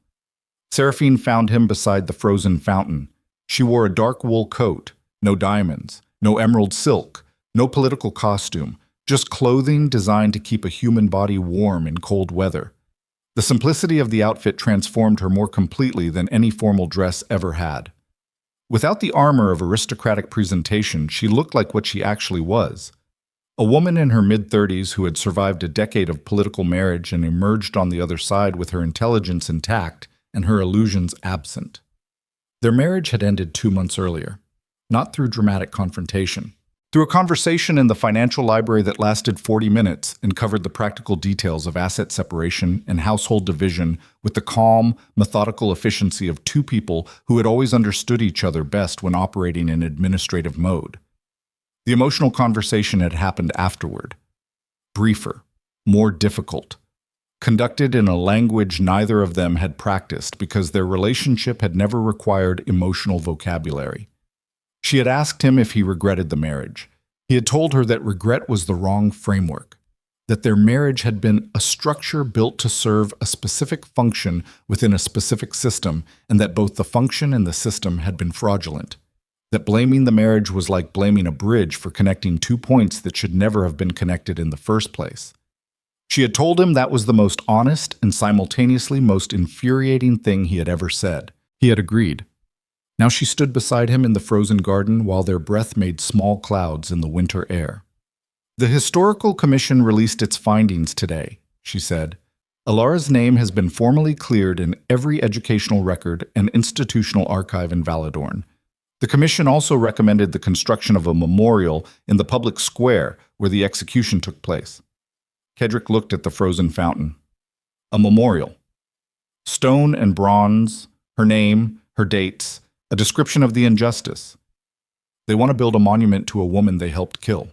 Seraphine found him beside the frozen fountain. She wore a dark wool coat, no diamonds, no emerald silk, no political costume, just clothing designed to keep a human body warm in cold weather. The simplicity of the outfit transformed her more completely than any formal dress ever had. Without the armor of aristocratic presentation, she looked like what she actually was. A woman in her mid-30s who had survived a decade of political marriage and emerged on the other side with her intelligence intact and her illusions absent. Their marriage had ended 2 months earlier, not through dramatic confrontation. Through a conversation in the financial library that lasted 40 minutes and covered the practical details of asset separation and household division with the calm, methodical efficiency of two people who had always understood each other best when operating in administrative mode. The emotional conversation had happened afterward. Briefer, more difficult, conducted in a language neither of them had practiced because their relationship had never required emotional vocabulary. She had asked him if he regretted the marriage. He had told her that regret was the wrong framework, that their marriage had been a structure built to serve a specific function within a specific system, and that both the function and the system had been fraudulent, that blaming the marriage was like blaming a bridge for connecting 2 points that should never have been connected in the first place. She had told him that was the most honest and simultaneously most infuriating thing he had ever said. He had agreed. Now she stood beside him in the frozen garden while their breath made small clouds in the winter air. "The Historical Commission released its findings today," she said. "Alara's name has been formally cleared in every educational record and institutional archive in Valedorn. The Commission also recommended the construction of a memorial in the public square where the execution took place." Caedric looked at the frozen fountain. A memorial. Stone and bronze, her name, her dates, a description of the injustice. They want to build a monument to a woman they helped kill.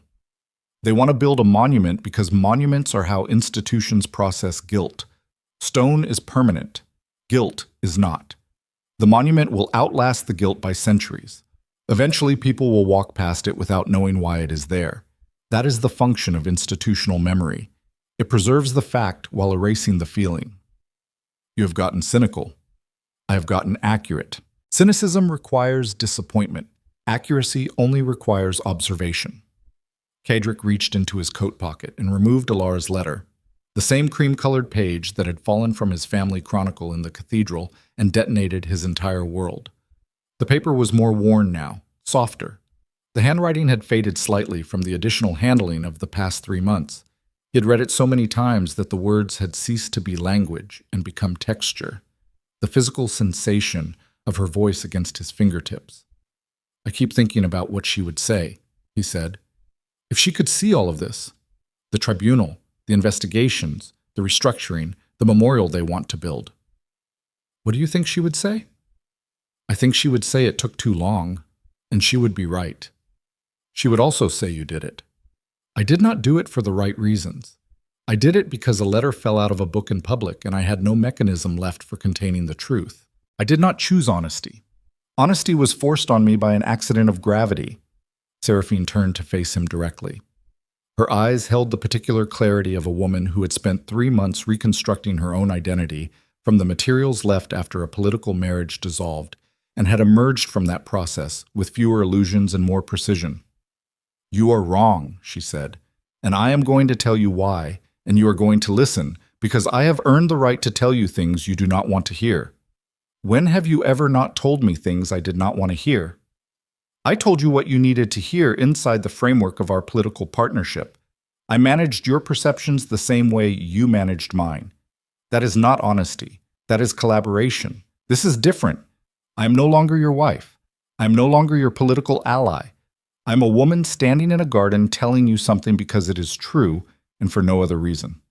They want to build a monument because monuments are how institutions process guilt. Stone is permanent. Guilt is not. The monument will outlast the guilt by centuries. Eventually, people will walk past it without knowing why it is there. That is the function of institutional memory. It preserves the fact while erasing the feeling. You have gotten cynical. I have gotten accurate. Cynicism requires disappointment. Accuracy only requires observation. Caedric reached into his coat pocket and removed Alara's letter, the same cream-colored page that had fallen from his family chronicle in the cathedral and detonated his entire world. The paper was more worn now, softer. The handwriting had faded slightly from the additional handling of the past 3 months. He had read it so many times that the words had ceased to be language and become texture, the physical sensation of her voice against his fingertips. I keep thinking about what she would say, he said. If she could see all of this, the tribunal, the investigations, the restructuring, the memorial they want to build. What do you think she would say? I think she would say it took too long, and she would be right. She would also say you did it. I did not do it for the right reasons. I did it because a letter fell out of a book in public and I had no mechanism left for containing the truth. I did not choose honesty. Honesty was forced on me by an accident of gravity. Seraphine turned to face him directly. Her eyes held the particular clarity of a woman who had spent 3 months reconstructing her own identity from the materials left after a political marriage dissolved and had emerged from that process with fewer illusions and more precision. You are wrong, she said, and I am going to tell you why, and you are going to listen, because I have earned the right to tell you things you do not want to hear. When have you ever not told me things I did not want to hear? I told you what you needed to hear inside the framework of our political partnership. I managed your perceptions the same way you managed mine. That is not honesty. That is collaboration. This is different. I am no longer your wife. I am no longer your political ally. I am a woman standing in a garden telling you something because it is true and for no other reason.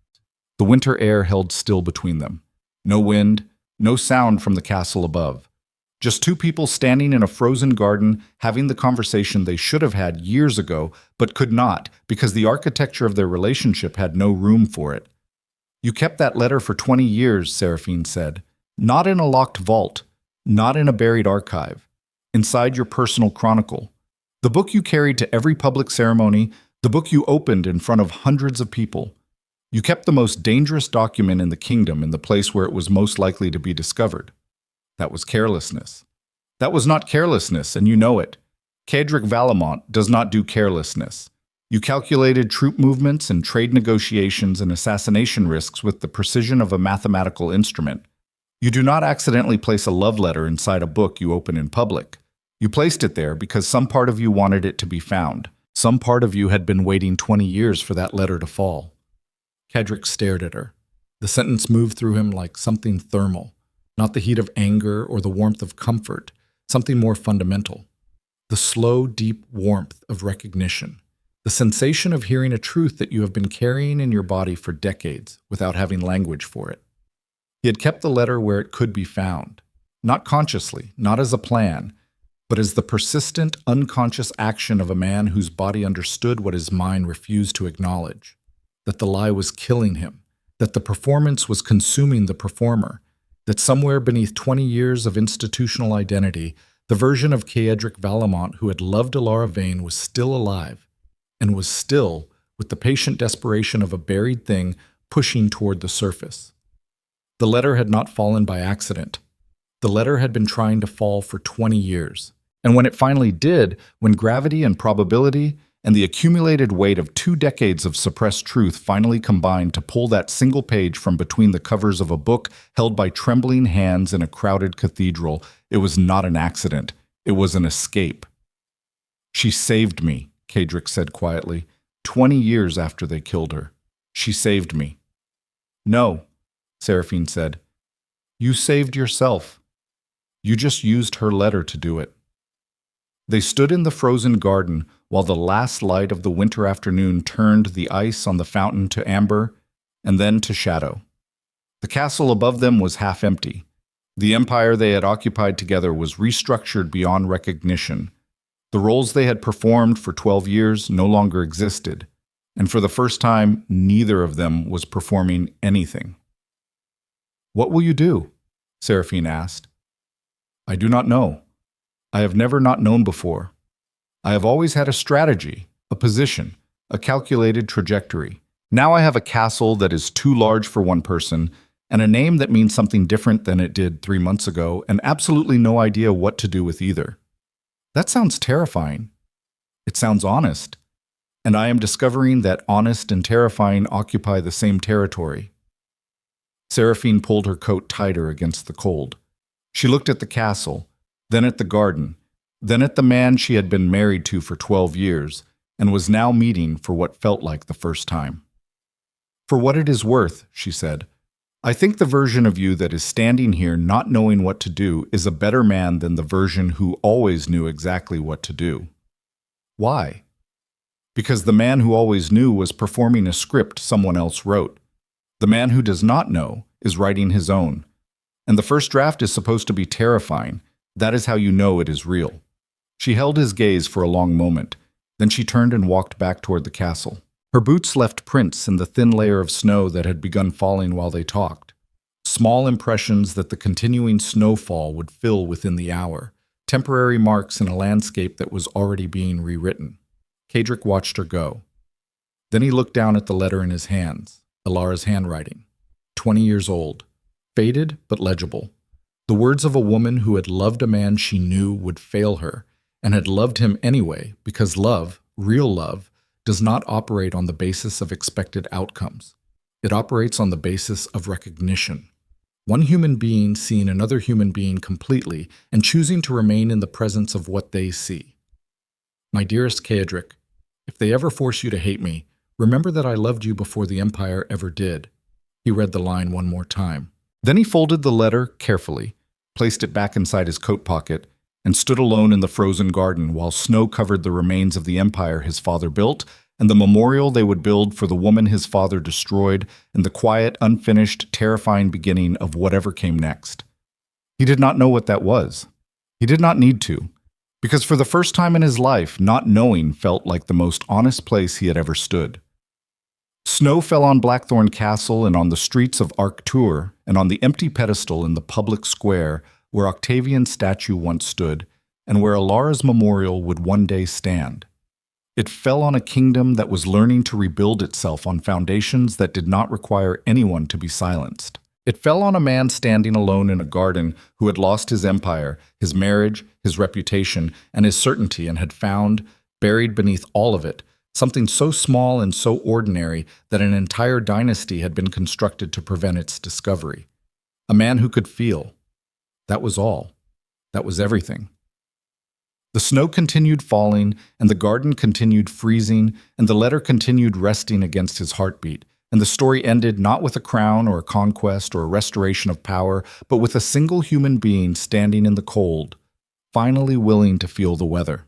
The winter air held still between them. No wind, no sound from the castle above. Just 2 people standing in a frozen garden having the conversation they should have had years ago but could not because the architecture of their relationship had no room for it. You kept that letter for 20 years, Seraphine said. Not in a locked vault, not in a buried archive. Inside your personal chronicle. The book you carried to every public ceremony, the book you opened in front of hundreds of people. You kept the most dangerous document in the kingdom in the place where it was most likely to be discovered. That was carelessness. That was not carelessness, and you know it. Caedric Valemont does not do carelessness. You calculated troop movements and trade negotiations and assassination risks with the precision of a mathematical instrument. You do not accidentally place a love letter inside a book you open in public. You placed it there because some part of you wanted it to be found. Some part of you had been waiting 20 years for that letter to fall. Caedric stared at her. The sentence moved through him like something thermal. Not the heat of anger or the warmth of comfort, something more fundamental. The slow, deep warmth of recognition. The sensation of hearing a truth that you have been carrying in your body for decades without having language for it. He had kept the letter where it could be found. Not consciously, not as a plan, but as the persistent, unconscious action of a man whose body understood what his mind refused to acknowledge. That the lie was killing him. That the performance was consuming the performer. That somewhere beneath 20 years of institutional identity, the version of Caedric Valemont who had loved Alara Vane was still alive, and was still, with the patient desperation of a buried thing, pushing toward the surface. The letter had not fallen by accident. The letter had been trying to fall for 20 years. And when it finally did, when gravity and probability and the accumulated weight of 2 decades of suppressed truth finally combined to pull that single page from between the covers of a book held by trembling hands in a crowded cathedral, it was not an accident. It was an escape. She saved me, Caedric said quietly, 20 years after they killed her. She saved me. No, Seraphine said. You saved yourself. You just used her letter to do it. They stood in the frozen garden while the last light of the winter afternoon turned the ice on the fountain to amber and then to shadow. The castle above them was half empty. The empire they had occupied together was restructured beyond recognition. The roles they had performed for 12 years no longer existed, and for the first time, neither of them was performing anything. "What will you do?" Seraphine asked. "I do not know. I have never not known before. I have always had a strategy, a position, a calculated trajectory. Now I have a castle that is too large for one person, and a name that means something different than it did 3 months ago, and absolutely no idea what to do with either." That sounds terrifying. It sounds honest. And I am discovering that honest and terrifying occupy the same territory. Seraphine pulled her coat tighter against the cold. She looked at the castle, then at the garden, then at the man she had been married to for 12 years, and was now meeting for what felt like the first time. "For what it is worth," she said, "I think the version of you that is standing here not knowing what to do is a better man than the version who always knew exactly what to do." "Why?" "Because the man who always knew was performing a script someone else wrote. The man who does not know is writing his own. And the first draft is supposed to be terrifying. That is how you know it is real." She held his gaze for a long moment. Then she turned and walked back toward the castle. Her boots left prints in the thin layer of snow that had begun falling while they talked. Small impressions that the continuing snowfall would fill within the hour. Temporary marks in a landscape that was already being rewritten. Caedric watched her go. Then he looked down at the letter in his hands. Alara's handwriting. 20 years old. Faded but legible. The words of a woman who had loved a man she knew would fail her, and had loved him anyway, because love, real love, does not operate on the basis of expected outcomes. It operates on the basis of recognition. One human being seeing another human being completely and choosing to remain in the presence of what they see. "My dearest Caedric, if they ever force you to hate me, remember that I loved you before the Empire ever did." He read the line one more time. Then he folded the letter carefully, placed it back inside his coat pocket, and stood alone in the frozen garden while snow covered the remains of the empire his father built and the memorial they would build for the woman his father destroyed and the quiet, unfinished, terrifying beginning of whatever came next. He did not know what that was. He did not need to, because for the first time in his life, not knowing felt like the most honest place he had ever stood. Snow fell on Blackthorn Castle and on the streets of Arctur and on the empty pedestal in the public square where Octavian's statue once stood and where Alara's memorial would one day stand. It fell on a kingdom that was learning to rebuild itself on foundations that did not require anyone to be silenced. It fell on a man standing alone in a garden who had lost his empire, his marriage, his reputation, and his certainty, and had found, buried beneath all of it, something so small and so ordinary that an entire dynasty had been constructed to prevent its discovery. A man who could feel. That was all. That was everything. The snow continued falling, and the garden continued freezing, and the letter continued resting against his heartbeat, and the story ended not with a crown or a conquest or a restoration of power, but with a single human being standing in the cold, finally willing to feel the weather.